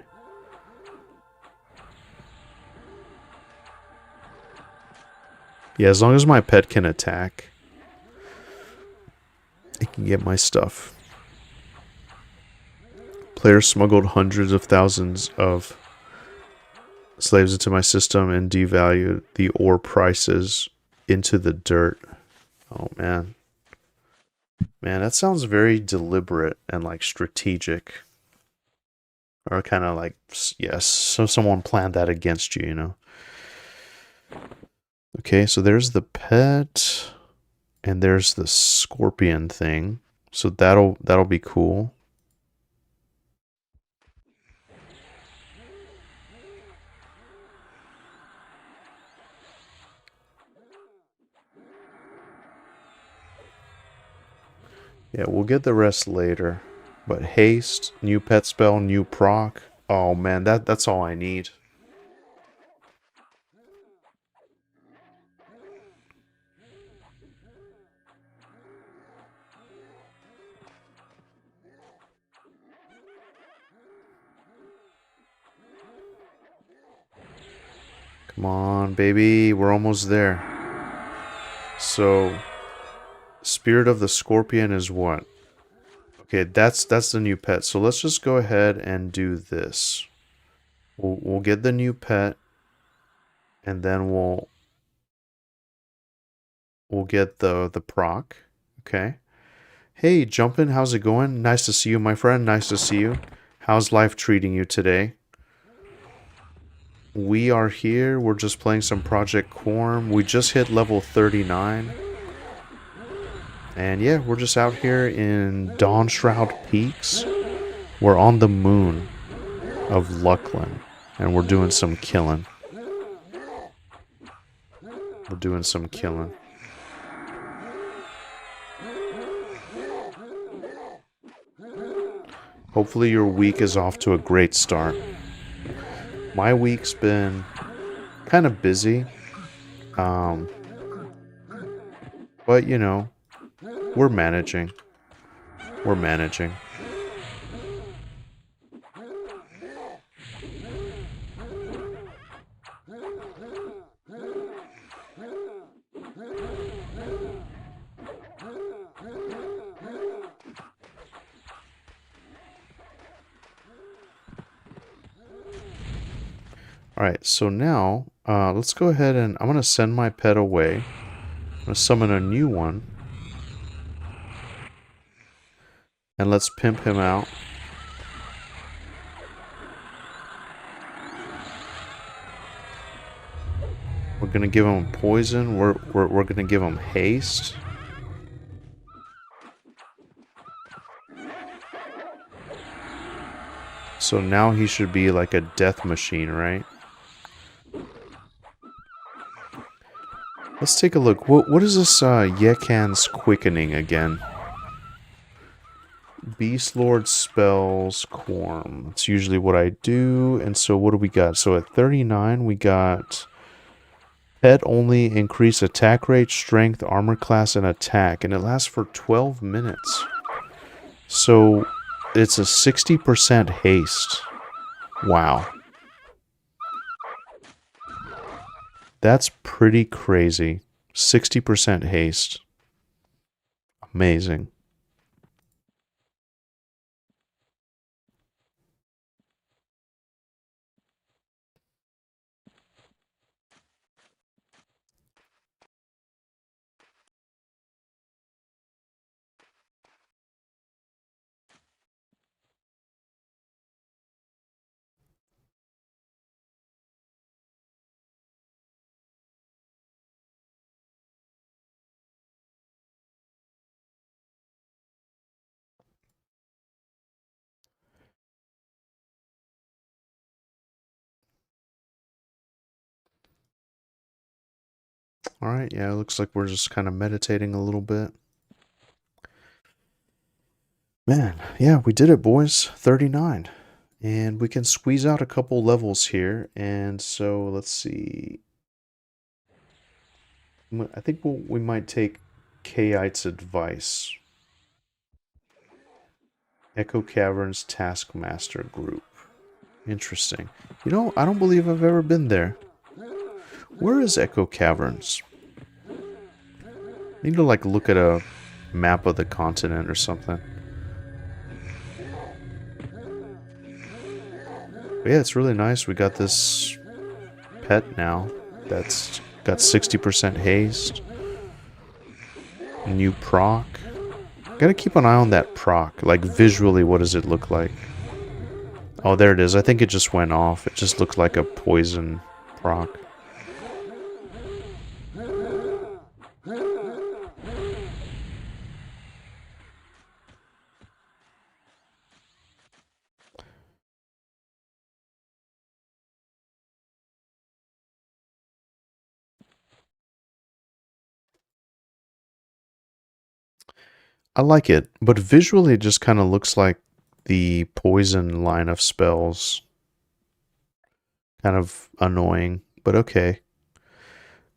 Yeah, as long as my pet can attack, I can get my stuff. Players smuggled hundreds of thousands of slaves into my system and devalued the ore prices into the dirt. Oh, man. Man, that sounds very deliberate and, like, strategic. Or kind of like, yes, so someone planned that against you, you know? Okay, so there's the pet, and there's the scorpion thing. So that'll be cool. Yeah, we'll get the rest later. But haste, new pet spell, new proc. Oh man, that's all I need. Come on, baby. We're almost there. So, Spirit of the Scorpion is what? Okay, that's the new pet. So let's just go ahead and do this. We'll get the new pet, and then we'll get the proc. Okay. Hey, Jumpin', how's it going? Nice to see you, my friend. Nice to see you. How's life treating you today? We are here. We're just playing some Project Quarm. We just hit level 39. And yeah, we're just out here in Dawnshroud Peaks. We're on the moon of Luclin. And we're doing some killing. We're doing some killing. Hopefully your week is off to a great start. My week's been kind of busy. But, you know, we're managing. We're managing. Alright, so now, let's go ahead and I'm going to send my pet away. I'm going to summon a new one. And let's pimp him out. We're going to give him poison. We're going to give him haste. So now he should be like a death machine, right? Let's take a look. What is this Yekan's quickening again? Beastlord spells Quarm. That's usually what I do. And so what do we got? So at 39 we got pet only, increase attack rate, strength, armor class, and attack. And it lasts for 12 minutes. So it's a 60% haste. Wow. That's pretty crazy. 60% haste. Amazing. Alright, yeah, it looks like we're just kind of meditating a little bit. Man, yeah, we did it, boys. 39. And we can squeeze out a couple levels here. And so, let's see. I think we might take Kite's advice. Echo Caverns Taskmaster Group. Interesting. You know, I don't believe I've ever been there. Where is Echo Caverns? I need to, like, look at a map of the continent or something. But yeah, it's really nice. We got this pet now that's got 60% haste. New proc. Gotta keep an eye on that proc. Like, visually, what does it look like? Oh, there it is. I think it just went off. It just looked like a poison proc. I like it, but visually it just kind of looks like the poison line of spells. Kind of annoying, but okay.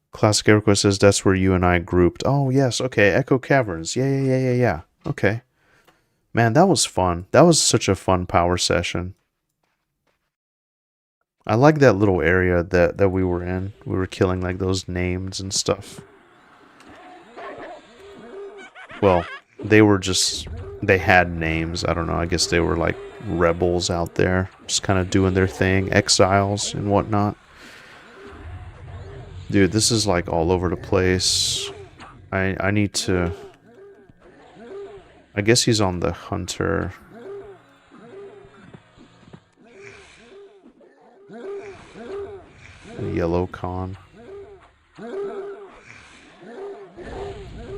Classic EverQuest says that's where you and I grouped. Oh, yes, okay, Echo Caverns. Yeah. Okay. Man, that was fun. That was such a fun power session. I like that little area that we were in. We were killing, like, those names and stuff. Well, they were just... They had names. I don't know. I guess they were, like, rebels out there. Just kind of doing their thing. Exiles and whatnot. Dude, this is, like, all over the place. I need to... I guess he's on the hunter. Yellow con.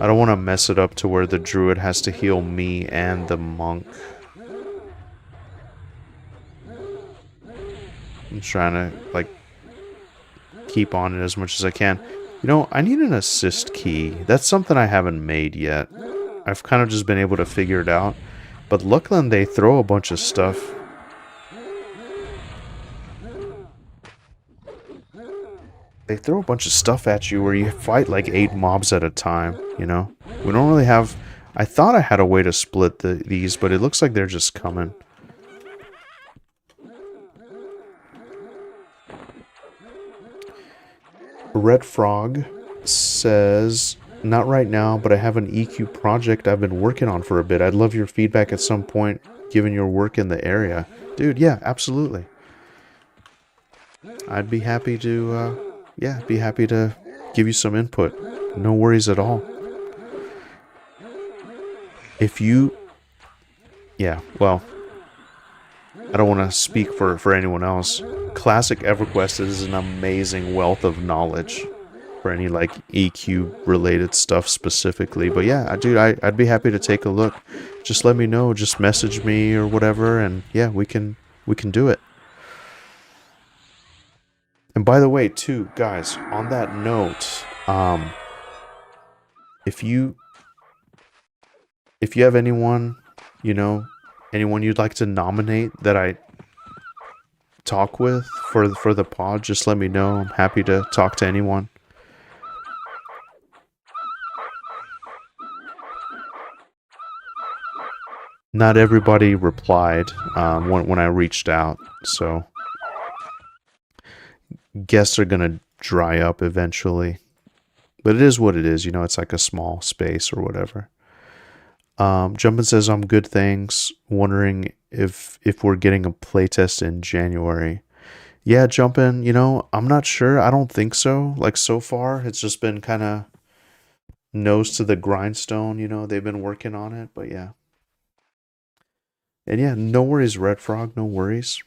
I don't want to mess it up to where the druid has to heal me and the monk. I'm trying to, like, keep on it as much as I can. You know, I need an assist key. That's something I haven't made yet. I've kind of just been able to figure it out. But Luclin, they throw a bunch of stuff. They throw a bunch of stuff at you where you fight like 8 mobs at a time, you know? We don't really have... I thought I had a way to split these, but it looks like they're just coming. Red Frog says, not right now, but I have an EQ project I've been working on for a bit. I'd love your feedback at some point, given your work in the area. Dude, yeah, absolutely. I'd be happy to... yeah, be happy to give you some input. No worries at all. If you... Yeah, well... I don't want to speak for anyone else. Classic EverQuest is an amazing wealth of knowledge for any, like, EQ-related stuff specifically. But yeah, dude, I'd be happy to take a look. Just let me know. Just message me or whatever, and yeah, we can We can do it. And by the way, too, guys, on that note, if you have anyone, you know, anyone you'd like to nominate that I talk with for the pod, just let me know. I'm happy to talk to anyone. Not everybody replied when I reached out, so guests are gonna dry up eventually. But it is what it is, you know. It's like a small space or whatever. Jumpin says I'm good, thanks. Wondering if we're getting a playtest in January. Yeah, Jumpin, you know, I'm not sure. I don't think so. Like, so far, it's just been kind of nose to the grindstone, you know. They've been working on it, but yeah. And yeah, no worries, Red Frog, no worries.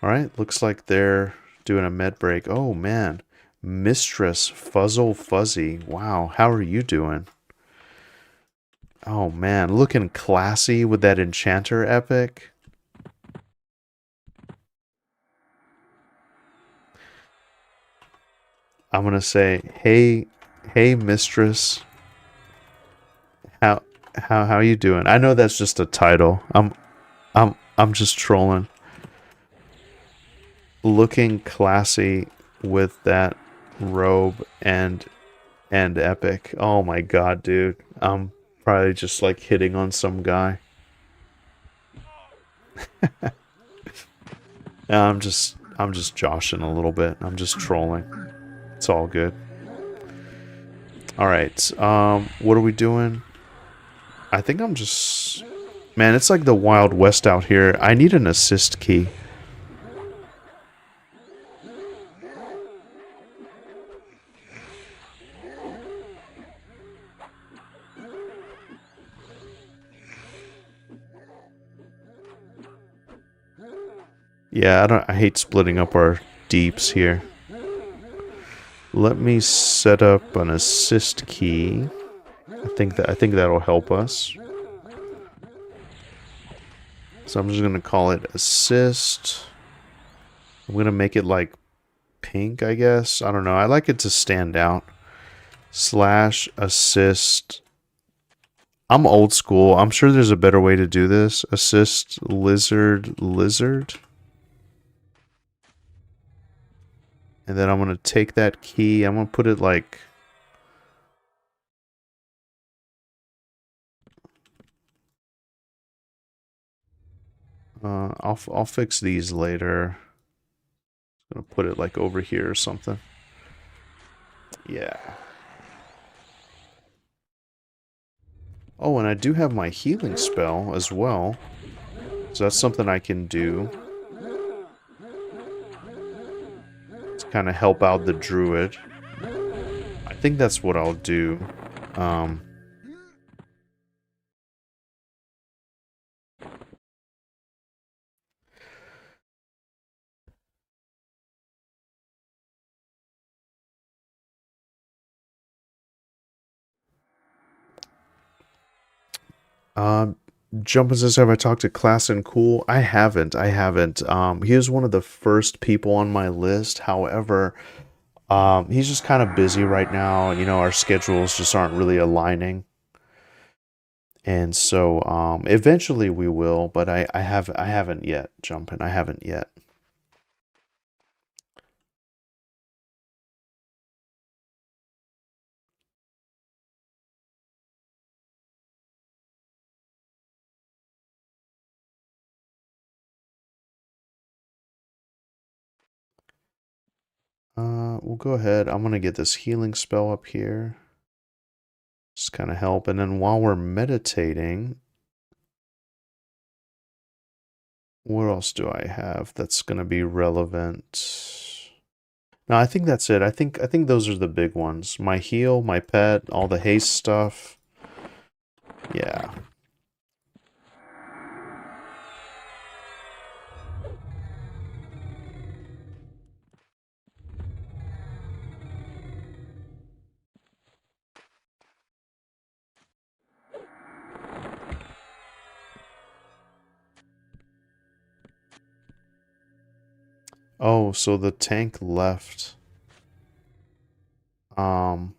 Alright, looks like they're doing a med break. Oh, man. Mistress Fuzzle Fuzzy. Wow, how are you doing? Oh, man, looking classy with that Enchanter epic. I'm gonna say, hey, Mistress. How how you doing? I know that's just a title. I'm just trolling. Looking classy with that robe and epic. Oh my god, dude. I'm probably just like hitting on some guy. I'm just joshing a little bit. I'm just trolling. It's all good. All right. What are we doing? I think I'm just... Man, it's like the Wild West out here. I need an assist key. Yeah, I hate splitting up our deeps here. Let me set up an assist key. I think that'll help us. So I'm just gonna call it assist. I'm gonna make it like pink, I guess. I don't know. I like it to stand out. Slash assist. I'm old school. I'm sure there's a better way to do this. Assist lizard. And then I'm gonna take that key. I'm gonna put it like... I'll fix these later. I'm gonna put it like over here or something. Yeah. Oh, and I do have my healing spell as well. So that's something I can do to kind of help out the druid. I think that's what I'll do. Jumpin' says, have I talked to Class and Cool? I haven't. He was one of the first people on my list. However, he's just kind of busy right now. You know, our schedules just aren't really aligning. And so, eventually we will, but I haven't yet, Jumpin'. I haven't yet. We'll go ahead. I'm gonna get this healing spell up here. Just kind of help. And then while we're meditating, what else do I have that's gonna be relevant? No, I think that's it. I think those are the big ones. My heal, my pet, all the haste stuff. Yeah. Oh, so the tank left. Oh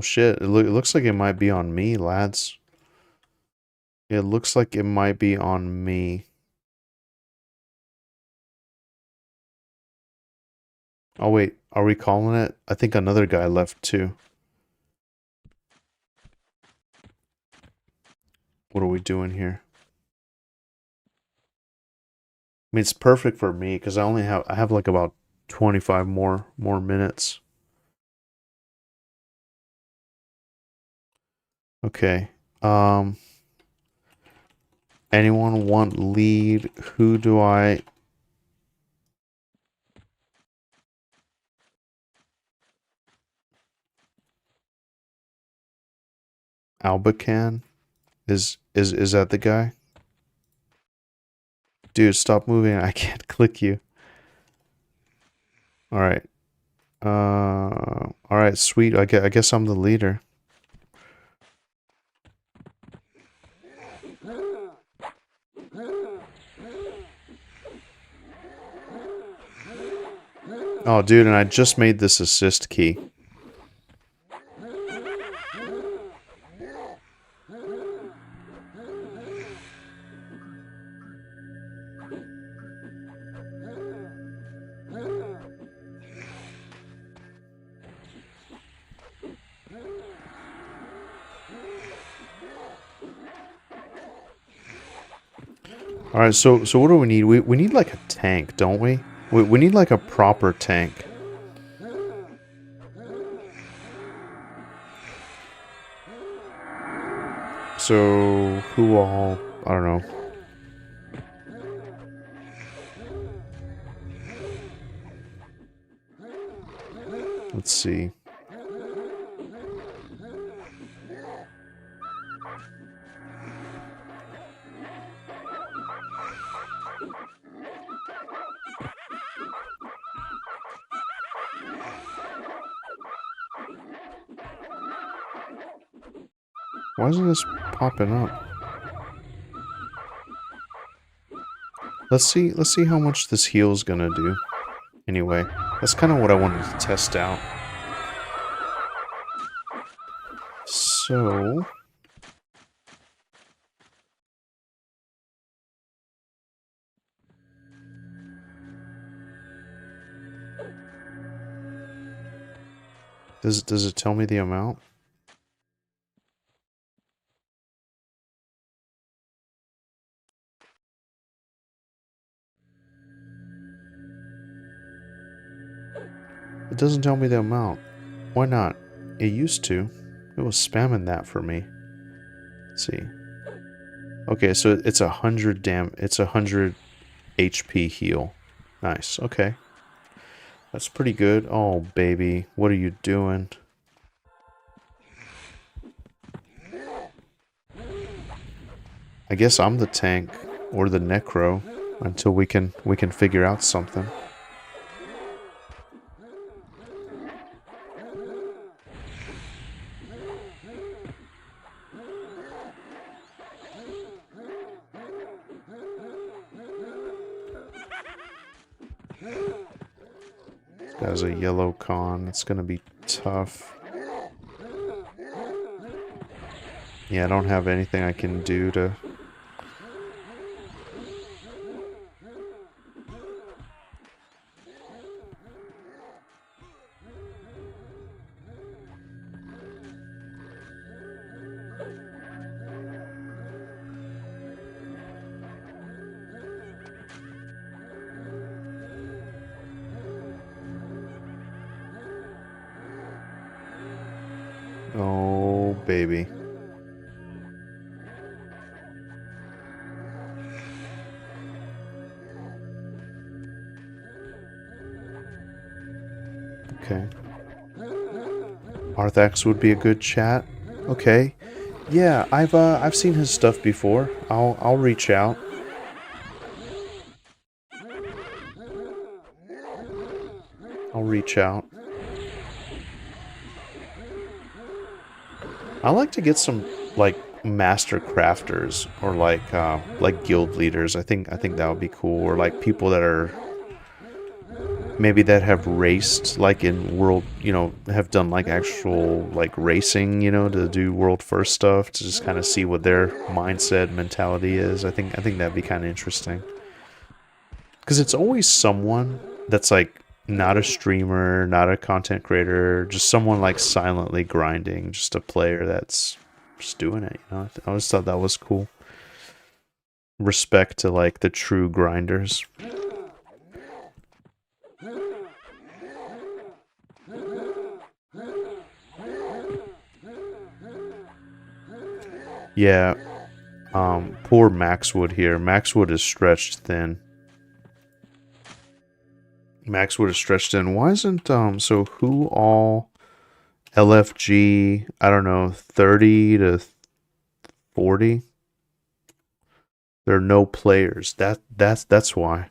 shit, it looks like it might be on me, lads. It looks like it might be on me. Oh wait, are we calling it? I think another guy left too. What are we doing here? I mean, it's perfect for me because I have like about 25 more minutes. Okay. Anyone want lead? Who do I... Albacan? Is that the guy? Dude, stop moving. I can't click you. All right. All right, sweet. I guess I'm the leader. Oh, dude, and I just made this assist key. All right, so what do we need? We need like a tank, don't we? We need like a proper tank. So who all? I don't know. Let's see. Why isn't this popping up? Let's see how much this heal's gonna do. Anyway, that's kind of what I wanted to test out. So... Does it tell me the amount? It doesn't tell me the amount. Why not? It used to. It was spamming that for me. Let's see. Okay, so it's 100 it's 100 HP heal. Nice. Okay. That's pretty good. Oh, baby. What are you doing? I guess I'm the tank or the necro until we can figure out something. This guy's a yellow con. It's gonna be tough. Yeah, I don't have anything I can do to... Oh, baby. Okay. Arthax would be a good chat. Okay. Yeah, I've seen his stuff before. I'll reach out. I'll reach out. I like to get some like master crafters or like guild leaders. I think that would be cool, or like people that are maybe that have raced like in world, have done like actual like racing, to do world first stuff to just kind of see what their mindset mentality is. I think that'd be kind of interesting because it's always someone that's like not a streamer, not a content creator, just someone like silently grinding, just a player that's just doing it. I always thought that was cool. Respect to like the true grinders. Yeah, poor Maxwood here. Maxwood is stretched thin. Maxwood is stretched thin. Why isn't, so who all LFG, I don't know, 30 to 40? There are no players. That's why.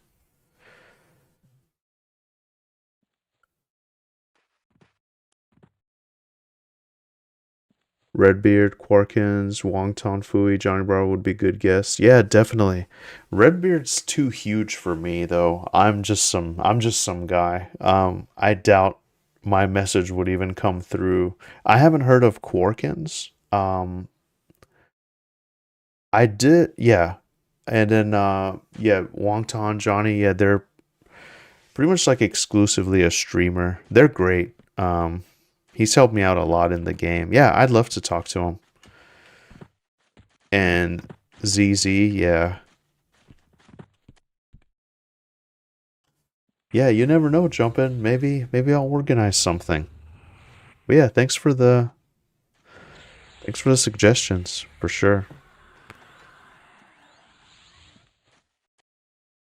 Redbeard, Quarkins, Wong Ton Fui, Johnny Bravo would be good guests. Yeah, definitely. Redbeard's too huge for me though. I'm just some guy. I doubt my message would even come through. I haven't heard of Quarkins. I did, yeah. And then yeah, Wong Ton, Johnny, yeah, they're pretty much like exclusively a streamer. They're great. He's helped me out a lot in the game. Yeah, I'd love to talk to him. And ZZ, yeah. Yeah, you never know, Jumpin'. Maybe I'll organize something. But yeah, thanks for the suggestions, for sure.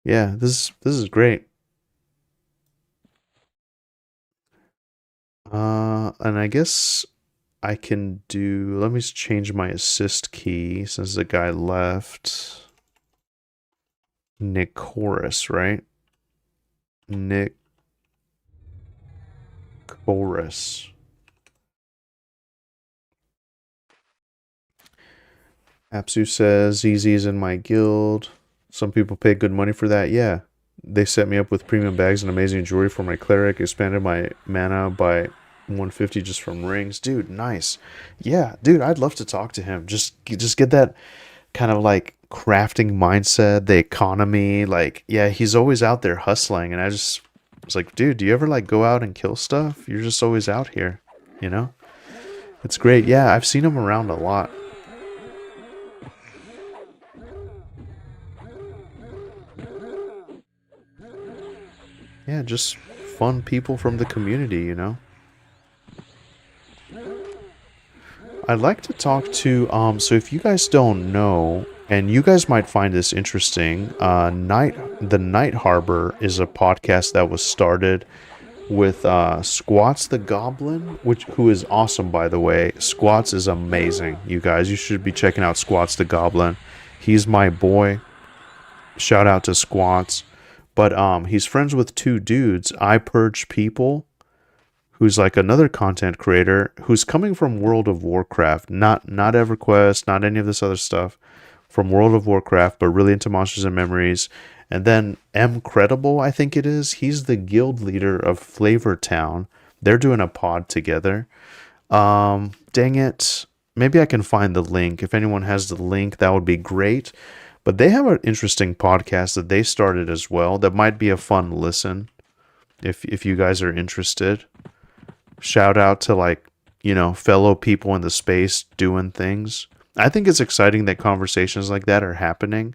Yeah, this is great. And I guess I can do, let me change my assist key since the guy left. Nichoris, right? Nichoris. Apsu says ZZ's in my guild. Some people pay good money for that. Yeah. They set me up with premium bags and amazing jewelry for my cleric, expanded my mana by 150 just from rings. Dude, nice. Yeah, dude, I'd love to talk to him. Just get that kind of like crafting mindset, the economy, like yeah, he's always out there hustling and I just was like, dude, do you ever like go out and kill stuff? You're just always out here, you know? It's great. Yeah, I've seen him around a lot. Yeah, just fun people from the community. I'd like to talk to, so if you guys don't know, and you guys might find this interesting, the Night Harbor is a podcast that was started with Squats the Goblin, who is awesome, by the way. Squats is amazing, you guys. You should be checking out Squats the Goblin. He's my boy. Shout out to Squats. But he's friends with two dudes, I Purge People, who's like another content creator who's coming from World of Warcraft, not EverQuest, not any of this other stuff, from World of Warcraft, but really into Monsters and Memories. And then M Credible, I think it is. He's the guild leader of Flavor Town. They're doing a pod together. Dang it. Maybe I can find the link. If anyone has the link, that would be great. But they have an interesting podcast that they started as well. That might be a fun listen if you guys are interested. Shout out to like, fellow people in the space doing things. I think it's exciting that conversations like that are happening.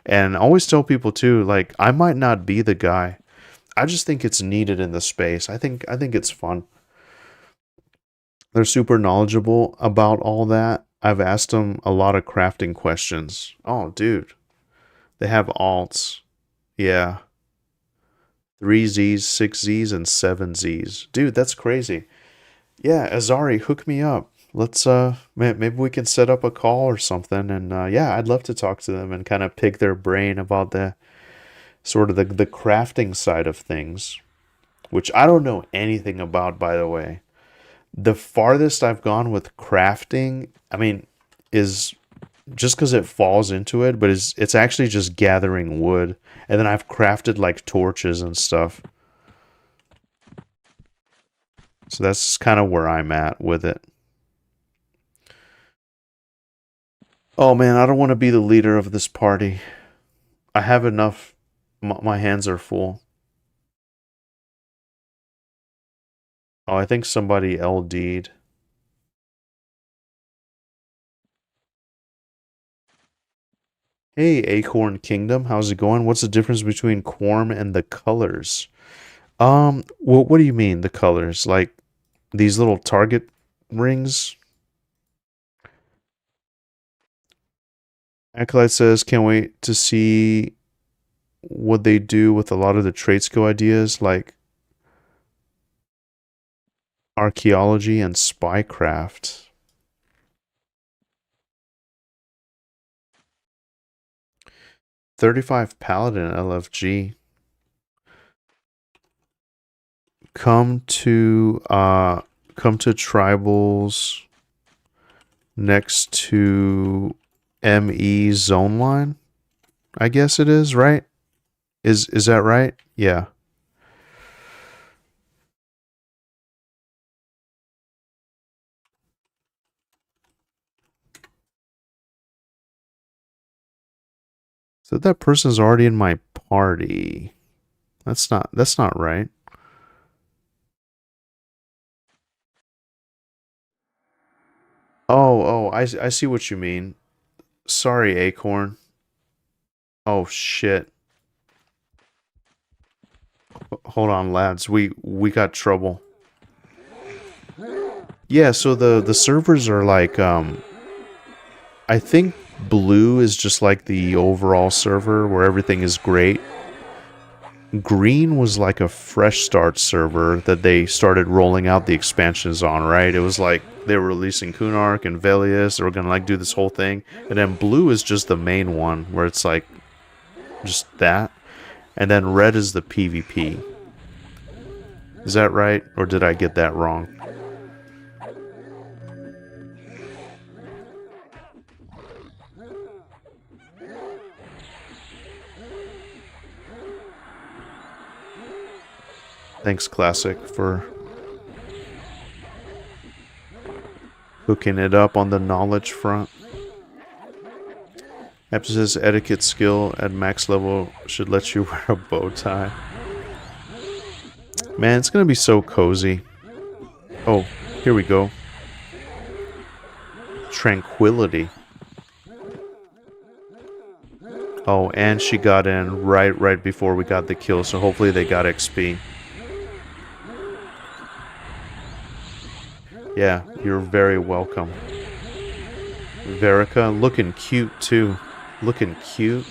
And I always tell people too, like, I might not be the guy. I just think it's needed in the space. I think it's fun. They're super knowledgeable about all that. I've asked them a lot of crafting questions. Oh, dude. They have alts. Yeah. 3 Z's, 6 Z's, and 7 Z's. Dude, that's crazy. Yeah, Azari, hook me up. Let's maybe we can set up a call or something, and yeah, I'd love to talk to them and kind of pick their brain about the sort of the crafting side of things, which I don't know anything about, by the way. The farthest I've gone with crafting, I mean, is just because it falls into it, but it's actually just gathering wood, and then I've crafted like torches and stuff. So that's kind of where I'm at with it. Oh man, I don't want to be the leader of this party. I have enough. My hands are full. Oh, I think somebody LD'd. Hey, Acorn Kingdom, how's it going? What's the difference between Quarm and the colors? What do you mean, the colors? Like these little target rings? Acolyte says, can't wait to see what they do with a lot of the trade skill ideas like archaeology and spycraft. 35 Paladin LFG. Come to tribals next to ME zone line. I guess it is, right? Is that right? Yeah. So that person's already in my party. That's not right. Oh, I see what you mean. Sorry, Acorn. Oh shit. Hold on, lads. We got trouble. Yeah, so the servers are like I think blue is just like the overall server where everything is great. Green was like a fresh start server that they started rolling out the expansions on, right? It was like they were releasing Kunark and Velius. They were gonna like do this whole thing, and then blue is just the main one where it's like just that, and then red is the PvP. Is that right, or did I get that wrong? Thanks, Classic, for hooking it up on the knowledge front. Emphasis etiquette skill at max level should let you wear a bow tie. Man, it's gonna be so cozy. Oh, here we go. Tranquility. Oh, and she got in right before we got the kill, so hopefully they got XP. Yeah, you're very welcome. Verica, looking cute too. Looking cute.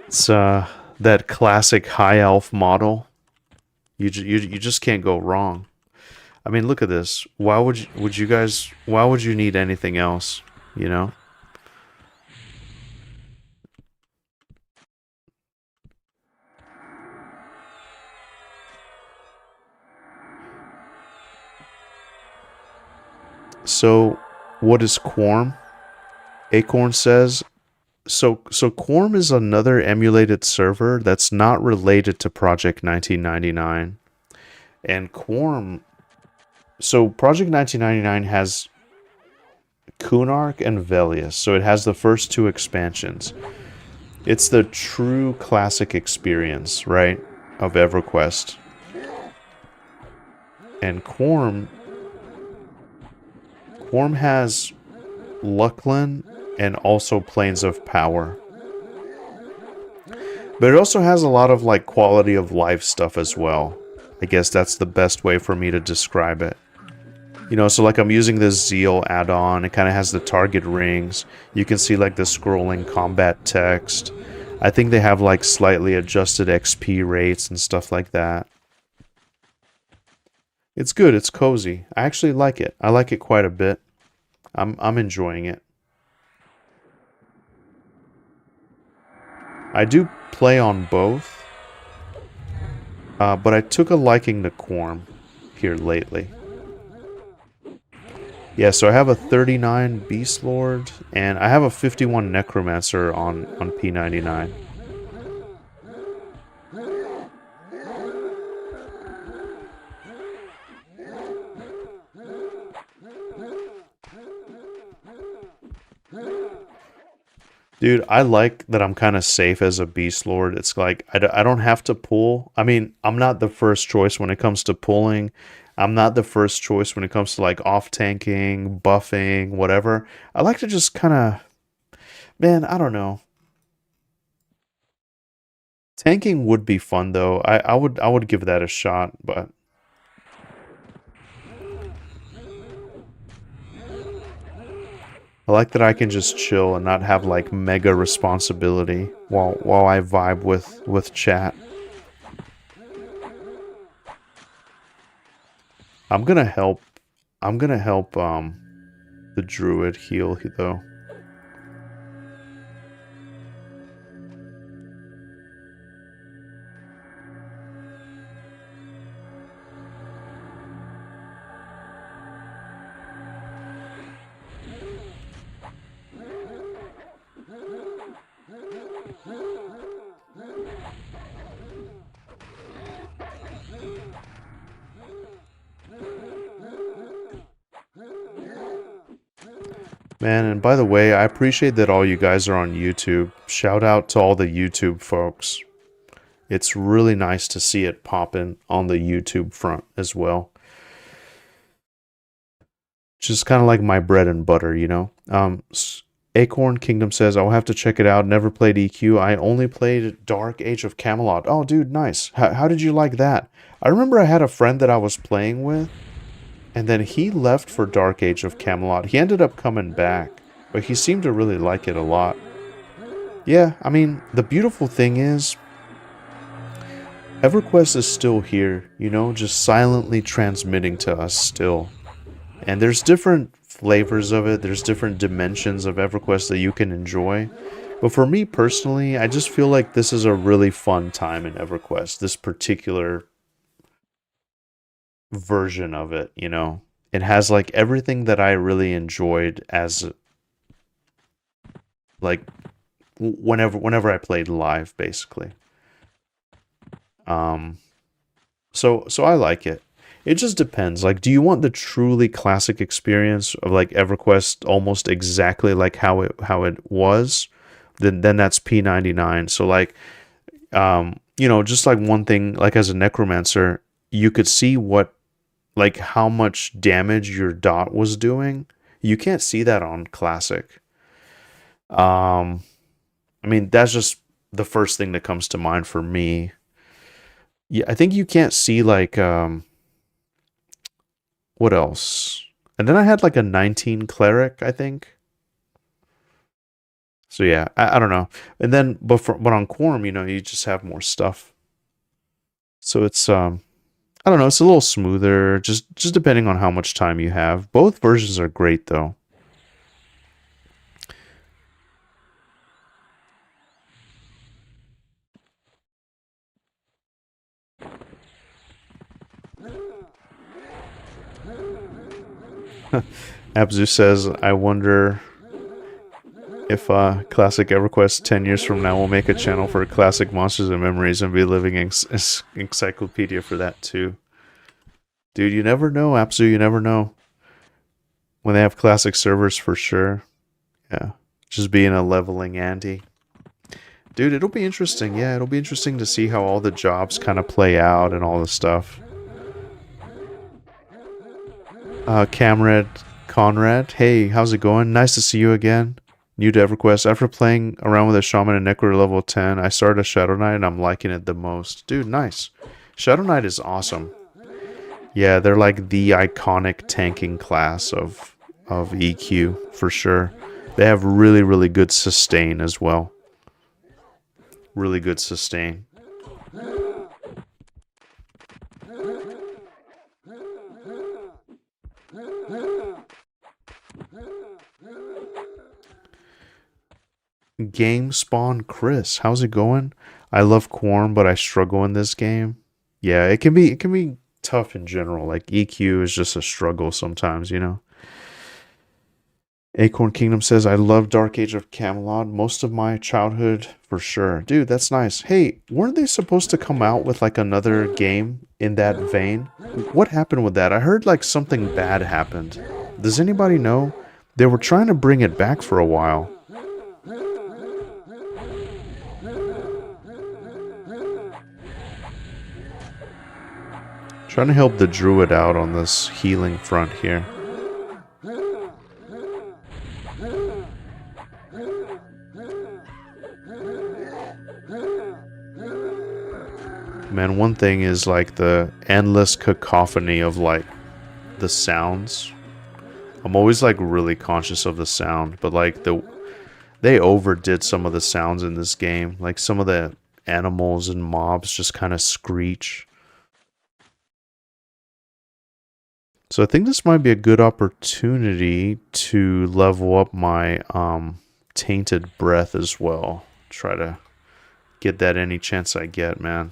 It's that classic high elf model. You just can't go wrong. I mean, look at this. Why would you guys? Why would you need anything else? You know. So, what is Quarm? Acorn says. So Quarm is another emulated server that's not related to Project 1999. And Quarm. So Project 1999 has Kunark and Velius, so it has the first two expansions. It's the true classic experience, right, of EverQuest. And Quarm has Luclin and also Planes of Power. But it also has a lot of like quality of life stuff as well. I guess that's the best way for me to describe it. You know, so like I'm using this Zeal add-on. It kind of has the target rings. You can see like the scrolling combat text. I think they have like slightly adjusted XP rates and stuff like that. It's good. It's cozy. I actually like it. I like it quite a bit. I'm enjoying it. I do play on both, but I took a liking to Quarm here lately. Yeah, so I have a 39 Beastlord, and I have a 51 Necromancer on P99. Dude, I like that I'm kind of safe as a beast lord. It's like I don't have to pull. I mean, I'm not the first choice when it comes to pulling. I'm not the first choice when it comes to like off tanking, buffing, whatever. I like to just kind of, man, I don't know. Tanking would be fun though. I would give that a shot, but I like that I can just chill and not have like mega responsibility while I vibe with chat. I'm gonna help. I'm gonna help the druid heal though. Man, and by the way, I appreciate that all you guys are on YouTube. Shout out to all the YouTube folks. It's really nice to see it popping on the YouTube front as well. Just kind of like my bread and butter, you know? Acorn Kingdom says, I'll have to check it out. Never played EQ. I only played Dark Age of Camelot. Oh, dude, nice. How did you like that? I remember I had a friend that I was playing with, and then he left for Dark Age of Camelot. He ended up coming back, but he seemed to really like it a lot. Yeah, I mean, the beautiful thing is, EverQuest is still here, you know, just silently transmitting to us still. And there's different flavors of it, there's different dimensions of EverQuest that you can enjoy. But for me personally, I just feel like this is a really fun time in EverQuest, this particular version of it, you know. It has like everything that I really enjoyed as like whenever I played live, basically. So I like it. It just depends. Like, do you want the truly classic experience of like EverQuest almost exactly like how it was? Then that's P99. So like you know, just like one thing, like as a necromancer, you could see what like how much damage your dot was doing. You can't see that on classic. Um I mean, that's just the first thing that comes to mind for me. Yeah, I think you can't see like what else? And then I had like a 19 cleric, I think. So yeah, I don't know. And then but on Quarm, you know, you just have more stuff. So it's I don't know, it's a little smoother, just depending on how much time you have. Both versions are great though. Abzu says, I wonder if Classic EverQuest 10 years from now will make a channel for classic monsters and memories and be a living encyclopedia for that too. Dude, you never know, Abzu, you never know. When they have classic servers for sure. Yeah. Just being a leveling Andy. Dude, it'll be interesting. Yeah, it'll be interesting to see how all the jobs kind of play out and all the stuff. Camrad Conrad, hey, how's it going? Nice to see you again. New to EverQuest. After playing around with a Shaman and Necro level 10, I started a Shadow Knight and I'm liking it the most. Dude, nice. Shadow Knight is awesome. Yeah, they're like the iconic tanking class of EQ, for sure. They have really, really good sustain as well. Really good sustain. Game Spawn Chris, how's it going? I love Quarm, but I struggle in this game. Yeah, it can be tough in general. Like EQ is just a struggle sometimes, you know. Acorn Kingdom says, I love Dark Age of Camelot. Most of my childhood, for sure. Dude, that's nice. Hey, weren't they supposed to come out with like another game in that vein? What happened with that? I heard like something bad happened. Does anybody know? They were trying to bring it back for a while. Trying to help the druid out on this healing front here. Man, one thing is like the endless cacophony of like the sounds. I'm always like really conscious of the sound, but like they overdid some of the sounds in this game. Like some of the animals and mobs just kind of screech. So I think this might be a good opportunity to level up my tainted breath as well. Try to get that any chance I get, man.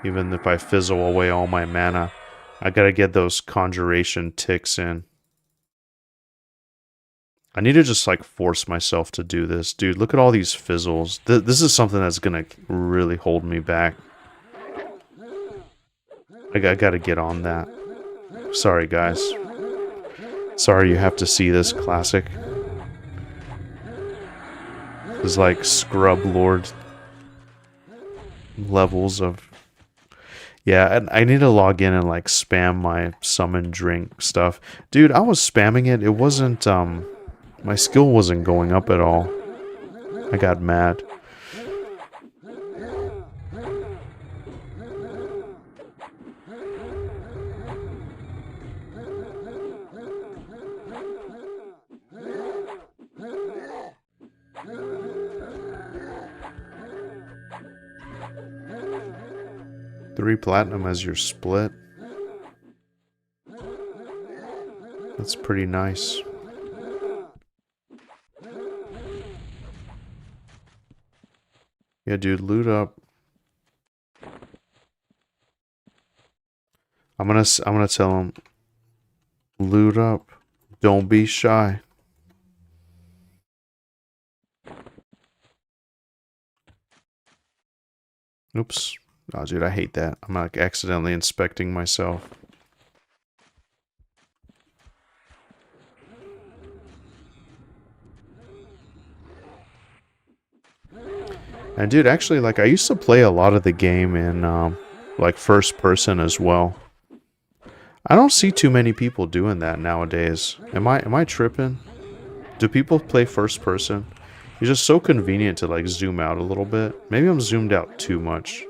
Even if I fizzle away all my mana, I gotta get those conjuration ticks in. I need to just like force myself to do this. Dude, look at all these fizzles. This is something that's gonna really hold me back. I gotta get on that. Sorry, guys. Sorry you have to see this classic. It's like Scrub Lord levels of... Yeah, and I need to log in and like spam my summon drink stuff. Dude, I was spamming it. It wasn't, my skill wasn't going up at all. I got mad. $3 platinum as your split. That's pretty nice. Yeah, dude, loot up. I'm gonna tell him, loot up. Don't be shy. Oops. Oh, dude, I hate that. I'm like accidentally inspecting myself. And dude, actually, like I used to play a lot of the game in like first person as well. I don't see too many people doing that nowadays. Am I tripping? Do people play first person? It's just so convenient to like zoom out a little bit. Maybe I'm zoomed out too much.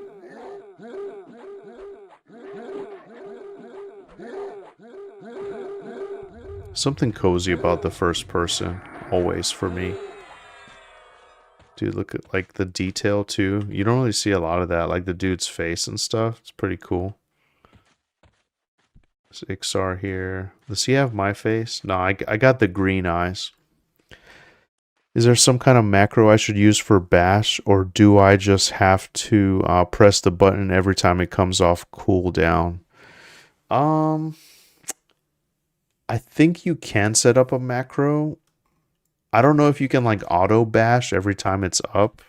Something cozy about the first person, always for me. Dude, look at like the detail too. You don't really see a lot of that, like the dude's face and stuff. It's pretty cool. There's Iksar here. Does he have my face? No, I got the green eyes. Is there some kind of macro I should use for bash, or do I just have to press the button every time it comes off cooldown? I think you can set up a macro. I don't know if you can like auto bash every time it's up.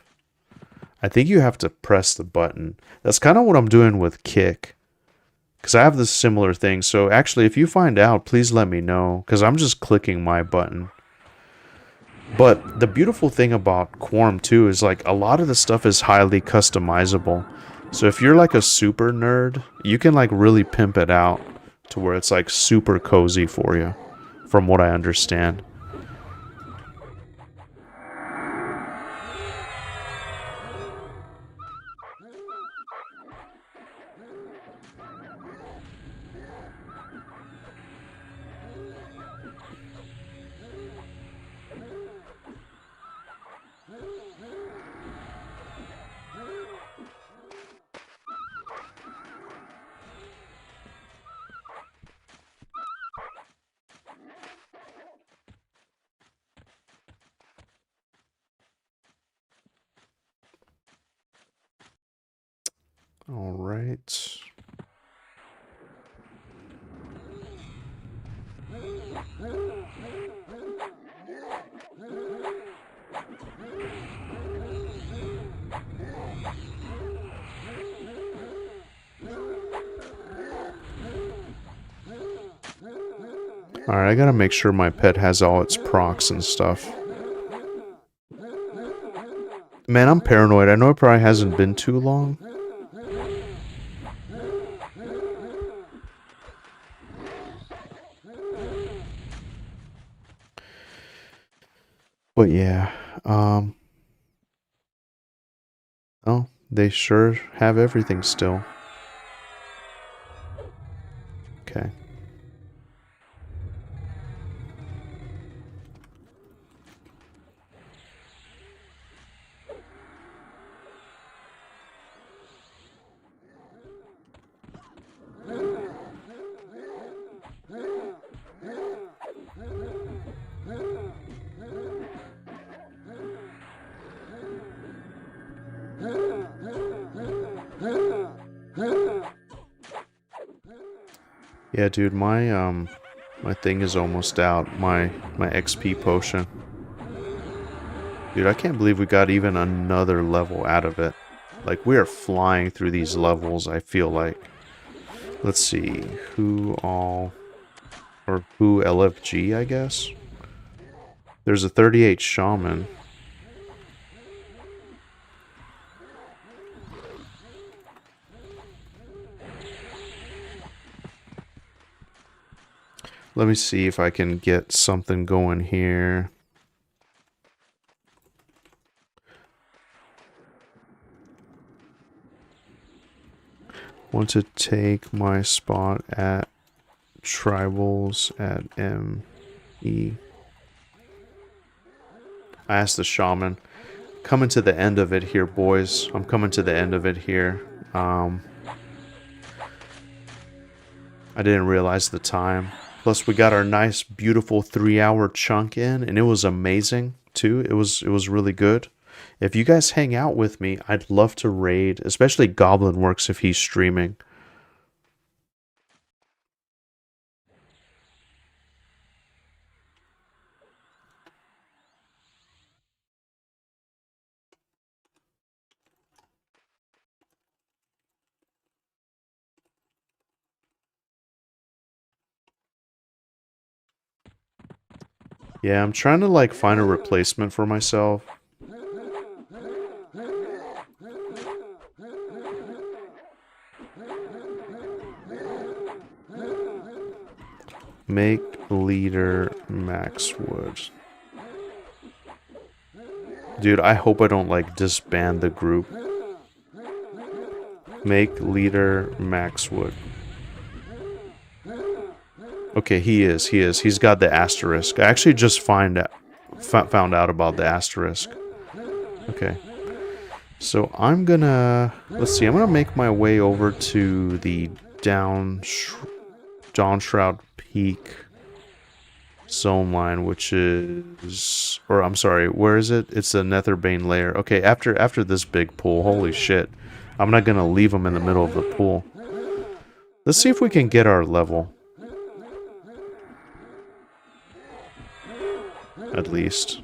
I think you have to press the button. That's kind of what I'm doing with kick. Because I have this similar thing. So actually, if you find out, please let me know. Because I'm just clicking my button. But the beautiful thing about Quarm too is like a lot of the stuff is highly customizable. So if you're like a super nerd, you can like really pimp it out to where it's like super cozy for you, from what I understand. All right. Alright, I gotta make sure my pet has all its procs and stuff. Man, I'm paranoid. I know it probably hasn't been too long. But yeah, oh, they sure have everything still. Okay. Yeah, dude, my thing is almost out. My XP potion. Dude, I can't believe we got even another level out of it. Like, we are flying through these levels, I feel like. Let's see, who LFG, I guess? There's a 38 shaman. Let me see if I can get something going here. Want to take my spot at tribals at ME. I asked the shaman. Coming to the end of it here, boys. I'm coming to the end of it here. I didn't realize the time. Plus, we got our nice, beautiful 3-hour chunk in, and it was amazing too. It was really good. If you guys hang out with me, I'd love to raid, especially Goblin Works if he's streaming. Yeah, I'm trying to like find a replacement for myself. Make leader Max Wood. Dude, I hope I don't like disband the group. Make leader Max Wood. Okay, he is. He's got the asterisk. I actually just found out about the asterisk. Okay. So I'm gonna... Let's see, I'm gonna make my way over to the Dawn Shroud Peak zone line, which is... Or, I'm sorry, where is it? It's the Netherbane layer. Okay, after this big pool, holy shit. I'm not gonna leave him in the middle of the pool. Let's see if we can get our level. At least.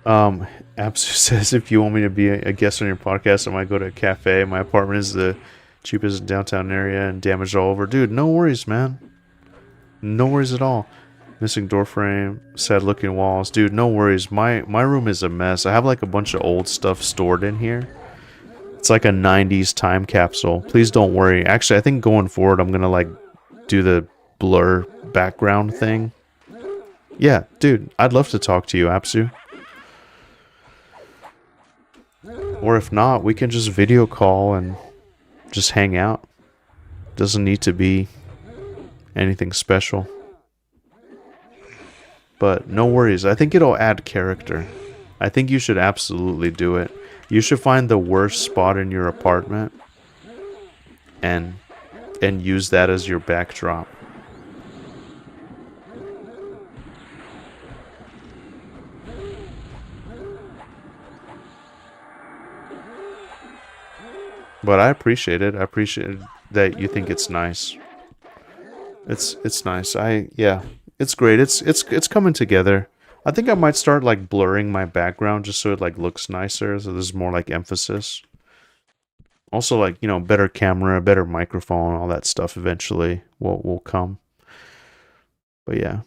Absu says if you want me to be a guest on your podcast, I might go to a cafe. My apartment is the cheapest downtown area and damaged all over. Dude, no worries, man. No worries at all. Missing door frame, sad looking walls. Dude, no worries. My room is a mess. I have like a bunch of old stuff stored in here. It's like a 90s time capsule. Please don't worry. Actually, I think going forward, I'm gonna like do the blur background thing. Yeah, dude, I'd love to talk to you, Apsu. Or if not, we can just video call and just hang out. Doesn't need to be anything special. But no worries. I think it'll add character. I think you should absolutely do it. You should find the worst spot in your apartment and use that as your backdrop. But I appreciate it. I appreciate that you think it's nice. It's nice. Yeah, it's great. It's coming together. I think I might start like blurring my background just so it like looks nicer, so there's more like emphasis. Also, like, you know, better camera, better microphone, all that stuff eventually will come. But yeah.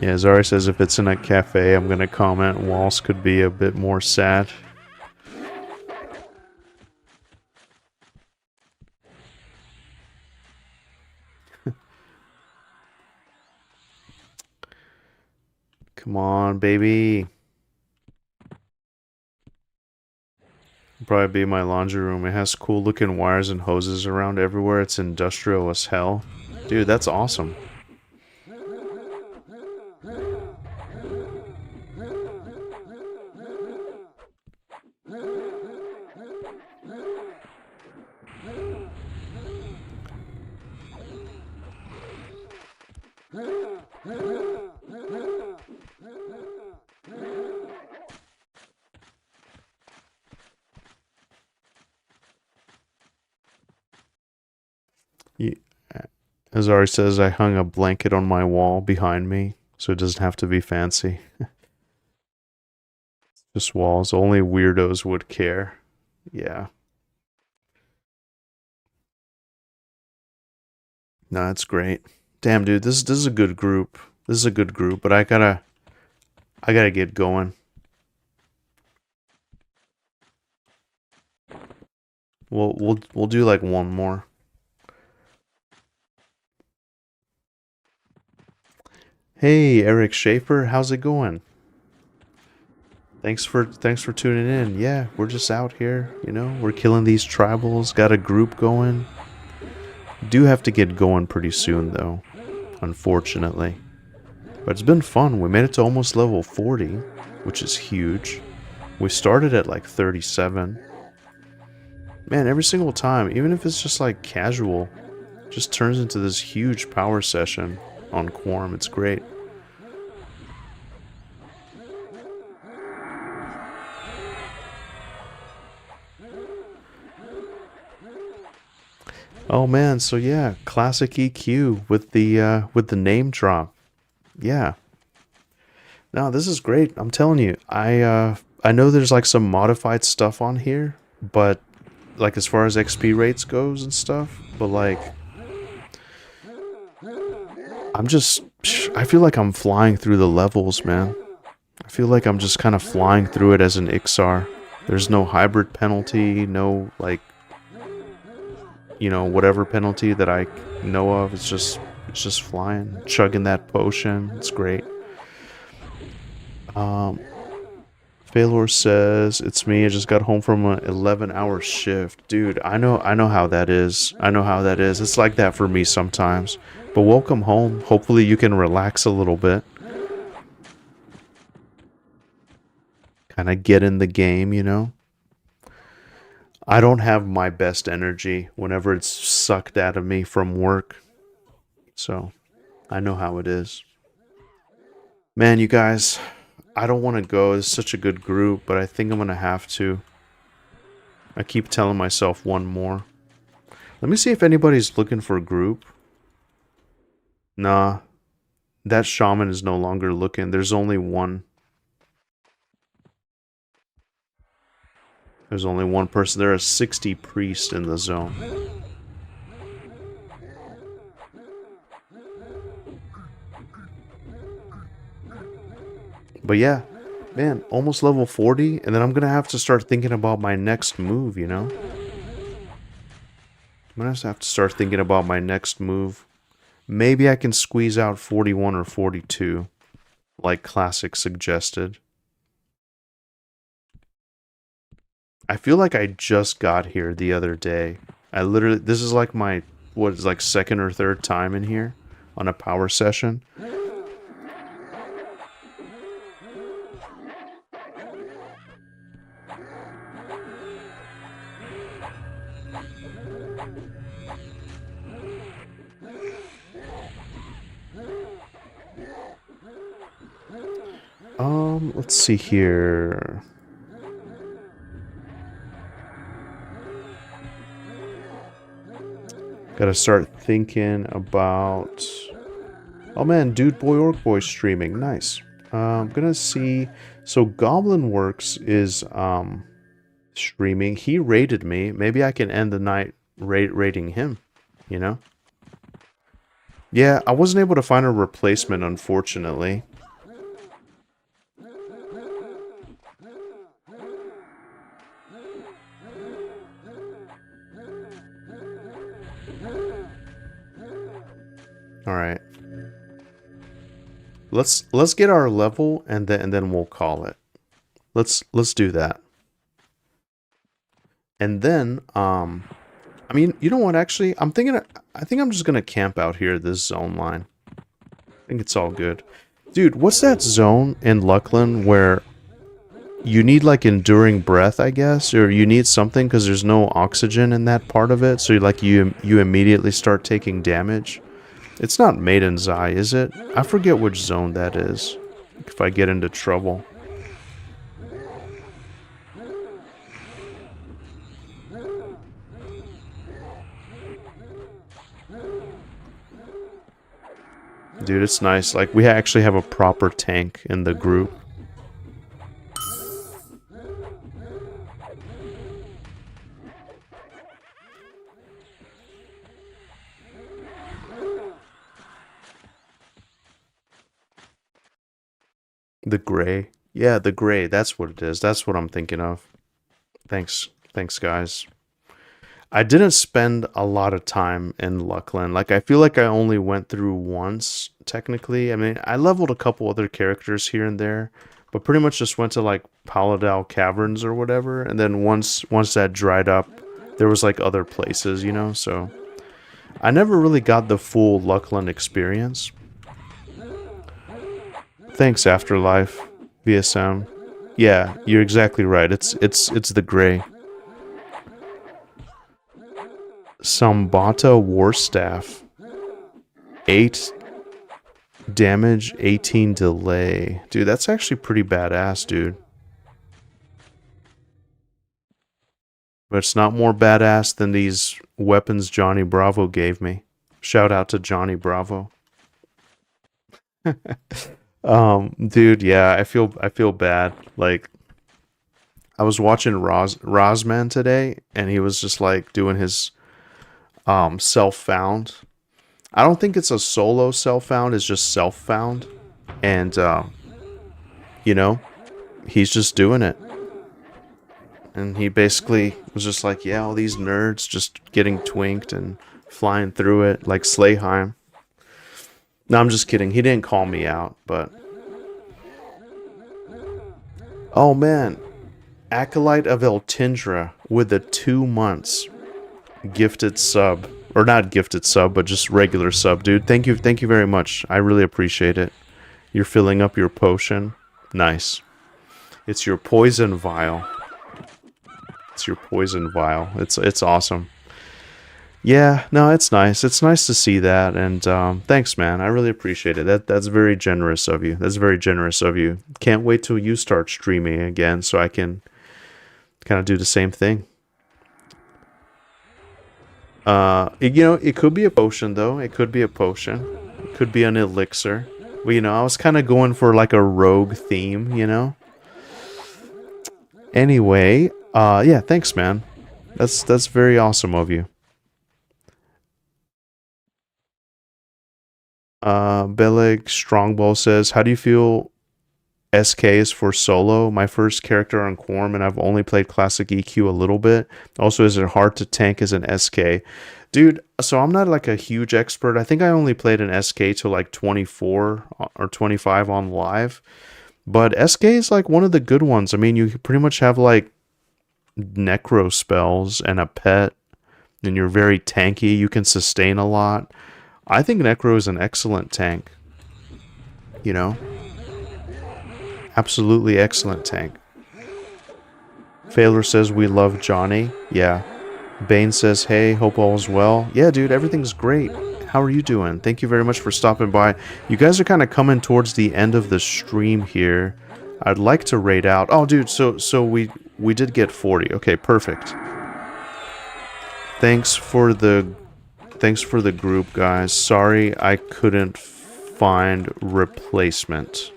Yeah, Zari says if it's in a cafe, I'm gonna comment walls could be a bit more sad. Come on, baby. Probably be my laundry room. It has cool looking wires and hoses around everywhere. It's industrial as hell. Dude, that's awesome. Azari says I hung a blanket on my wall behind me, so it doesn't have to be fancy. Just walls. Only weirdos would care. Yeah. No, that's great. Damn, dude, this is a good group. This is a good group, but I gotta get going. We'll do like one more. Hey, Eric Schaefer, how's it going? Thanks for tuning in. Yeah, we're just out here, you know, we're killing these tribals, got a group going. Do have to get going pretty soon though, unfortunately. But it's been fun. We made it to almost level 40, which is huge. We started at like 37. Man, every single time, even if it's just like casual, just turns into this huge power session on Quarm. It's great. Oh man, so yeah, classic EQ with the name drop. Yeah. No, this is great. I'm telling you. I know there's like some modified stuff on here, but like as far as XP rates goes and stuff, but like I feel like I'm flying through the levels, man. I feel like I'm just kind of flying through it as an Iksar. There's no hybrid penalty, no like, you know, whatever penalty that I know of. It's just flying, chugging that potion. It's great. Failor says, it's me. I just got home from an 11-hour shift. Dude, I know how that is. I know how that is. It's like that for me sometimes. But welcome home. Hopefully you can relax a little bit. Kind of get in the game, you know? I don't have my best energy whenever it's sucked out of me from work. So, I know how it is. Man, you guys, I don't want to go. It's such a good group, but I think I'm going to have to. I keep telling myself one more. Let me see if anybody's looking for a group. Nah, that shaman is no longer looking. There's only one. There's only one person. There are 60 priests in the zone. But yeah, man, almost level 40, and then I'm gonna have to start thinking about my next move, you know? I'm gonna have to start thinking about my next move. Maybe I can squeeze out 41 or 42, like Classic suggested. I feel like I just got here the other day. This is like my, what is like second or third time in here on a power session. Let's see here. Gotta start thinking about... Oh man, Dude Boy Orc Boy streaming. Nice. I'm gonna see... So Goblin Works is streaming. He raided me. Maybe I can end the night raiding him, you know? Yeah, I wasn't able to find a replacement, unfortunately. All right. Let's get our level and then we'll call it. Let's do that. And then I mean, you know what, actually, I think I'm just going to camp out here this zone line. I think it's all good. Dude, what's that zone in Luclin where you need like enduring breath, I guess, or you need something because there's no oxygen in that part of it, so you immediately start taking damage? It's not Maiden's Eye, is it? I forget which zone that is, if I get into trouble. Dude, it's nice. Like, we actually have a proper tank in the group. The gray. Yeah, the gray. That's what it is. That's what I'm thinking of. Thanks. Thanks, guys. I didn't spend a lot of time in Luclin. Like, I feel like I only went through once, technically. I mean, I leveled a couple other characters here and there, but pretty much just went to, like, Paladal Caverns or whatever. And then once that dried up, there was, like, other places, you know? So, I never really got the full Luclin experience. Thanks, Afterlife, VSM. Yeah, you're exactly right. It's the gray. Sambata Warstaff. 8 damage, 18 delay. Dude, that's actually pretty badass, dude. But it's not more badass than these weapons Johnny Bravo gave me. Shout out to Johnny Bravo. Dude, yeah, I feel bad. Like, I was watching Rosman today, and he was just like doing his self-found. I don't think it's a solo self-found, it's just self-found. And you know, he's just doing it. And he basically was just like, yeah, all these nerds just getting twinked and flying through it like Slayheim. No, I'm just kidding. He didn't call me out, but... Oh, man. Acolyte of Eltindra with the 2 months gifted sub. Or not gifted sub, but just regular sub, dude. Thank you very much. I really appreciate it. You're filling up your potion. Nice. It's your poison vial. It's your poison vial. It's awesome. Yeah, no, it's nice. It's nice to see that, and thanks, man. I really appreciate it. That's very generous of you. That's very generous of you. Can't wait till you start streaming again so I can kind of do the same thing. You know, it could be a potion, though. It could be a potion. It could be an elixir. But, you know, I was kind of going for, like, a rogue theme, you know? Anyway, yeah, thanks, man. That's very awesome of you. Beleg Strongbow says, how do you feel SKs for solo? My first character on Quarm, and I've only played classic EQ a little bit. Also, is it hard to tank as an SK? Dude, so I'm not like a huge expert. I think I only played an SK till like 24 or 25 on live. But SK is like one of the good ones. I mean, you pretty much have like necro spells and a pet, and you're very tanky. You can sustain a lot. I think Necro is an excellent tank. You know? Absolutely excellent tank. Failer says we love Johnny. Yeah. Bane says, hey, hope all is well. Yeah, dude, everything's great. How are you doing? Thank you very much for stopping by. You guys are kind of coming towards the end of the stream here. I'd like to raid out. Oh, dude, so we did get 40. Okay, perfect. Thanks for the group, guys. Sorry I couldn't find replacement.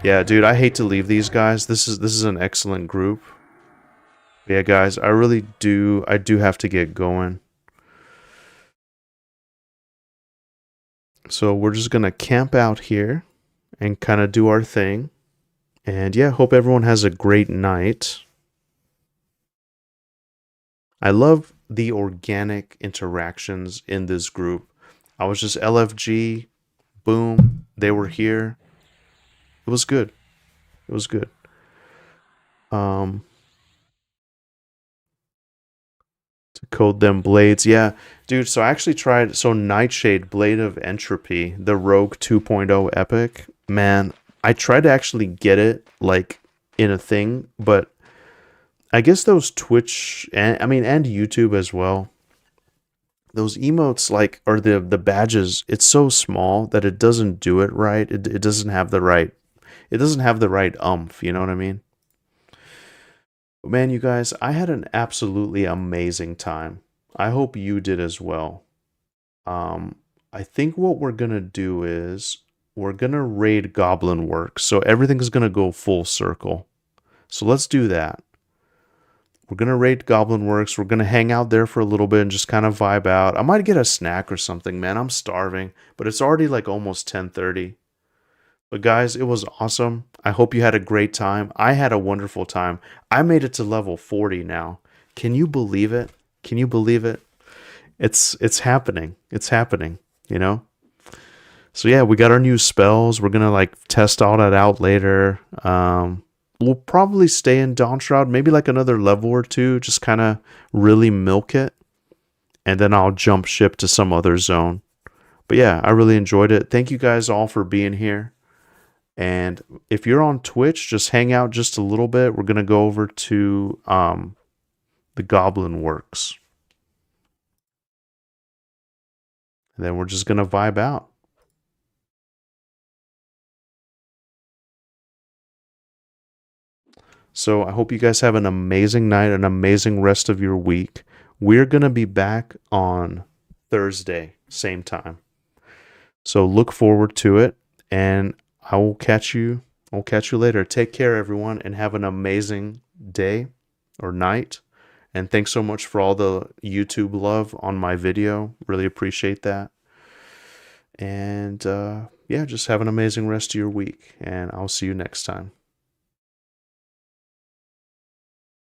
Yeah, dude, I hate to leave these guys. This is an excellent group. Yeah, guys, I do have to get going. So we're just gonna camp out here and kind of do our thing. And yeah, hope everyone has a great night. I love the organic interactions in this group. I was just LFG, boom, they were here. It was good. It was good. To code them blades. Yeah, dude, so I actually tried, so Nightshade, Blade of Entropy, the Rogue 2.0 epic. Man, I tried to actually get it, like, in a thing, but I guess those Twitch, and YouTube as well, those emotes, like, or the badges, it's so small that it doesn't do it right. It doesn't have the right, umph, you know what I mean? Man, you guys, I had an absolutely amazing time. I hope you did as well. I think what we're gonna do is we're gonna raid Goblin Works, so everything's gonna go full circle. So let's do that. We're gonna raid Goblin Works. We're gonna hang out there for a little bit and just kind of vibe out. I might get a snack or something, man. I'm starving, but it's already like almost 10:30. But guys, it was awesome. I hope you had a great time. I had a wonderful time. I made it to level 40 now. Can you believe it? Can you believe it? It's happening. It's happening, you know? So yeah, we got our new spells. We're gonna like test all that out later. We'll probably stay in Dawn Shroud, maybe like another level or two, just kind of really milk it. And then I'll jump ship to some other zone. But yeah, I really enjoyed it. Thank you guys all for being here. And if you're on Twitch, just hang out just a little bit. We're going to go over to the Goblin Works. And then we're just going to vibe out. So I hope you guys have an amazing night, an amazing rest of your week. We're going to be back on Thursday, same time. So look forward to it, and I will catch you. I'll catch you later. Take care, everyone, and have an amazing day or night. And thanks so much for all the YouTube love on my video. Really appreciate that. And yeah, just have an amazing rest of your week, and I'll see you next time.